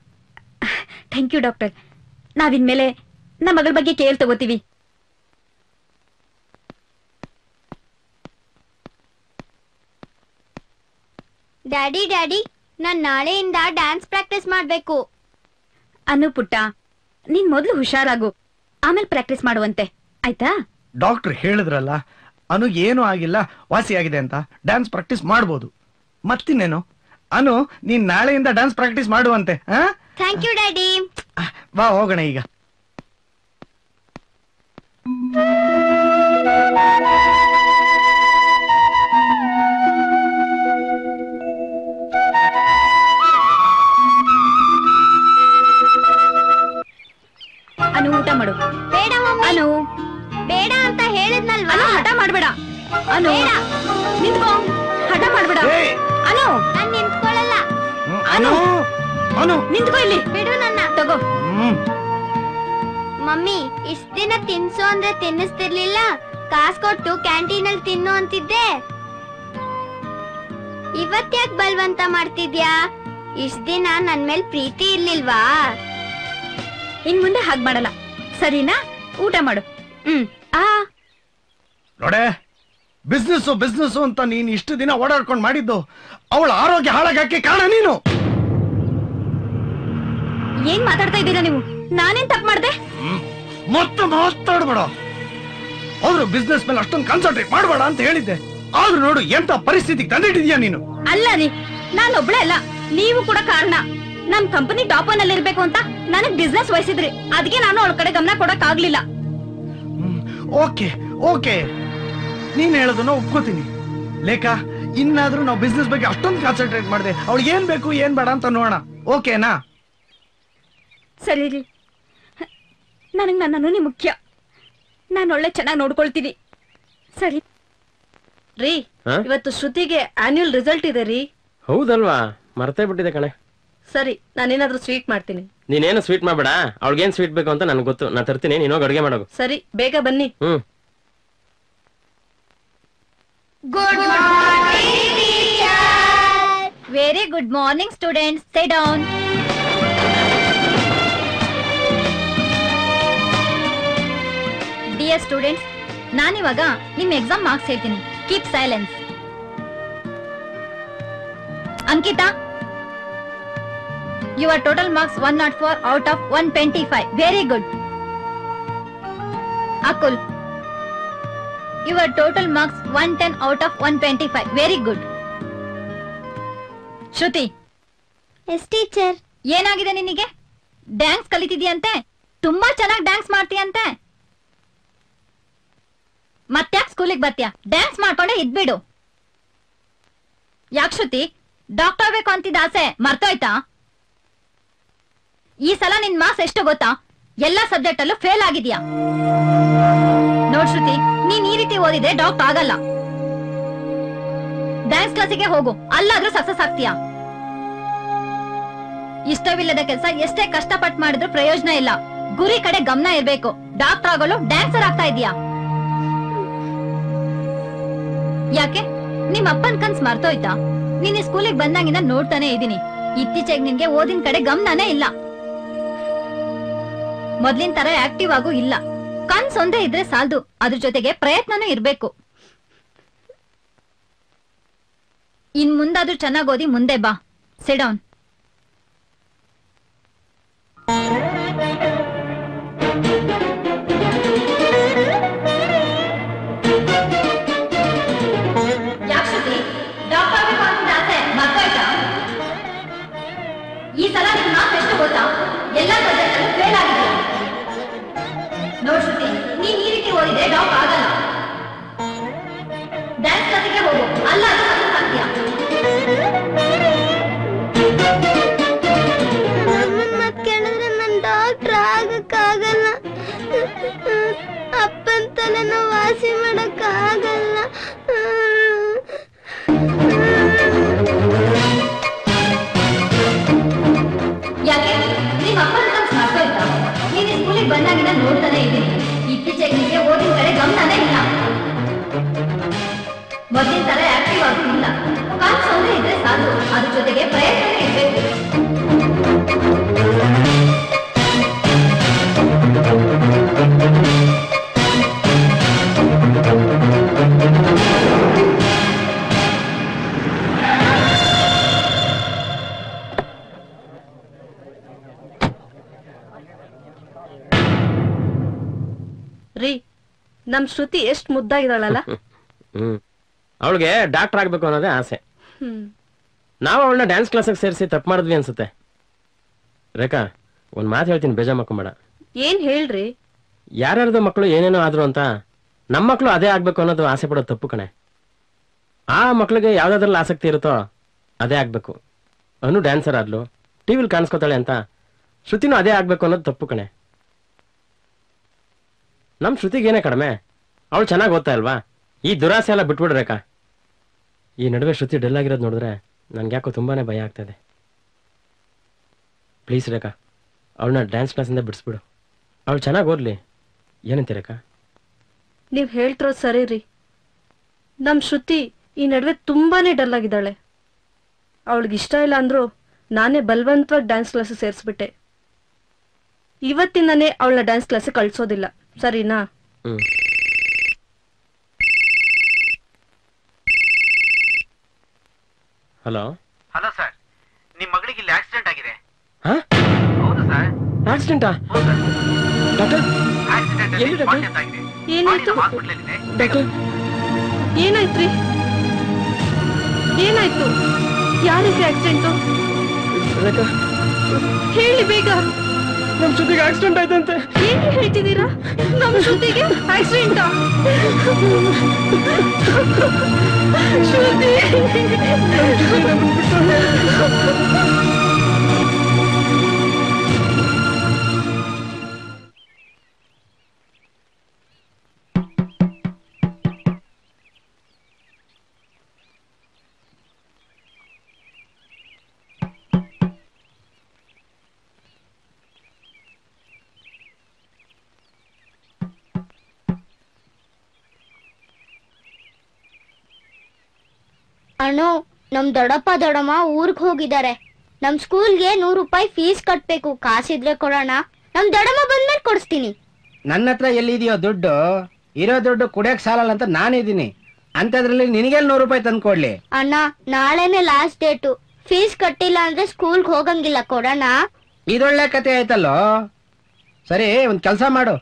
Thank you doctor. ನಾವಿನ್ಮೇಲೆ ನಮ್ಮ ಮಗಳ ಬಗ್ಗೆ ಕೇರ್ ತಗೋತೀವಿ. ಡ್ಯಾಡಿ, ನಾನ್ ನಾಳೆಯಿಂದ ಡ್ಯಾನ್ಸ್ ಪ್ರಾಕ್ಟೀಸ್ ಮಾಡ್ಬೇಕು. ಅನು ಪುಟ್ಟ, ನೀನ್ ಮೊದ್ಲು ಹುಷಾರಾಗು, ಆಮೇಲೆ ಪ್ರಾಕ್ಟೀಸ್ ಮಾಡುವಂತೆ, ಆಯ್ತಾ? ಡಾಕ್ಟರ್ ಹೇಳಿದ್ರಲ್ಲ, ಅನು ಏನೂ ಆಗಿಲ್ಲ, ವಾಸಿ ಆಗಿದೆ ಅಂತ. ಡ್ಯಾನ್ಸ್ ಪ್ರಾಕ್ಟೀಸ್ ಮಾಡ್ಬೋದು. ಮತ್ತಿನ್ನೇನು, ಅನು ನೀನ್ ನಾಳೆಯಿಂದ ಡ್ಯಾನ್ಸ್ ಪ್ರಾಕ್ಟೀಸ್ ಮಾಡುವಂತೆ. Thank you daddy. ಬಾ ಹೋಗೋಣ ಈಗ. ಅನು, ಊಟ ಮಾಡು. ಬೇಡ ಮಮ್ಮಿ. ಅನು, ಬೇಡ ಅಂತ ಹೇಳಿದ್ನಲ್ವಾ? ಅನು, ಹಠ ಮಾಡ್ಬೇಡ. ಅನು, ನಿಂತ್ಕೋ. ಹಠ ಮಾಡ್ಬೇಡ. ಅನು, ನಾನ್ ನಿಂತ್ಕೊಳ್ಳಲ್ಲ. ಅನು, ನಿಂತ್ಕೋ ಇಲ್ಲಿ. ಬಿಡು ನನ್ನ. ತಗೋ. ಮಮ್ಮಿ, ಇಷ್ಟ ದಿನ ತಿನ್ಸು ಅಂದ್ರೆ ತಿನ್ನಿಸ್ತಿರ್ಲಿಲ್ಲ. ಕಾಸ್ ಕೊಟ್ಟು ಕ್ಯಾಂಟೀನ್ ಅಲ್ಲಿ ತಿನ್ನು ಅಂತಿದ್ದೆ. ಇವತ್ತ್ಯಾಕ್ ಬಲ್ವಂತ ಮಾಡ್ತಿದ್ಯಾ? ಇಷ್ಟ ದಿನ ನನ್ ಮೇಲ್ ಪ್ರೀತಿ ಇರ್ಲಿಲ್ವಾ? ಇನ್ ಮುಂದೆ ಹಾಗ್ ಮಾಡಲ್ಲ, ಸರಿನಾ? ಊಟ ಮಾಡು. ನೋಡೆ, ಬಿಸ್ನೆಸ್ ಅಂತ ನೀನ್ ಇಷ್ಟು ದಿನ ಓಡಾಡ್ಕೊಂಡು ಮಾಡಿದ್ದು ಅವಳ ಆರೋಗ್ಯ ಹಾಳಾಗಕ್ಕೆ ಕಾರಣ ನೀನು. ಏನ್ ಮಾತಾಡ್ತಾ ಇದ್ದೀರಾ ನೀವು? ನಾನೇನ್ ತಪ್ಪು ಮಾಡ್ದೆ? ಮತ್ತೆ ಮಾತಾಡ್ಬೇಡ. ಅವ್ರು ಬಿಸ್ನೆಸ್ ಮೇಲೆ ಅಷ್ಟೊಂದು ಕಾನ್ಸಂಟ್ರೇಟ್ ಮಾಡಬೇಡ ಅಂತ ಹೇಳಿದ್ದೆ. ಆದ್ರೂ ನೋಡು ಎಂತ ಪರಿಸ್ಥಿತಿಗೆ ತಂದಿಟ್ಟಿದ್ಯಾ ನೀನು. ಅಲ್ಲ ರೀ, ನಾನೊಬ್ಳೆ ಅಲ್ಲ, ನೀವು ಕೂಡ ಕಾರಣ. ನಮ್ ಕಂಪನಿ ಟಾಪ್ ಒನ್ ಅಲ್ಲಿ ಇರ್ಬೇಕು ಅಂತ ನನಗ್ ಬಿಸ್ನೆಸ್ ವಹಿಸಿದ್ರಿ, ಅದಕ್ಕೆ ನಾನು ಅವಳ ಕಡೆ ಗಮನ ಕೊಡಕ್ ಆಗ್ಲಿಲ್ಲ. ಓಕೆ, ನೀನ್ ಹೇಳೋದನ್ನ ಒಪ್ಕೋತೀನಿ. ಲೇಖಾ, ಇನ್ನಾದ್ರೂ ನಾವು ಬಿಸ್ನೆಸ್ ಬಗ್ಗೆ ಅಷ್ಟೊಂದು ಕಾನ್ಸಂಟ್ರೇಟ್ ಮಾಡಿದೆ. ಅವಳಿಗೆ ಏನ್ ಬೇಕು ಏನ್ ಬೇಡ ಅಂತ ನೋಡೋಣ, ಓಕೆನಾ? ಸರಿ ರೀ, ನನಗ್ ನನ್ನನ್ನು ಮುಖ್ಯ. ನಾನು ಒಳ್ಳೆ ಚೆನ್ನಾಗಿ ನೋಡ್ಕೊಳ್ತೀನಿ. ಸರಿ ರೀ, ಇವತ್ತು ಶ್ರುತಿಗೆ ಆನ್ಯುವಲ್ ರಿಸಲ್ಟ್ ಇದೆ ರೀ. ಹೌದಲ್ವಾ? ಮರ್ತೇ ಬಿಟ್ಟಿದೆ ಕಣೆ. ಸರಿ, ನಾನೇನಾದ್ರೂ ಸ್ವೀಟ್ ಮಾಡ್ತೀನಿ. ನೀನೇನು ಸ್ವೀಟ್ ಮಾಡ್ಬೇಡ. ಅವಳಿಗೇನ್ ಸ್ವೀಟ್ ಬೇಕು ಅಂತ ನನ್ಗೆ ಗೊತ್ತು, ನಾ ತರ್ತೀನಿ. ನೀನು ಹೋಗಿ ಅಡುಗೆ ಮಾಡೋದು. ಸರಿ, ಬೇಗ ಬನ್ನಿ. Good morning teacher. Very good morning students. Sit down. Dear students, ನಾನಿವಾಗ ನಿಮ್ ಎಕ್ಸಾಮ್ ಮಾರ್ಕ್ಸ್ ಹೇಳ್ತೀನಿ. Keep silence. Ankita, your total marks 104 out of 125. Very good. Akul, your total marks 110 out of 125. Very good. Shruti. Yes teacher. ಏನಾಗಿದೆ ನಿನಗೆ? Dance ಕಲಿತಿದ್ಯಂತೆ, ತುಂಬಾ ಚೆನ್ನಾಗಿ dance ಮಾಡ್ತೀಯಂತೆ. ಮತ್ತ್ಯಾಕ್ ಸ್ಕೂಲಿಗೆ ಬರ್ತೀಯ? Dance ಮಾಡ್ಕೊಂಡೆ ಇದ್ಬಿಡು. ಯಾಕೆ ಶ್ರುತಿ, ಡಾಕ್ಟರ್ ಆಗ್ಬೇಕು ಅಂತಿದ್ದ ಆಸೆ ಮರ್ತೋಯ್ತಾ? ಈ ಸಲ ನಿನ್ ಮಾರ್ಕ್ಸ್ ಎಷ್ಟು ಗೊತ್ತಾ? ಎಲ್ಲಾ ಸಬ್ಜೆಕ್ಟ್ ಅಲ್ಲೂ ಫೇಲ್ ಆಗಿದ್ಯಾ. ನೋಡ್ ಶ್ರುತಿ, ನೀನ್ ಈ ರೀತಿ ಓದಿದ್ರೆ ಡಾಕ್ಟರ್ ಆಗಲ್ಲ. ಡ್ಯಾನ್ಸ್ ಕ್ಲಾಸಿಗೆ ಹೋಗು, ಅಲ್ಲಾದ್ರೂ ಸಕ್ಸಸ್ ಆಗ್ತೀಯಾ. ಇಷ್ಟವಿಲ್ಲದ ಕೆಲಸ ಎಷ್ಟೇ ಕಷ್ಟಪಟ್ಟು ಮಾಡಿದ್ರು ಪ್ರಯೋಜನ ಇಲ್ಲ. ಗುರಿ ಕಡೆ ಗಮನ ಇರ್ಬೇಕು. ಡಾಕ್ಟರ್ ಆಗಲು ಡ್ಯಾನ್ಸರ್ ಆಗ್ತಾ ಇದೀಯಾ. ಯಾಕೆ ನಿಮ್ ಅಪ್ಪನ್ ಕನ್ಸ್ ಮರ್ತೋಯ್ತಾ? ನೀನ್ ಈ ಸ್ಕೂಲಿಗೆ ಬಂದಾಗಿಂದ ನೋಡ್ತಾನೆ ಇದೀನಿ. ಇತ್ತೀಚೆಗೆ ನಿನ್ಗೆ ಓದಿನ ಕಡೆ ಗಮನನೇ ಇಲ್ಲ. ಮೊದ್ಲಿನ ತರ ಆಕ್ಟಿವ್ ಆಗು ಇಲ್ಲ. ಕನ್ಸ್ ಒಂದೇ ಇದ್ರೆ ಸಾಲ್ದು, ಅದ್ರ ಜೊತೆಗೆ ಪ್ರಯತ್ನನೂ ಇರ್ಬೇಕು. ಇನ್ ಮುಂದಾದ್ರೂ ಚೆನ್ನಾಗ್ ಓದಿ ಮುಂದೆ ಬಾ. Sit down. ಈ ಸಲ ನಿಮ್ ಮಾತು ಎಷ್ಟು ಗೊತ್ತಾ? ಎಲ್ಲ ಸಬ್ಜೆಕ್ಟ್ ಫೇಲ್ ಆಗಿದೆ. ನೋಡ್ ಶ್ರುತಿ, ನೀನ್ ಈ ರೀತಿ ಓದಿದ್ರೆ ಡಾಪ್ ಆಗಲ್ಲ. ಡ್ಯಾನ್ಸ್ ಕ್ಲಾಸಿಗೆ ಹೋಗು, ಅಲ್ಲ ಅದು ಸಕ್ಸಸ್ ಆಗ್ತೀಯ. ಮತ್ ಕೇಳಿದ್ರೆ ನನ್ ಡಾಕ್ಟರ್ ಆಗಕ್ಕಾಗಲ್ಲ. ಅಪ್ಪನ್ ತಲೆನ ವಾಸಿ ಮಾಡಕ್ಕಾಗಲ್ಲ. ಯಾಕೆ? ನಿಮ್ ಅಪ್ಪನ ಕನ್ಸ್ ಮರ್ತೋಯ್ತಾ? ನೀನ್ ಈ ಸ್ಕೂಲಿಗೆ ಬಂದಾಗಿಂದ ನೋಡ್ತಾನೆ ಇದ್ದೀನಿ. ಇತ್ತೀಚೆಗೆ ನಿಮಗೆ ಓದಿನ ಕಡೆ ಗಮನನೇ ಇಲ್ಲ. ಮೊದಲಿನ ತರ ಆಕ್ಟಿವ್ ಆಗೂ ಇಲ್ಲ. ಕನ್ಸ್ ಒಂದೇ ಇದ್ರೆ ಸಾಕು, ಅದ್ರ ಜೊತೆಗೆ ಪ್ರಯತ್ನನೇ ಇರ್ಬೇಕು. ರೀ, ನಮ್ ಶ್ರುತಿ ಎಷ್ಟ್ ಮುದ್ದಾಗಿದ್ದಾಳಲ್ಲ. ಅವಳಿಗೆ ಡಾಕ್ಟರ್ ಆಗ್ಬೇಕು ಅನ್ನೋದೇ ಆಸೆ. ನಾವು ಅವಳನ್ನ ಡ್ಯಾನ್ಸ್ ಕ್ಲಾಸಿಗೆ ಸೇರಿಸಿ ತಪ್ಪು ಮಾಡಿದ್ವಿ ಅನ್ಸುತ್ತೆ. ರೇಖಾ, ಒಂದ್ ಮಾತು ಹೇಳ್ತೀನಿ, ಬೇಜಾರ್ ಮಾಡ್ಕೊಂಬೇಡ. ಏನ್ ಹೇಳ್ರಿ? ಯಾರ್ಯಾರ್ದು ಮಕ್ಕಳು ಏನೇನೋ ಆದ್ರು ಅಂತ ನಮ್ಮ ಮಕ್ಕಳು ಅದೇ ಆಗ್ಬೇಕು ಅನ್ನೋದು ಆಸೆ ಪಡೋದು ತಪ್ಪು ಕಣೆ. ಆ ಮಕ್ಳಿಗೆ ಯಾವ್ದಾದ್ರಲ್ಲಿ ಆಸಕ್ತಿ ಇರುತ್ತೋ ಅದೇ ಆಗ್ಬೇಕು. ಅನು ಡ್ಯಾನ್ಸರ್ ಆದ್ಲು, ಟಿವಿಲಿ ಕಾಣಿಸ್ಕೊತಾಳೆ ಅಂತ ಶ್ರುತಿನೂ ಅದೇ ಆಗ್ಬೇಕು ಅನ್ನೋದು ತಪ್ಪು ಕಣೆ. ನಮ್ ಶ್ರುತಿಗೇನೇ ಕಡಿಮೆ, ಅವಳು ಚೆನ್ನಾಗಿ ಓದ್ತಾ ಇಲ್ವಾ? ಈ ದುರಾಸೆ ಎಲ್ಲ ಬಿಟ್ಬಿಡು ರೇಖಾ. ಈ ನಡುವೆ ಶ್ರುತಿ ಡಲ್ ಆಗಿರೋದು ನೋಡಿದ್ರೆ ನನ್ಗೆ ಯಾಕೋ ತುಂಬಾನೇ ಭಯ ಆಗ್ತದೆ. ಪ್ಲೀಸ್ ರೇಖಾ, ಅವಳನ್ನ ಡ್ಯಾನ್ಸ್ ಕ್ಲಾಸಿಂದ ಬಿಡಿಸ್ಬಿಡು. ಅವಳು ಚೆನ್ನಾಗಿ ಓದ್ಲಿ. ಏನಂತೀ ರೇಖಾ? ನೀವ್ ಹೇಳ್ತಿರೋದು ಸರಿ ರೀ. ನಮ್ ಶ್ರುತಿ ಈ ನಡುವೆ ತುಂಬಾನೇ ಡಲ್ ಆಗಿದ್ದಾಳೆ. ಅವಳಿಗೆ ಇಷ್ಟ ಇಲ್ಲ ಅಂದ್ರು ನಾನೇ ಬಲವಂತವಾಗಿ ಡ್ಯಾನ್ಸ್ ಕ್ಲಾಸ್ ಸೇರಿಸ್ಬಿಟ್ಟೆ. ಇವತ್ತಿಂದಾನೇ ಅವಳನ್ನ ಡ್ಯಾನ್ಸ್ ಕ್ಲಾಸ್ ಕಳ್ಸೋದಿಲ್ಲ, ಸರಿನಾ? ಹಲೋ ಹಲೋ ಸರ್, ನಿಮ್ ಮಗಳಿಗೆ ಇಲ್ಲಿ ಆಕ್ಸಿಡೆಂಟ್ ಆಗಿದೆ. ಹೌದು ಸರ್. ಆಕ್ಸಿಡೆಂಟಾ? ಡಾಕ್ಟರ್, ಎಲ್ಲಿ ಡಾಕ್ಟರ್? ಏನಾಯ್ತು? ಡಾಕ್ಟರ್, ಏನಾಯ್ತ್ರಿ? ಏನಾಯ್ತು? ಯಾರಿಗೆ ಆಕ್ಸಿಡೆಂಟು? ಹೇಳಿ ಬೇಗ. ನಮ್ ಶ್ರುತಿಗೆ ಆಕ್ಸಿಡೆಂಟ್ ಆಯ್ತಂತೆ. ಏನ್ ಹೇಳ್ತಿದ್ದೀರಾ? ನಮ್ ಶ್ರುತಿಗೆ ಆಕ್ಸಿಡೆಂಟಾ? ಶ್ರುತಿ ಅಣ್ಣು, ನಮ್ ದೊಡ್ಡಪ್ಪ ದೊಡ್ಡಮ್ಮ ಊರ್ಗ್ ಹೋಗಿದ್ದಾರೆ. ನಮ್ ಸ್ಕೂಲ್ಗೆ 100 ರೂಪಾಯಿ ಫೀಸ್ ಕಟ್ಬೇಕು. ಕಾಸಿದ್ರೆ ಕೊಡೋಣ. ನಮ್ ದೊಡ್ಡಮ್ಮ ಬಂದ್ಮೇಲೆ ಕೊಡಿಸ್ತೀನಿ. ನನ್ನ ಹತ್ರ ಎಲ್ಲಿದೆಯೋ ದುಡ್ಡು? ಇರೋ ದುಡ್ಡು ಕುಡಿಯಕ್ ಸಾಲಲ್ಲ ಅಂತ ನಾನಿದ್ದೀನಿ. ಅಂತದ್ರಲ್ಲಿ ನಿನಗೆ 100 ರೂಪಾಯಿ ತಂದು ಕೊಡ್ಲಿ? ಅಣ್ಣ, ನಾಳೆನೆ ಲಾಸ್ಟ್ ಡೇಟು. ಫೀಸ್ ಕಟ್ಟಿಲ್ಲ ಅಂದ್ರೆ ಸ್ಕೂಲ್ಗೆ ಹೋಗಂಗಿಲ್ಲ. ಕೊಡೋಣ? ಇದೊಳ್ಳೆ ಕತೆ ಆಯ್ತಲ್ಲೋ. ಸರಿ, ಒಂದ್ ಕೆಲಸ ಮಾಡು.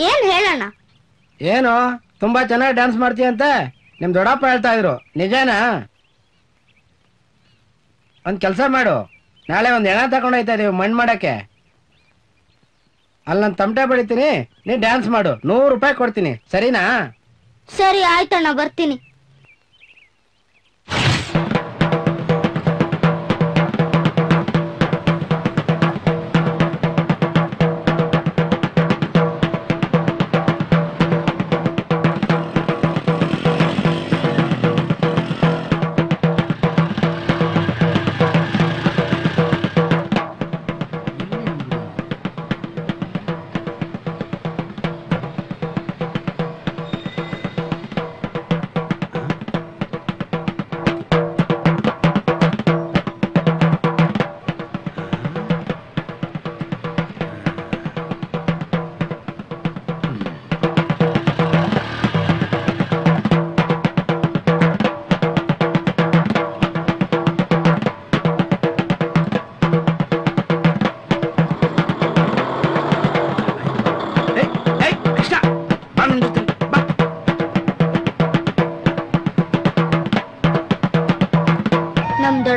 ಏನ್ ಹೇಳಣ್ಣ? ಏನು ತುಂಬಾ ಚೆನ್ನಾಗಿ ಡ್ಯಾನ್ಸ್ ಮಾಡ್ತೀಯ ಅಂತ ನಿಮ್ ದೊಡ್ಡಪ್ಪ ಹೇಳ್ತಾ ಇದ್ರು, ನಿಜಾನಾ? ಒಂದ್ ಕೆಲಸ ಮಾಡು, ನಾಳೆ ಒಂದ್ ಹೆಣ ತಗೊಂಡೋಯ್ತಾ ಇದೀವಿ ಮಣ್ಣು ಮಾಡಕ್ಕೆ. ಅಲ್ಲಿ ನಾನು ತಮಟೆ ಬಡಿತೀನಿ, ನೀನ್ ಡ್ಯಾನ್ಸ್ ಮಾಡು. 100 ರೂಪಾಯಿ ಕೊಡ್ತೀನಿ, ಸರಿನಾ? ಸರಿ ಆಯ್ತಣ್ಣ, ಬರ್ತೀನಿ.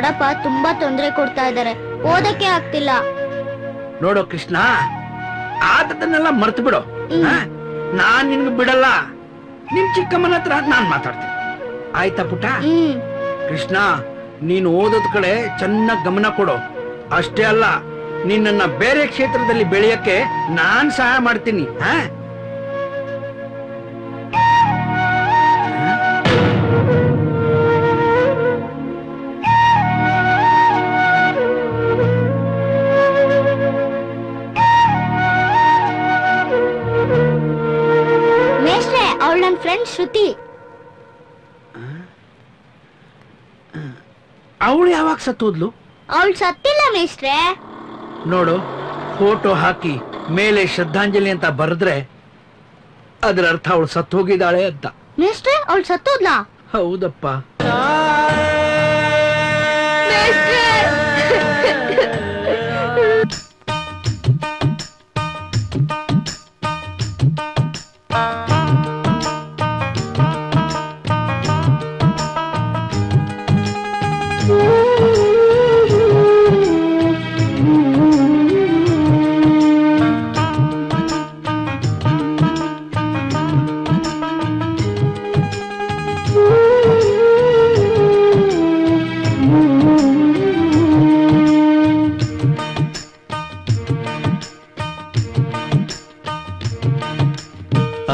ದೊಡ್ಡಪ್ಪ ತುಂಬಾ ತೊಂದರೆ ಕೊಡ್ತಾ ಇದ್ದಾರೆ, ಓದಕ್ಕೆ ಆಗ್ತಿಲ್ಲ. ನೋಡೋ ಕೃಷ್ಣ, ಆದದನ್ನೆಲ್ಲ ಮರ್ತು ಬಿಡು. ನಾನ್ ನಿನ್ಗೆ ಬಿಡಲ್ಲ. ನಿಮ್ ಚಿಕ್ಕಮ್ಮನ ಹತ್ರ ನಾನ್ ಮಾತಾಡ್ತೀನಿ, ಆಯ್ತಾ ಪುಟ್ಟ? ಕೃಷ್ಣ, ನೀನು ಓದೋದ್ ಕಡೆ ಚೆನ್ನಾಗ್ ಗಮನ ಕೊಡು. ಅಷ್ಟೇ ಅಲ್ಲ, ನಿನ್ನನ್ನ ಬೇರೆ ಕ್ಷೇತ್ರದಲ್ಲಿ ಬೆಳೆಯಕ್ಕೆ ನಾನ್ ಸಹಾಯ ಮಾಡ್ತೀನಿ. ಮೇಷ್ಟ್ರೆ, ಅವಳು ನನ್ನ ಫ್ರೆಂಡ್ ಶ್ರುತಿ. ಅವಳು ಯಾವಾಗ ಸತ್ತೋದ್ಲು? ಅವಳು ಸತ್ತಿಲ್ಲ ಮೇಷ್ಟ್ರೆ. ನೋಡು, ಫೋಟೋ ಹಾಕಿ ಮೇಲೆ ಶ್ರದ್ಧಾಂಜಲಿ ಅಂತ ಬರೆದ್ರೆ ಅದರ ಅರ್ಥ ಅವಳು ಸತ್ತು ಹೋಗಿದ್ದಾಳೆ ಅಂತ. ಮೇಷ್ಟ್ರೆ, ಅವಳು ಸತ್ತೋದ್ಲಾ? ಹೌದಪ್ಪ.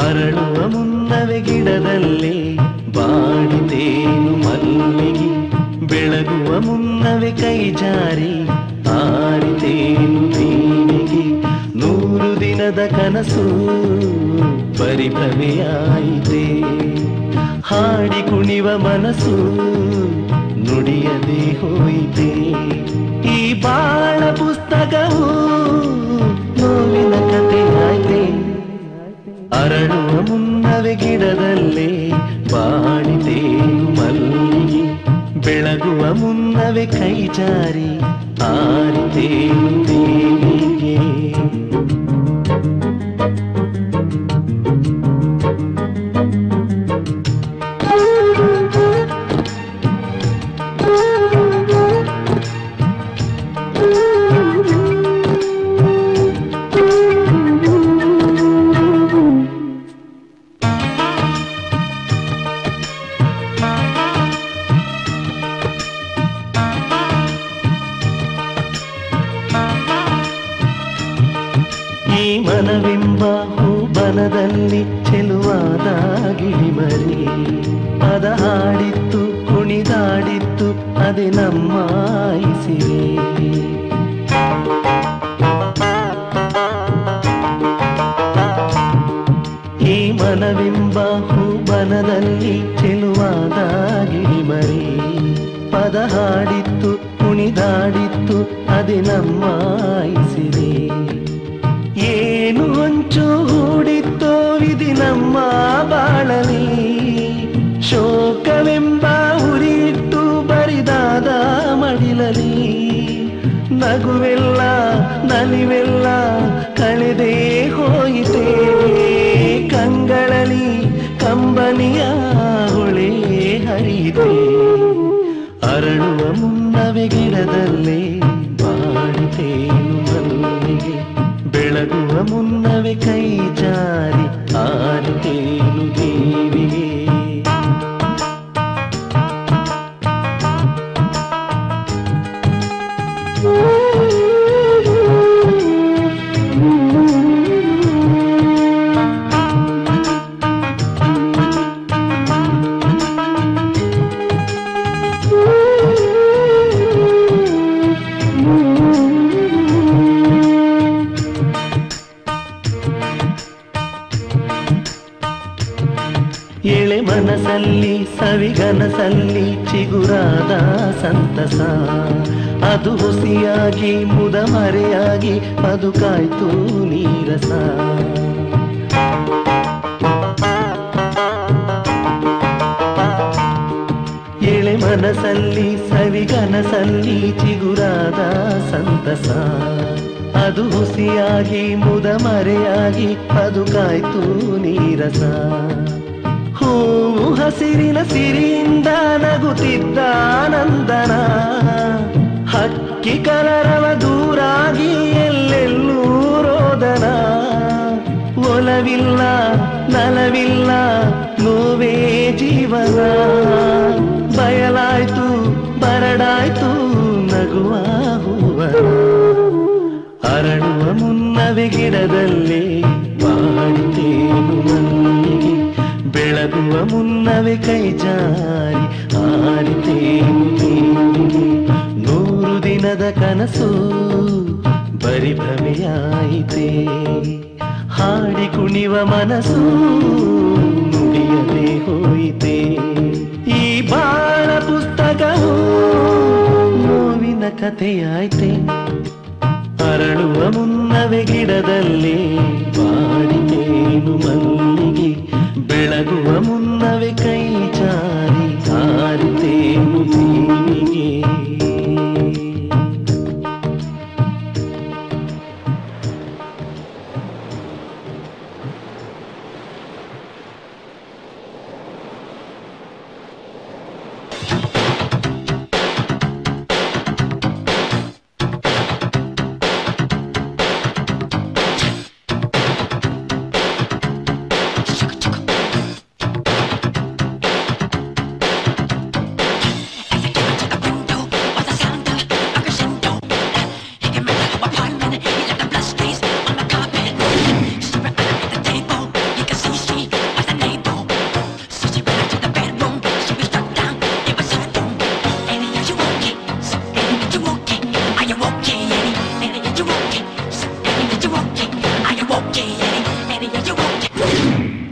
ಅರಳುವ ಮುನ್ನವೇ ಗಿಡದಲ್ಲಿ ಬಾಡಿತೇನು ಮಲ್ಲಿಗೆ, ಬೆಳಗುವ ಮುನ್ನವೇ ಕೈ ಜಾರಿ ಆರಿತೇನು ದೇವಿಗೆ. 100 ದಿನದ ಕನಸು ಪರಿಭ್ರಮೆಯಾಯಿತೆ, ಹಾಡಿ ಕುಣಿವ ಮನಸ್ಸು ನುಡಿಯದೆ ಹೋಯಿತೆ. ಈ ಬಾಳ ಪುಸ್ತಕವು ನೋವಿನ ಕಥೆಯಾಯಿತೆ. ಅರಳುವ ಮುನ್ನವೇ ಗಿಡದಲ್ಲೇ ಬಾಡಿತೇನು ಮಲ್ಲಿಗೆ, ಬೆಳಗುವ ಮುನ್ನವೇ ಕೈ ಜಾರಿ ಆರಿತೇನು ದೇವಿಗೆ. ಮನವೆಂಬ ಹೂಬನದಲ್ಲಿ ಚೆಲುವಾದ ಗಿಳಿಮರಿ, ಪದ ಹಾಡಿತ್ತು ಕುಣಿದಾಡಿತ್ತು ಅದೇ ನಮ್ಮ ಇಸಿರೆ. ಈ ಮನವೆಂಬ ಹೂಬನದಲ್ಲಿ ಚೆಲುವಾದ ಗಿಳಿಮರಿ, ಪದ ಹಾಡಿತ್ತು ಕುಣಿದಾಡಿತ್ತು ಅದೇ ನಮ್ಮ ಇಸಿರೆ. ಏನು ಹೊಂಚು ಹೂಡಿತ್ತೋ ವಿಧಿ ನಮ್ಮ ಬಾಳಲಿ, ಶೋಕವೆಂಬ ಉರಿಯಿಟ್ಟು ಬರಿದಾದ ಮಡಿಲಲಿ. ನಗುವೆಲ್ಲ ನಲಿವೆಲ್ಲ ಕಳೆದೇ ಹೋಯಿತೆ, ಕಂಗಳಲ್ಲಿ ಕಂಬನಿಯ ಹೊಳೆ ಹರಿಯಿತೆ. ಅರಳುವ ಮುನ್ನವೇ ಗಿಡದಲ್ಲೇ ಬಾಡಿತೇನು ಮಲ್ಲಿಗೆ, ಬೆಳಗುವ ಮುನ್ನವೇ ಕೈ ಜಾರಿ ಆರಿತೇನು ದೇವಿಗೆ. ಎಳೆ ಮನಸ್ಸಲ್ಲಿ ಸವಿಗನಸಲ್ಲಿ ಚಿಗುರಾದ ಸಂತಸ, ಅದು ಹುಸಿಯಾಗಿ ಮುದ ಮರೆಯಾಗಿ ಬದುಕಾಯ್ತು ನೀರಸ. ಎಳೆ ಮನಸ್ಸಲ್ಲಿ ಸವಿಗನಸಲ್ಲಿ ಚಿಗುರಾದ ಸಂತಸ, ಅದು ಹುಸಿಯಾಗಿ ಮುದ ಮರೆಯಾಗಿ ಬದುಕಾಯ್ತು ನೀರಸ. ಹೂವು ಹಸಿರಿನ ಸಿರಿಯಿಂದ ನಗುತ್ತಿದ್ದ ನಂದನ ಹಕ್ಕಿ ಕಲರವ ದೂರಾಗಿ ಎಲ್ಲೆಲ್ಲೂ ರೋದನ ಒಲವಿಲ್ಲ ನಲವಿಲ್ಲ ನೋವೇ ಜೀವನ ಬಯಲಾಯ್ತು ಬರಡಾಯ್ತು ನಗುವ ಹೂವನ ಅರಳುವ ಮುನ್ನವೇ ಗಿಡದಲ್ಲಿ ಬಾಡಿತೇನು ಮಲ್ಲಿಗೆ ಬೆಳಗುವ ಮುನ್ನವೇ ಕೈ ಜಾರಿ ಆರಿತೇನು ನೀರಿಗೆ 100 ದಿನದ ಕನಸು ಬರಿ ಭ್ರಮೆಯಾಯಿತೆ ಹಾಡಿ ಕುಣಿವ ಮನಸ್ಸು ನುಡಿಯದೆ ಹೋಯಿತೆ ಈ ಬಾಳ ಪುಸ್ತಕವು ನೋವಿನ ಕಥೆಯಾಯ್ತೆ ಅರಳುವ ಮುನ್ನವೇ ಗಿಡದಲ್ಲಿ ಬಾಡಿತೇನು ಮಲ್ಲಿಗೆ ಬೆಳಗುವ ಮುನ್ನವೇ ಕೈ ಜಾರಿ ಹಾರಿತೇನು ನೀನಿಗೆ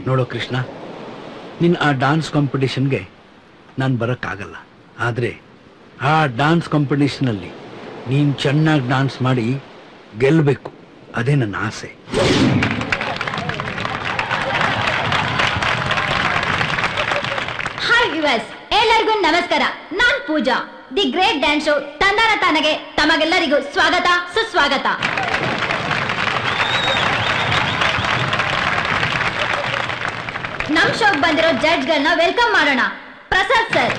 ನೋಡೋ ಕೃಷ್ಣ, ನಿನ್ನ ಆ ಡಾನ್ಸ್ ಕಾಂಪಿಟೇಷನ್ಗೆ ನಾನು ಬರೋಕ್ಕಾಗಲ್ಲ. ಆದರೆ ಆ ಡಾನ್ಸ್ ಕಾಂಪಿಟೇಷನಲ್ಲಿ ನೀನು ಚೆನ್ನಾಗಿ ಡಾನ್ಸ್ ಮಾಡಿ ಗೆಲ್ಲಬೇಕು, ಅದೇ ನನ್ನ ಆಸೆ. ಹಾಯ್ ವ್ಯೂವರ್ಸ್, ಎಲ್ಲರಿಗೂ ನಮಸ್ಕಾರ. ನಾನ್ ಪೂಜಾ, ದಿ ಗ್ರೇಟ್ ಡ್ಯಾನ್ಸ್ ಶೋ ತಂದಾನ ತಾನಗೆ ತಮಗೆಲ್ಲರಿಗೂ ಸ್ವಾಗತ ಸುಸ್ವಾಗತ. ನಮ್ ಶೋಗ್ ಬಂದಿರೋ ಜಡ್ಜ್ಗಳನ್ನ ವೆಲ್ಕಮ್ ಮಾಡೋಣ. ಪ್ರಸಾದ್ ಸರ್,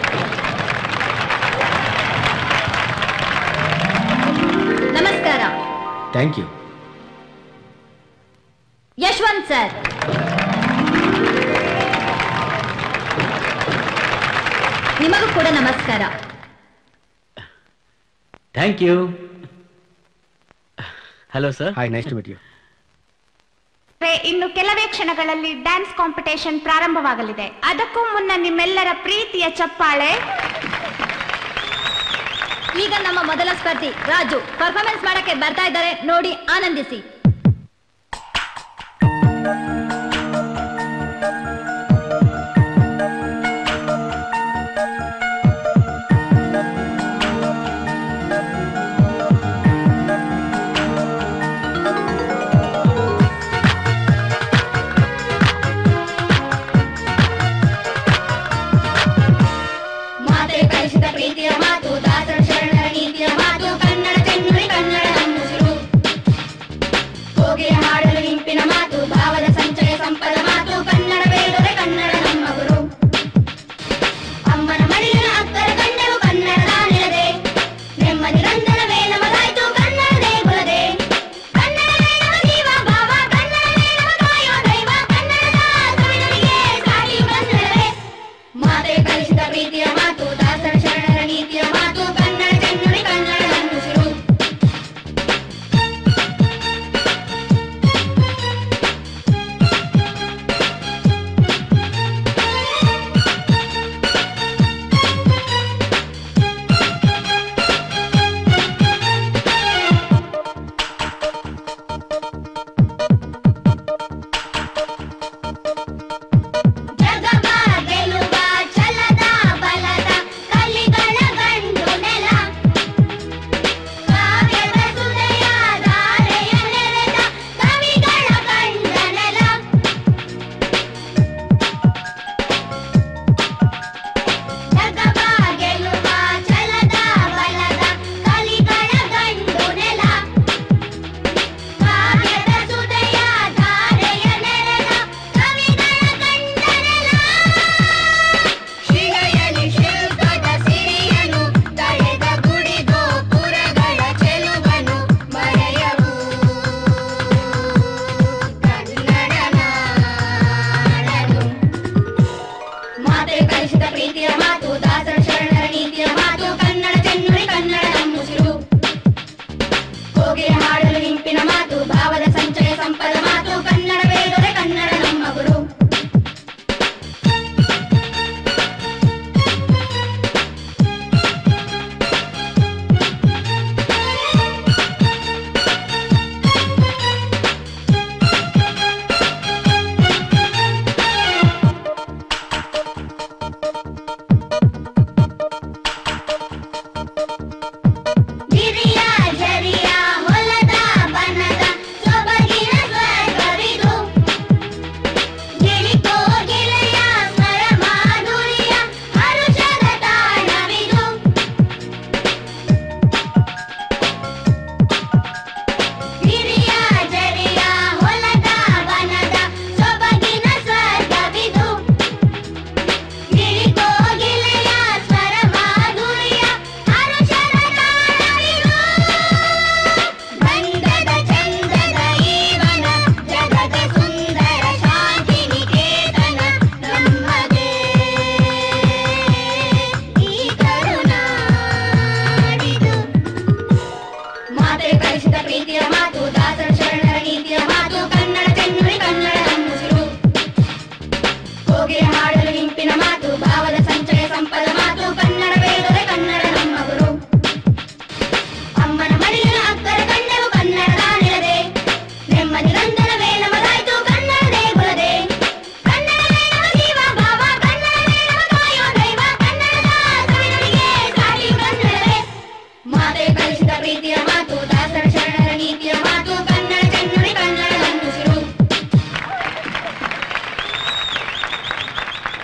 ನಮಸ್ಕಾರ. Thank you. ಯಶವಂತ್ ಸರ್, ನಿಮಗೂ ಕೂಡ ನಮಸ್ಕಾರ. Thank you. Hello sir. Hi, nice to meet you. ಇನ್ನು ಕೆಲವೇ ಕ್ಷಣಗಳಲ್ಲಿ ಡ್ಯಾನ್ಸ್ ಕಾಂಪಿಟೇಷನ್ ಪ್ರಾರಂಭವಾಗಲಿದೆ. ಅದಕ್ಕೂ ಮುನ್ನ ನಿಮ್ಮೆಲ್ಲರ ಪ್ರೀತಿಯ ಚಪ್ಪಾಳೆ. ಈಗ ನಮ್ಮ ಮೊದಲ ಸ್ಪರ್ಧಿ ರಾಜು ಪರ್ಫಾರ್ಮೆನ್ಸ್ ಮಾಡಕ್ಕೆ ಬರ್ತಾ ಇದ್ದಾರೆ, ನೋಡಿ ಆನಂದಿಸಿ. ಪ್ರೀತಿಯ ಮಾತು, ದಾಸರ ಶರಣರ ನೀತಿಯ ಮಾತು, ಕನ್ನಡ ಚೆನ್ನುಡಿ ಕನ್ನಡ ನಮ್ಮ ಉಸಿರು.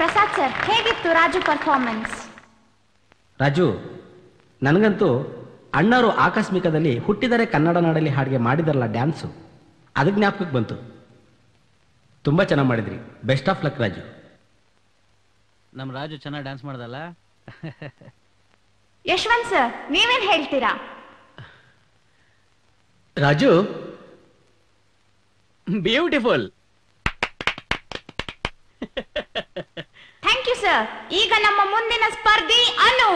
ಪ್ರಸಾದ್ ಸರ್, ಹೇಗಿತ್ತು ರಾಜು ಪರ್ಫಾರ್ಮೆನ್ಸ್? ರಾಜು, ನನಗಂತೂ ಅಣ್ಣವರು ಆಕಸ್ಮಿಕದಲ್ಲಿ ಹುಟ್ಟಿದರೆ ಕನ್ನಡ ನಾಡಲ್ಲಿ ಹಾಡಿಗೆ ಮಾಡಿದಾರಲ್ಲ ಡ್ಯಾನ್ಸು, ಅದು ಜ್ಞಾಪಕಕ್ಕೆ ಬಂತು. ತುಂಬಾ ಚೆನ್ನಾಗಿ ಮಾಡಿದ್ರಿ. Best of luck Raju. ನಮ್ಮ ರಾಜು ಚೆನ್ನಾಗಿ ಡ್ಯಾನ್ಸ್ ಮಾಡ್ದಲ್ಲ. ಯಶವಂತ್ ಸರ್, ನೀವೇನ್ ಹೇಳ್ತೀರಾ? Raju beautiful. Thank you sir. ಈಗ ನಮ್ಮ ಮುಂದಿನ ಸ್ಪರ್ಧಿ ಅನು.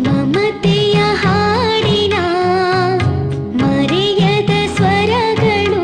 ಮಮತೆಯ ಹಾಡಿನ ಮರೆಯದ ಸ್ವರಗಳು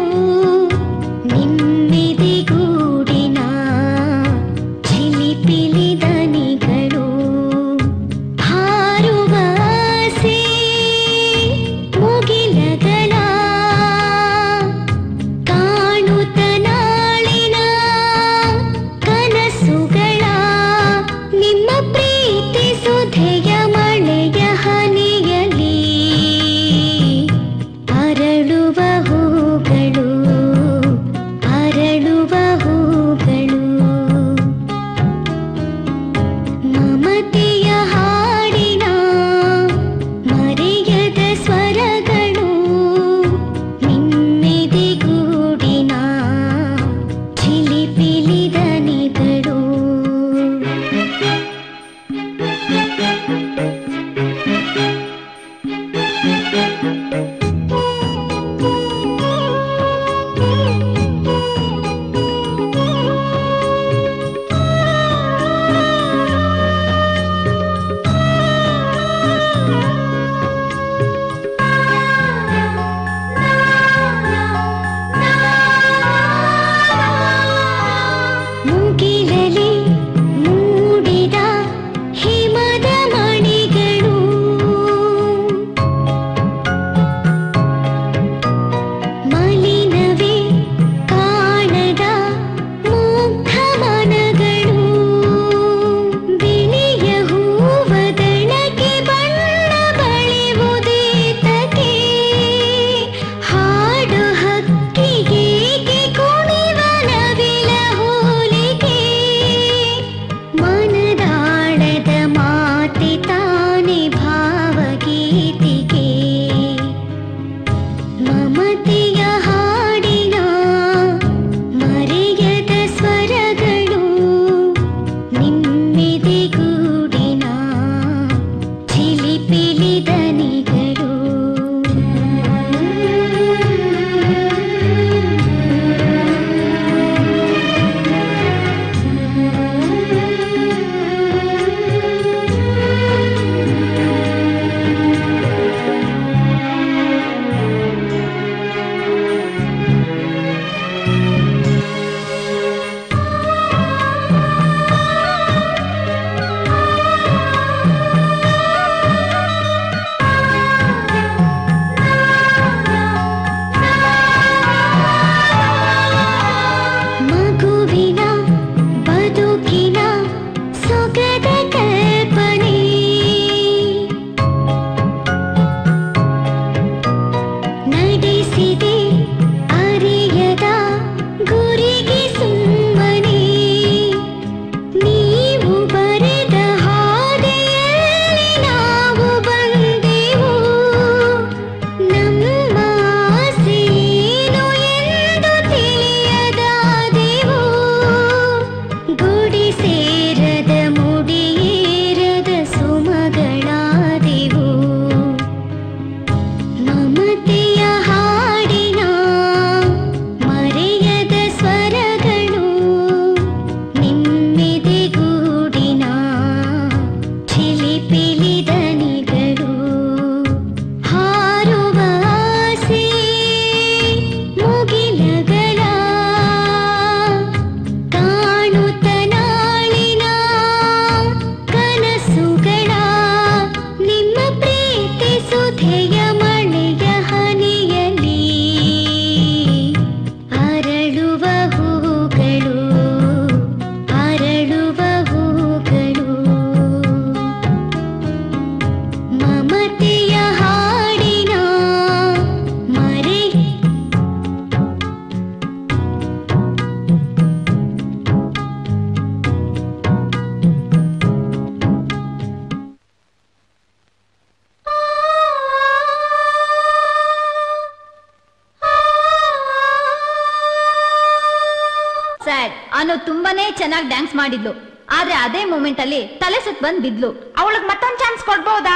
ಭಾನು ತುಂಬಾನೇ ಚೆನ್ನಾಗಿ ಡ್ಯಾನ್ಸ್ ಮಾಡಿದ್ಲು, ಆದ್ರೆ ಅದೇ ಮೂಮೆಂಟ್ ಅಲ್ಲಿ ತಲೆ ಸುತ್ತ ಬಂದ್ ಬಿದ್ಲು. ಅವಳಿಗೆ ಮತ್ತೊಂದ್ ಚಾನ್ಸ್ ಕೊಡ್ಬೋದಾ?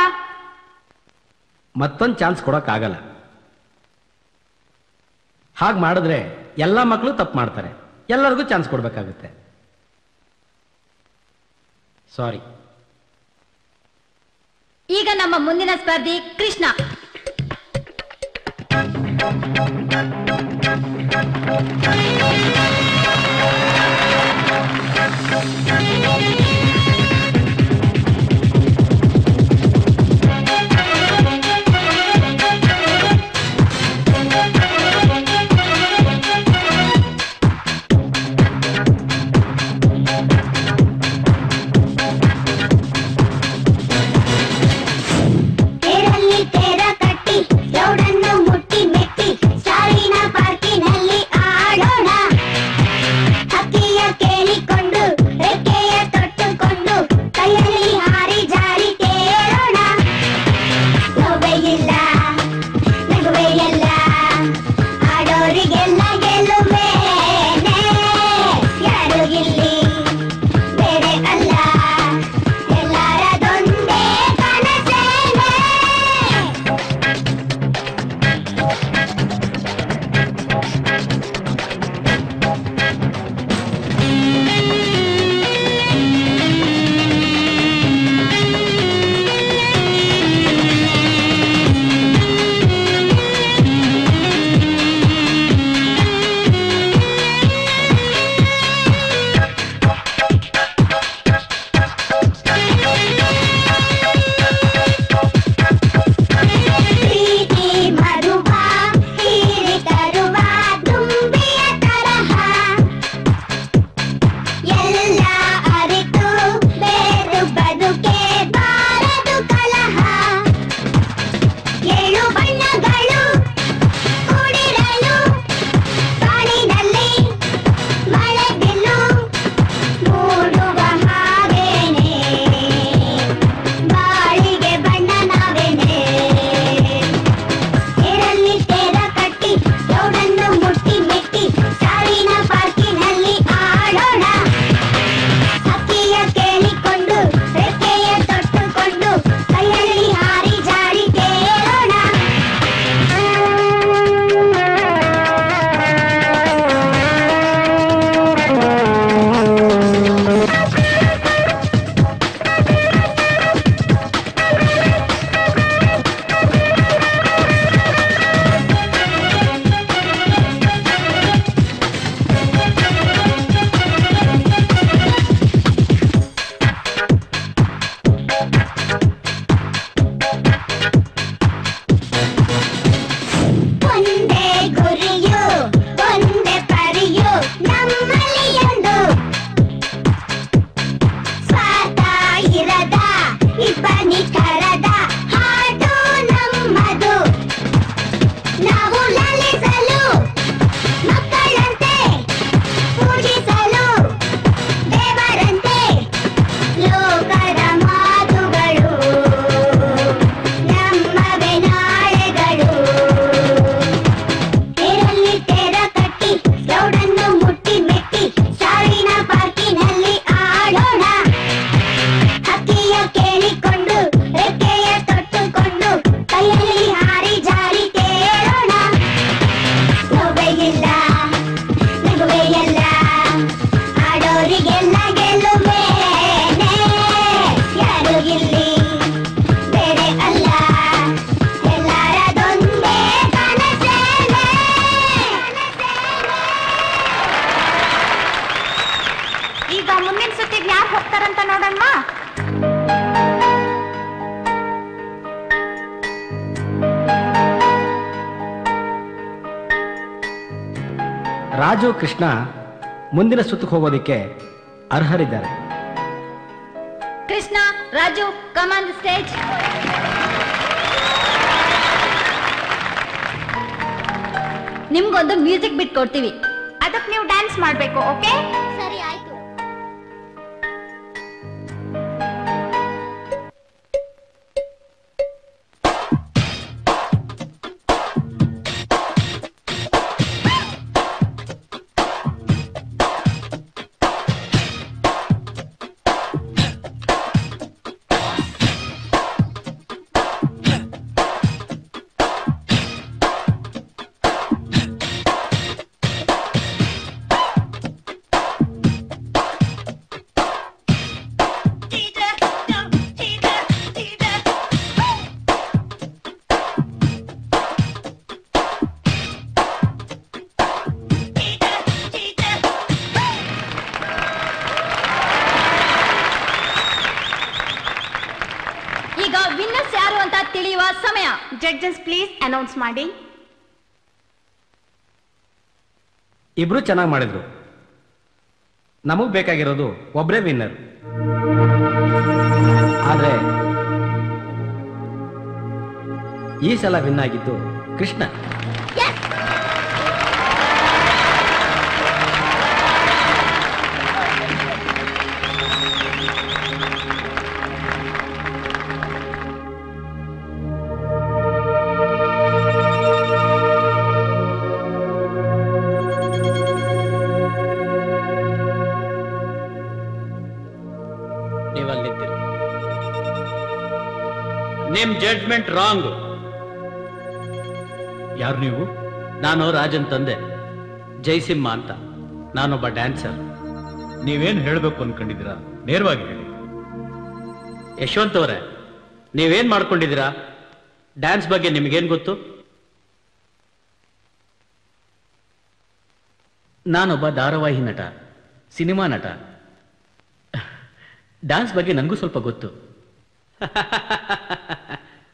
ಮತ್ತೊಂದು ಚಾನ್ಸ್ ಕೊಡೋಕ್ಕಾಗಲ್ಲ. ಹಾಗೆ ಮಾಡಿದ್ರೆ ಎಲ್ಲ ಮಕ್ಕಳು ತಪ್ಪು ಮಾಡ್ತಾರೆ, ಎಲ್ಲರಿಗೂ ಚಾನ್ಸ್ ಕೊಡಬೇಕಾಗುತ್ತೆ. ಸಾರಿ. ಈಗ ನಮ್ಮ ಮುಂದಿನ ಸ್ಪರ್ಧಿ ಕೃಷ್ಣ. ರಾಜು ಕೃಷ್ಣ ಮುಂದಿನ ಸುತ್ತಕ್ಕೆ ಹೋಗೋದಕ್ಕೆ ಅರ್ಹರಿದ್ದಾರೆ. Krishna, Raju, come on the stage. ನಿಮ್ಗೊಂದು ಮ್ಯೂಸಿಕ್ ಬಿಟ್ ಕೊಡ್ತೀವಿ, ಅದಕ್ಕೆ ನೀವು ಡ್ಯಾನ್ಸ್ ಮಾಡ್ಬೇಕು. ಓಕೆ? ಸರಿ, ಆಯ್ತು. ಜಡ್ಜಸ್ ಪ್ಲೀಸ್ ಅನೌನ್ಸ್ ಮಾಡಿ. ಇಬ್ರು ಚೆನ್ನಾಗಿ ಮಾಡಿದ್ರು. ನಮಗ್ ಬೇಕಾಗಿರೋದು ಒಬ್ಬರೇ ವಿನ್ನರ್. ಆದ್ರೆ ಈ ಸಲ ವಿನ್ ಆಗಿದ್ದು ಕೃಷ್ಣ. ನಿಮ್ ಜಡ್ಜ್ಮೆಂಟ್ ರಾಂಗ್. ಯಾರು ನೀವು? ನಾನು ರಾಜನ್ ತಂದೆ, ಜಯಸಿಂಹ ಅಂತ. ನಾನೊಬ್ಬ ಡ್ಯಾನ್ಸರ್. ನೀವೇನ್ ಹೇಳ್ಬೇಕು ಅನ್ಕೊಂಡಿದ್ದೀರಾ ನೇರವಾಗಿ ಹೇಳಿ. ಯಶವಂತ್ ಅವರೇ, ನೀವೇನ್ ಮಾಡ್ಕೊಂಡಿದ್ದೀರಾ? ಡ್ಯಾನ್ಸ್ ಬಗ್ಗೆ ನಿಮ್ಗೇನ್ ಗೊತ್ತು? ನಾನೊಬ್ಬ ಧಾರಾವಾಹಿ ನಟ, ಸಿನಿಮಾ ನಟ. ಡ್ಯಾನ್ಸ್ ಬಗ್ಗೆ ನನಗೂ ಸ್ವಲ್ಪ ಗೊತ್ತು.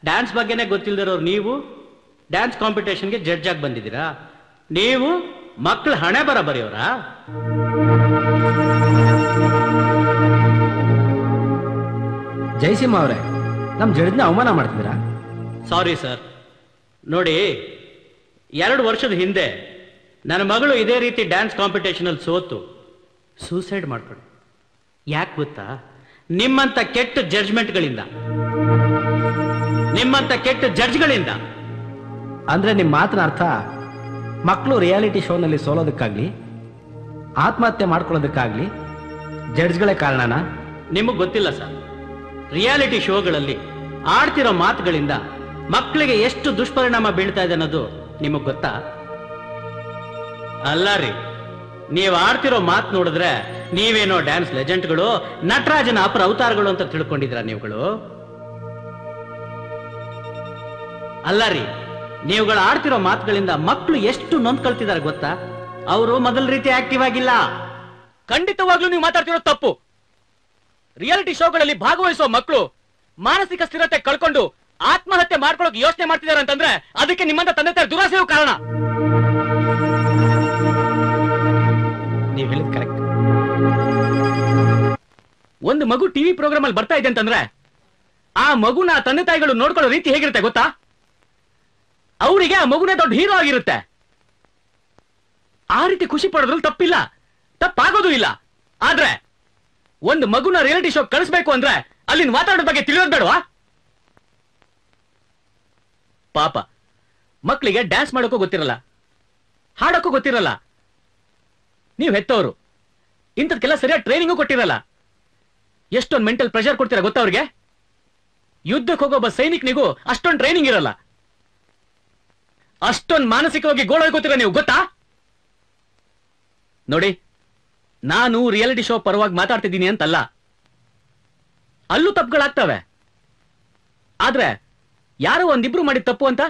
ಡ್ಯಾನ್ಸ್ ಬಗ್ಗೆನೇ ಗೊತ್ತಿಲ್ದಿರೋರು ನೀವು ಡ್ಯಾನ್ಸ್ ಕಾಂಪಿಟೇಷನ್ಗೆ ಜಡ್ಜ್ ಆಗಿ ಬಂದಿದ್ದೀರಾ? ನೀವು ಮಕ್ಕಳ ಹಣೆ ಬರ ಬರೆಯೋರಾ? ಜಯಸಿಂಹ ಅವರೇ, ನಮ್ ಜಡ್ಜ್ನ ಅವಮಾನ ಮಾಡ್ತಿದ್ದೀರಾ? Sorry sir. ನೋಡಿ, 2 ವರ್ಷದ ಹಿಂದೆ ನನ್ನ ಮಗಳು ಇದೇ ರೀತಿ ಡ್ಯಾನ್ಸ್ ಕಾಂಪಿಟೇಷನ್ ಅಲ್ಲಿ ಸೋತು ಸೂಸೈಡ್ ಮಾಡ್ಕೊಂಡು. ಯಾಕೆ ಗೊತ್ತಾ? ನಿಮ್ಮಂತ ಕೆಟ್ಟ ಜಡ್ಜ್ಮೆಂಟ್ಗಳಿಂದ, ನಿಮ್ಮಂತ ಕೆಟ್ಟ ಜಡ್ಜ್ಗಳಿಂದ. ಅಂದ್ರೆ ನಿಮ್ಮ ಮಾತಿನ ಅರ್ಥ ಮಕ್ಕಳು ರಿಯಾಲಿಟಿ ಶೋನಲ್ಲಿ ಸೋಲೋದಕ್ಕಾಗ್ಲಿ ಆತ್ಮಹತ್ಯೆ ಮಾಡ್ಕೊಳ್ಳೋದಕ್ಕಾಗ್ಲಿ ಜಡ್ಜ್ಗಳೇ ಕಾರಣನಾ? ನಿಮಗ್ ಗೊತ್ತಿಲ್ಲ ಸರ್, ರಿಯಾಲಿಟಿ ಶೋಗಳಲ್ಲಿ ಆಡ್ತಿರೋ ಮಾತುಗಳಿಂದ ಮಕ್ಕಳಿಗೆ ಎಷ್ಟು ದುಷ್ಪರಿಣಾಮ ಬೀಳ್ತಾ ಇದೆ ಅನ್ನೋದು ನಿಮಗ್ ಗೊತ್ತಾ? ಅಲ್ಲ ರೀ, ನೀವು ಆಡ್ತಿರೋ ಮಾತು ನೋಡಿದ್ರೆ ನೀವೇನೋ ಡ್ಯಾನ್ಸ್ ಲೆಜೆಂಡ್ಗಳು, ನಟರಾಜನ ಅಪರ ಅವತಾರಗಳು ಅಂತ ತಿಳ್ಕೊಂಡಿದ್ರ ನೀವುಗಳು? ಅಲ್ಲ ರೀ, ನೀವುಗಳು ಆಡ್ತಿರೋ ಮಾತುಗಳಿಂದ ಮಕ್ಕಳು ಎಷ್ಟು ನೊಂದ್ಕೊಳ್ತಿದ್ದಾರೆ ಗೊತ್ತಾ? ಅವರು ಮೊದಲ ರೀತಿ ಆಕ್ಟಿವ್ ಆಗಿಲ್ಲ. ಖಂಡಿತವಾಗ್ಲೂ ನೀವು ಮಾತಾಡ್ತಿರೋ ತಪ್ಪು. ರಿಯಾಲಿಟಿ ಶೋಗಳಲ್ಲಿ ಭಾಗವಹಿಸುವ ಮಕ್ಕಳು ಮಾನಸಿಕ ಸ್ಥಿರತೆ ಕಳ್ಕೊಂಡು ಆತ್ಮಹತ್ಯೆ ಮಾಡ್ಕೊಳ್ಳೋಕೆ ಯೋಚನೆ ಮಾಡ್ತಿದ್ದಾರೆ ಅಂತಂದ್ರೆ ಅದಕ್ಕೆ ನಿಮ್ಮಂತ ತಂದೆ ತಾಯಿ ದುರಾಸೆಯೂ ಕಾರಣ. ನೀವು ಹೇಳಿದ್ ಕರೆಕ್ಟ್. ಒಂದು ಮಗು ಟಿವಿ ಪ್ರೋಗ್ರಾಮ್ ಅಲ್ಲಿ ಬರ್ತಾ ಇದೆ ಅಂತಂದ್ರೆ ಆ ಮಗುನ ತಂದೆ ತಾಯಿಗಳು ನೋಡ್ಕೊಳ್ಳೋ ರೀತಿ ಹೇಗಿರುತ್ತೆ ಗೊತ್ತಾ? ಅವರಿಗೆ ಆ ಮಗುನೇ ದೊಡ್ಡ ಹೀರೋ ಆಗಿರುತ್ತೆ. ಆ ರೀತಿ ಖುಷಿ ಪಡೋದ್ರಲ್ಲಿ ತಪ್ಪಿಲ್ಲ, ತಪ್ಪಾಗೋದು ಇಲ್ಲ. ಆದ್ರೆ ಒಂದು ಮಗುನ ರಿಯಾಲಿಟಿ ಶೋ ಕಳಿಸ್ಬೇಕು ಅಂದ್ರೆ ಅಲ್ಲಿನ ವಾತಾವರಣದ ಬಗ್ಗೆ ತಿಳಿಯೋದ್ ಬೇಡವಾ? ಪಾಪ ಮಕ್ಕಳಿಗೆ ಡ್ಯಾನ್ಸ್ ಮಾಡೋಕ್ಕೂ ಗೊತ್ತಿರಲ್ಲ, ಹಾಡೋಕ್ಕೂ ಗೊತ್ತಿರಲ್ಲ. ನೀವು ಹೆತ್ತವರು ಇಂಥದ್ಕೆಲ್ಲ ಸರಿಯಾದ ಟ್ರೈನಿಂಗು ಕೊಟ್ಟಿರಲ್ಲ. ಎಷ್ಟೊಂದು ಮೆಂಟಲ್ ಪ್ರೆಷರ್ ಕೊಡ್ತೀರಾ ಗೊತ್ತಾ ಅವ್ರಿಗೆ? ಯುದ್ಧಕ್ಕೆ ಹೋಗೋ ಒಬ್ಬ ಸೈನಿಕನಿಗೂ ಅಷ್ಟೊಂದು ಟ್ರೈನಿಂಗ್ ಇರಲ್ಲ. ಅಷ್ಟೊಂದು ಮಾನಸಿಕವಾಗಿ ಗೋಳಾಯ್ಕೋತೀರಾ ನೀವು ಗೊತ್ತಾ? ನೋಡಿ, ನಾನು ರಿಯಾಲಿಟಿ ಶೋ ಪರವಾಗಿ ಮಾತಾಡ್ತಿದ್ದೀನಿ ಅಂತಲ್ಲ, ಅಲ್ಲೂ ತಪ್ಪುಗಳಾಗ್ತವೆ. ಆದ್ರೆ ಯಾರೋ ಒಂದಿಬ್ರು ಮಾಡಿದ ತಪ್ಪು ಅಂತ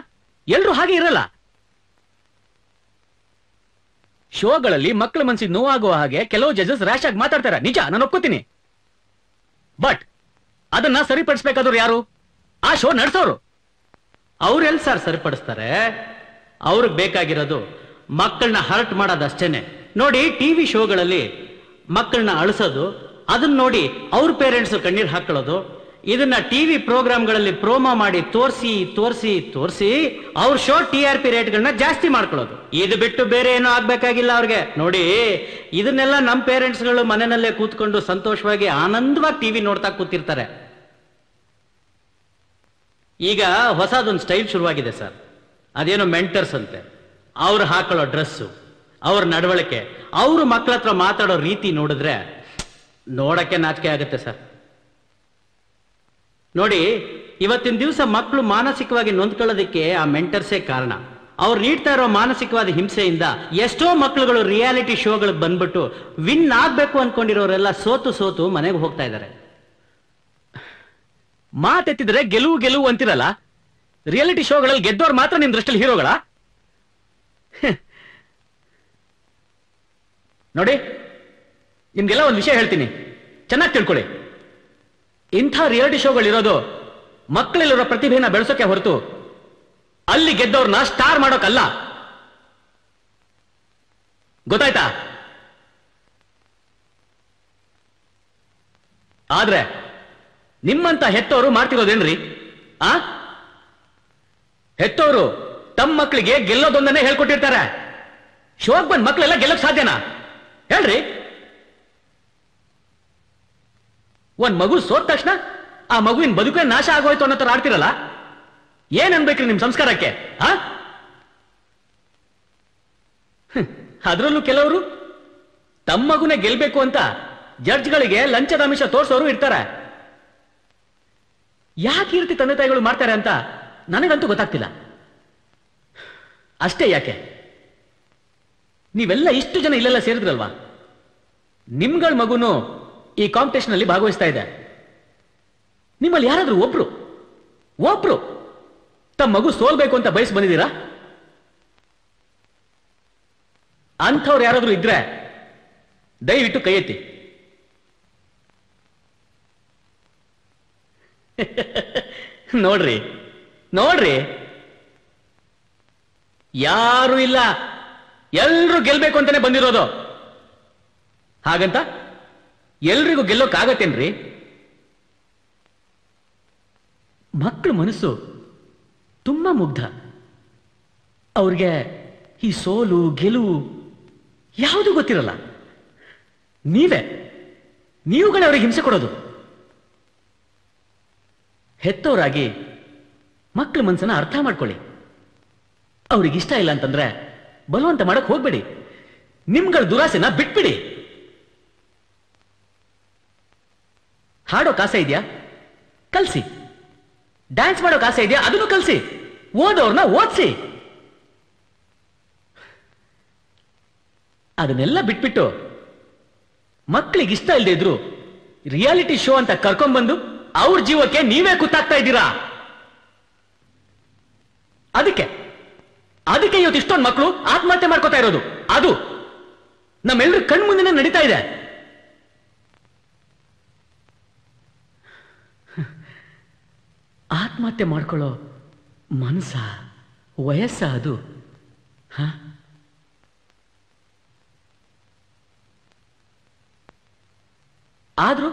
ಎಲ್ರೂ ಹಾಗೆ ಇರಲ್ಲ. ಶೋಗಳಲ್ಲಿ ಮಕ್ಕಳ ಮನಸ್ಸಿಗೆ ನೋವಾಗುವ ಹಾಗೆ ಕೆಲವು ಜಡ್ಜಸ್ ರ್ಯಾಶ್ ಆಗಿ ಮಾತಾಡ್ತಾರೆ, ನಿಜ, ನಾನು ಒಪ್ಕೋತೀನಿ. ಬಟ್ ಅದನ್ನ ಸರಿಪಡಿಸ್ಬೇಕಾದ್ರು ಯಾರು? ಆ ಶೋ ನಡೆಸೋರು. ಅವ್ರೆಲ್ ಸರ್ ಸರಿಪಡಿಸ್ತಾರೆ? ಅವ್ರಿಗೆ ಬೇಕಾಗಿರೋದು ಮಕ್ಕಳನ್ನ ಹರ್ಟ್ ಮಾಡೋದಷ್ಟೇನೆ. ನೋಡಿ, ಟಿವಿ ಶೋಗಳಲ್ಲಿ ಮಕ್ಕಳನ್ನ ಅಳಿಸೋದು, ಅದನ್ನ ನೋಡಿ ಅವ್ರ ಪೇರೆಂಟ್ಸ್ ಕಣ್ಣೀರ್ ಹಾಕೊಳ್ಳೋದು, ಇದನ್ನ ಟಿವಿ ಪ್ರೋಗ್ರಾಮ್ಗಳಲ್ಲಿ ಪ್ರೋಮೋ ಮಾಡಿ ತೋರಿಸಿ ತೋರಿಸಿ ತೋರಿಸಿ ಅವ್ರ ಶೋ TRP ರೇಟ್ಗಳನ್ನ ಜಾಸ್ತಿ ಮಾಡ್ಕೊಳ್ಳೋದು. ಇದು ಬಿಟ್ಟು ಬೇರೆ ಏನೋ ಆಗ್ಬೇಕಾಗಿಲ್ಲ ಅವ್ರಿಗೆ. ನೋಡಿ, ಇದನ್ನೆಲ್ಲ ನಮ್ಮ ಪೇರೆಂಟ್ಸ್ಗಳು ಮನೆಯಲ್ಲೇ ಕೂತ್ಕೊಂಡು ಸಂತೋಷವಾಗಿ ಆನಂದವಾಗಿ ಟಿವಿ ನೋಡ್ತಾ ಕೂತಿರ್ತಾರೆ. ಈಗ ಹೊಸದೊಂದು ಸ್ಟೈಲ್ ಶುರುವಾಗಿದೆ ಸರ್, ಅದೇನೋ ಮೆಂಟರ್ಸ್ ಅಂತೆ. ಅವ್ರು ಹಾಕೊಳ್ಳೋ ಡ್ರೆಸ್ಸು, ಅವ್ರ ನಡವಳಿಕೆ, ಅವರು ಮಕ್ಕಳ ಹತ್ರ ಮಾತಾಡೋ ರೀತಿ ನೋಡಿದ್ರೆ ನೋಡಕ್ಕೆ ನಾಚಿಕೆ ಆಗುತ್ತೆ ಸರ್. ನೋಡಿ, ಇವತ್ತಿನ ದಿವಸ ಮಕ್ಕಳು ಮಾನಸಿಕವಾಗಿ ನೊಂದ್ಕೊಳ್ಳೋದಕ್ಕೆ ಆ ಮೆಂಟರ್ಸೇ ಕಾರಣ. ಅವ್ರು ನೀಡ್ತಾ ಇರೋ ಮಾನಸಿಕವಾದ ಹಿಂಸೆಯಿಂದ ಎಷ್ಟೋ ಮಕ್ಕಳುಗಳು ರಿಯಾಲಿಟಿ ಶೋಗಳಿಗೆ ಬಂದ್ಬಿಟ್ಟು ವಿನ್ ಆಗ್ಬೇಕು ಅನ್ಕೊಂಡಿರೋರೆಲ್ಲ ಸೋತು ಸೋತು ಮನೆಗೆ ಹೋಗ್ತಾ ಇದ್ದಾರೆ. ಮಾತೆತ್ತಿದ್ರೆ ಗೆಲುವು ಗೆಲುವು ಅಂತಿರಲ್ಲ, ರಿಯಾಲಿಟಿ ಶೋಗಳಲ್ಲಿ ಗೆದ್ದವ್ರು ಮಾತ್ರ ನಿಮ್ ದೃಷ್ಟಿಯಲ್ಲಿ ಹೀರೋಗಳ? ನೋಡಿ, ನಿಮ್ಗೆಲ್ಲ ಒಂದು ವಿಷಯ ಹೇಳ್ತೀನಿ, ಚೆನ್ನಾಗಿ ತಿಳ್ಕೊಳ್ಳಿ. ಇಂಥ ರಿಯಾಲಿಟಿ ಶೋಗಳಿರೋದು ಮಕ್ಕಳಲ್ಲಿರೋ ಪ್ರತಿಭೆನ ಬೆಳೆಸೋಕೆ ಹೊರತು ಅಲ್ಲಿ ಗೆದ್ದವ್ರನ್ನ ಸ್ಟಾರ್ ಮಾಡೋಕಲ್ಲ. ಗೊತ್ತಾಯ್ತಾ? ಆದ್ರೆ ನಿಮ್ಮಂತ ಹೆತ್ತವರು ಮಾಡ್ತಿರೋದೇನ್ರಿ? ಹೆತ್ತವರು ತಮ್ಮ ಮಕ್ಕಳಿಗೆ ಗೆಲ್ಲೋದೊಂದನ್ನೇ ಹೇಳ್ಕೊಟ್ಟಿರ್ತಾರೆ. ಶೋಕ್ ಬಂದ್ ಮಕ್ಕಳೆಲ್ಲ ಗೆಲ್ಲಕ್ ಸಾಧ್ಯನಾ ಹೇಳ್ರಿ? ಒಂದ್ ಮಗು ಸೋತ ತಕ್ಷಣ ಆ ಮಗುವಿನ ಬದುಕೇ ನಾಶ ಆಗೋಯ್ತು ಅನ್ನೋ ತರ ಆಡ್ತಿರಲ್ಲ, ಏನ್ ಅನ್ಬೇಕ್ರಿ ನಿಮ್ ಸಂಸ್ಕಾರಕ್ಕೆ? ಅದ್ರಲ್ಲೂ ಕೆಲವರು ತಮ್ಮ ಮಗುನೇ ಗೆಲ್ಬೇಕು ಅಂತ ಜಡ್ಜ್ಗಳಿಗೆ ಲಂಚದ ಅಂಶ ತೋರ್ಸೋರು ಇರ್ತಾರೆ. ಯಾಕೆ ಈ ರೀತಿ ತಂದೆ ತಾಯಿಗಳು ಮಾಡ್ತಾರೆ ಅಂತ ನನಗಂತೂ ಗೊತ್ತಾಗ್ತಿಲ್ಲ. ಅಷ್ಟೇ ಯಾಕೆ, ನೀವೆಲ್ಲ ಇಷ್ಟು ಜನ ಇಲ್ಲೆಲ್ಲ ಸೇರಿದ್ರಲ್ವಾ, ನಿಮ್ಗಳ ಮಗುನು ಈ ಕಾಂಪಿಟೇಷನ್ ಅಲ್ಲಿ ಭಾಗವಹಿಸ್ತಾ ಇದೆ. ನಿಮ್ಮಲ್ಲಿ ಯಾರಾದ್ರೂ ಒಬ್ರು ತಮ್ಮ ಮಗು ಸೋಲ್ಬೇಕು ಅಂತ ಬಯಸಿ ಬಂದಿದ್ದೀರಾ? ಅಂಥವ್ರು ಯಾರಾದ್ರೂ ಇದ್ರೆ ದಯವಿಟ್ಟು ಕೈ ಎತ್ತಿ. ನೋಡ್ರಿ ಯಾರು ಇಲ್ಲ, ಎಲ್ರೂ ಗೆಲ್ಬೇಕು ಅಂತಾನೆ ಬಂದಿರೋದು. ಹಾಗಂತ ಎಲ್ರಿಗೂ ಗೆಲ್ಲೋಕ್ಕಾಗತ್ತೇನ್ರಿ? ಮಕ್ಕಳ ಮನಸ್ಸು ತುಂಬಾ ಮುಗ್ಧ. ಅವ್ರಿಗೆ ಈ ಸೋಲು ಗೆಲುವು ಯಾವುದು ಗೊತ್ತಿರಲ್ಲ. ನೀವುಗಳೇ ಅವ್ರಿಗೆ ಹಿಂಸೆ ಕೊಡೋದು. ಹೆತ್ತವರಾಗಿ ಮಕ್ಕಳ ಮನಸ್ಸನ್ನ ಅರ್ಥ ಮಾಡ್ಕೊಳ್ಳಿ. ಅವ್ರಿಗಿಷ್ಟ ಇಲ್ಲ ಅಂತಂದ್ರೆ ಬಲವಂತ ಮಾಡಕ್ ಹೋಗ್ಬೇಡಿ. ನಿಮ್ಗಳ ದುರಾಸೆನ ಬಿಟ್ಬಿಡಿ. ಹಾಡೋಕ್ ಆಸೆ ಇದೆಯಾ? ಕಲ್ಸಿ. ಡ್ಯಾನ್ಸ್ ಮಾಡೋಕ್ ಆಸೆ ಇದೆಯಾ? ಅದನ್ನು ಕಲ್ಸಿ. ಓದೋರ್ನ ಓದಿಸಿ. ಅದನ್ನೆಲ್ಲ ಬಿಟ್ಬಿಟ್ಟು ಮಕ್ಕಳಿಗೆ ಇಷ್ಟ ಇಲ್ಲದೆ ಇದ್ರು ರಿಯಾಲಿಟಿ ಶೋ ಅಂತ ಕರ್ಕೊಂಡ್ಬಂದು ಅವ್ರ ಜೀವಕ್ಕೆ ನೀವೇ ಕುತ್ತಾಗ್ತಾ ಇದ್ದೀರಾ. ಅದಕ್ಕೆ ಇವತ್ತು ಇಷ್ಟೊಂದು ಮಕ್ಕಳು ಆತ್ಮಹತ್ಯೆ ಮಾಡ್ಕೋತಾ ಇರೋದು. ಅದು ನಮ್ಮೆಲ್ಲರ ಕಣ್ಮುಂದೆ ನಡೀತಾ ಇದೆ. ಆತ್ಮಹತ್ಯೆ ಮಾಡ್ಕೊಳ್ಳೋ ಮನಸ್ಸ, ವಯಸ್ಸ ಅದು? ಆದ್ರೂ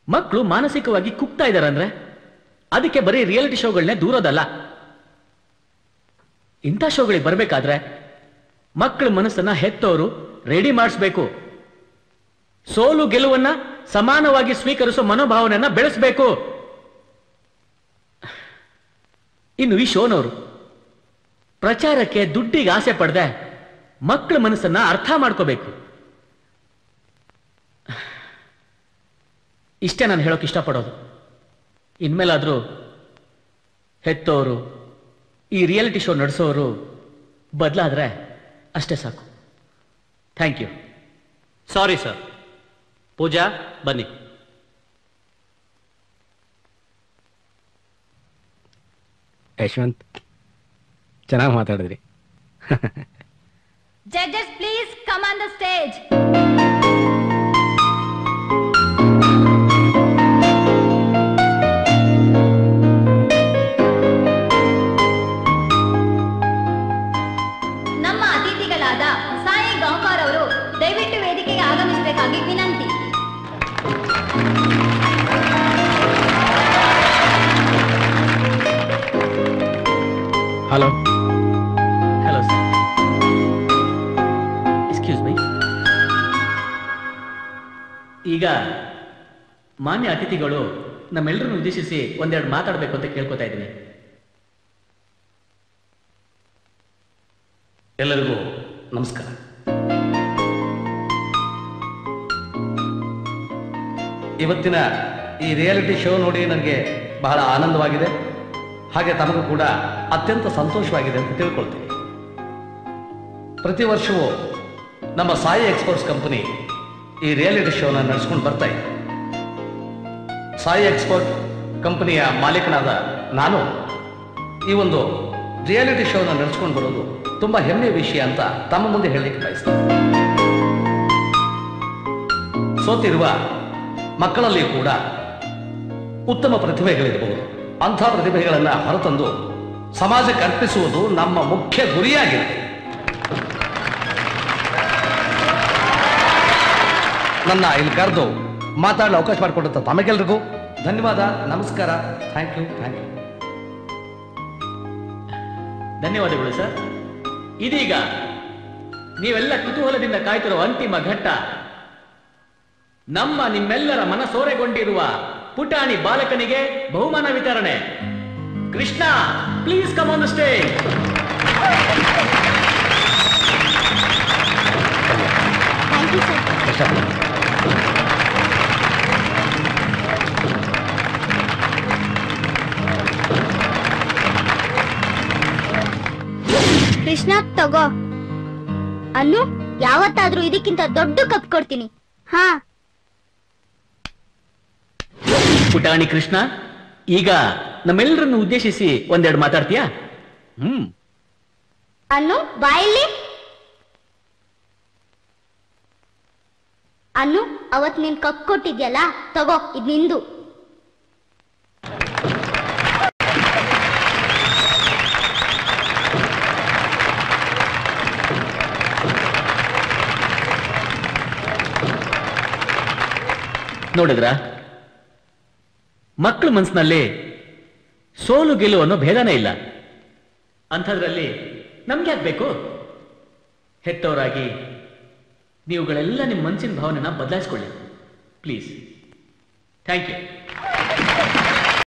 ಮಕ್ಕಳು ಮಾನಸಿಕವಾಗಿ ಕುಗ್ತಾ ಇದಾರಂದ್ರೆ ಅದಕ್ಕೆ ಬರೀ ರಿಯಾಲಿಟಿ ಶೋಗಳನ್ನೇ ದೂರೋದಲ್ಲ. ಇಂಥ ಶೋಗಳಿಗೆ ಬರ್ಬೇಕಾದ್ರೆ ಮಕ್ಕಳ ಮನಸ್ಸನ್ನ ಹೆತ್ತವರು ರೆಡಿ ಮಾಡಿಸ್ಬೇಕು. ಸೋಲು ಗೆಲುವನ್ನ ಸಮಾನವಾಗಿ ಸ್ವೀಕರಿಸೋ ಮನೋಭಾವನೆಯನ್ನ ಬೆಳೆಸಬೇಕು. ಇನ್ನು ಈ ಶೋನವರು ಪ್ರಚಾರಕ್ಕೆ ದುಡ್ಡಿಗೆ ಆಸೆ ಪಡದೆ ಮಕ್ಕಳ ಮನಸ್ಸನ್ನ ಅರ್ಥ ಮಾಡ್ಕೋಬೇಕು. ಇಷ್ಟೇ ನಾನು ಹೇಳೋಕೆ ಇಷ್ಟಪಡೋದು. ಇನ್ಮೇಲಾದ್ರೂ ಹೆತ್ತೋರು, ಈ ರಿಯಾಲಿಟಿ ಶೋ ನಡೆಸೋರು ಬದಲಾದ್ರೆ ಅಷ್ಟೇ ಸಾಕು. Thank you. Sorry sir. Pooja ಬನ್ನಿ. ಯಶವಂತ್, ಚೆನ್ನಾಗಿ ಮಾತಾಡಿದ್ರಿ. Judges, please come on the stage. ನಮ್ಮ ಅತಿಥಿಗಳಾದ ಸಾಯಿ ಗಾಂವ್ಕರ್ ಅವರು ದಯವಿಟ್ಟು ವೇದಿಕೆಗೆ ಆಗಮಿಸಬೇಕಾಗಿ ವಿನಂತಿ. Hello sir. Excuse me. ಈಗ ಮಾನ್ಯ ಅತಿಥಿಗಳು ನಮ್ಮೆಲ್ಲರನ್ನು ಉದ್ದೇಶಿಸಿ ಒಂದೆರಡು ಮಾತಾಡಬೇಕು ಅಂತ ಕೇಳ್ಕೊತಾ ಇದ್ದೀನಿ. ಎಲ್ಲರಿಗೂ ನಮಸ್ಕಾರ. ಇವತ್ತಿನ ಈ ರಿಯಾಲಿಟಿ ಶೋ ನೋಡಿ ನನಗೆ ಬಹಳ ಆನಂದವಾಗಿದೆ. ಹಾಗೆ ತಮಗೂ ಕೂಡ ಅತ್ಯಂತ ಸಂತೋಷವಾಗಿದೆ ಅಂತ ತಿಳ್ಕೊಳ್ತೀನಿ. ಪ್ರತಿ ವರ್ಷವೂ ನಮ್ಮ ಸಾಯಿ ಎಕ್ಸ್ಪೋರ್ಟ್ಸ್ ಕಂಪನಿ ಈ ರಿಯಾಲಿಟಿ ಶೋನ ನಡೆಸ್ಕೊಂಡು ಬರ್ತಾ ಇದೆ. ಸಾಯಿ ಎಕ್ಸ್ಪೋರ್ಟ್ ಕಂಪನಿಯ ಮಾಲೀಕನಾದ ನಾನು ಈ ಒಂದು ರಿಯಾಲಿಟಿ ಶೋನ ನಡೆಸ್ಕೊಂಡು ಬರೋದು ತುಂಬಾ ಹೆಮ್ಮೆಯ ವಿಷಯ ಅಂತ ತಮ್ಮ ಮುಂದೆ ಹೇಳಲಿಕ್ಕೆ ಬಯಸ್ತೇನೆ. ಸೋತಿರುವ ಮಕ್ಕಳಲ್ಲಿ ಕೂಡ ಉತ್ತಮ ಪ್ರತಿಭೆಗಳಿರಬಹುದು. ಅಂಥ ಪ್ರತಿಭೆಗಳನ್ನು ಹೊರತಂದು ಸಮಾಜಕ್ಕೆ ಅರ್ಪಿಸುವುದು ನಮ್ಮ ಮುಖ್ಯ ಗುರಿಯಾಗಿದೆ. ನನ್ನ ಇಲ್ಲಿ ಕರೆದು ಮಾತಾಡಲು ಅವಕಾಶ ಮಾಡಿಕೊಡುತ್ತ ತಮಗೆಲ್ರಿಗೂ ಧನ್ಯವಾದ. ನಮಸ್ಕಾರ. Thank you. ಧನ್ಯವಾದಗಳು ಸರ್. ಇದೀಗ ನೀವೆಲ್ಲ ಕುತೂಹಲದಿಂದ ಕಾಯ್ತಿರುವ ಅಂತಿಮ ಘಟ್ಟ, ನಿಮ್ಮೆಲ್ಲರ ಮನಸೋರೆಗೊಂಡಿರುವ ಪುಟಾಣಿ ಬಾಲಕನಿಗೆ ಬಹುಮಾನ ವಿತರಣೆ. Krishna, please come on the stage. Krishna ತಗೋ. ಅನ್ನು ಯಾವತ್ತಾದ್ರೂ ಇದಕ್ಕಿಂತ ದೊಡ್ಡ ಕಪ್ ಕೊಡ್ತೀನಿ. ಹಾ ಪುಟಾಣಿ ಕೃಷ್ಣ, ಈಗ ನಮ್ಮೆಲ್ಲರನ್ನು ಉದ್ದೇಶಿಸಿ ಒಂದೆರಡು ಮಾತಾಡ್ತೀಯಾ? ಅನ್ನು ಬಾಯಲ್ಲಿ. ಅನ್ನು ಅವತ್ ನೀನ್ ಕಪ್ ಕೊಟ್ಟಿದ್ಯಲ್ಲ, ತಗೋ ಇದ್ ನಿಂದು. ನೋಡಿದ್ರ, ಮಕ್ಕಳ ಮನಸ್ಸಿನಲ್ಲಿ ಸೋಲು ಗೆಲುವು ಅನ್ನೋ ಭೇದನೇ ಇಲ್ಲ. ಅಂಥದ್ರಲ್ಲಿ ನಮ್ಗೆ ಯಾಕಬೇಕು? ಹೆತ್ತವರಾಗಿ ನೀವುಗಳೆಲ್ಲ ನಿಮ್ಮ ಮನಸ್ಸಿನ ಭಾವನೆನ ಬದಲಾಯಿಸ್ಕೊಳ್ಳಿ ಪ್ಲೀಸ್. Thank you.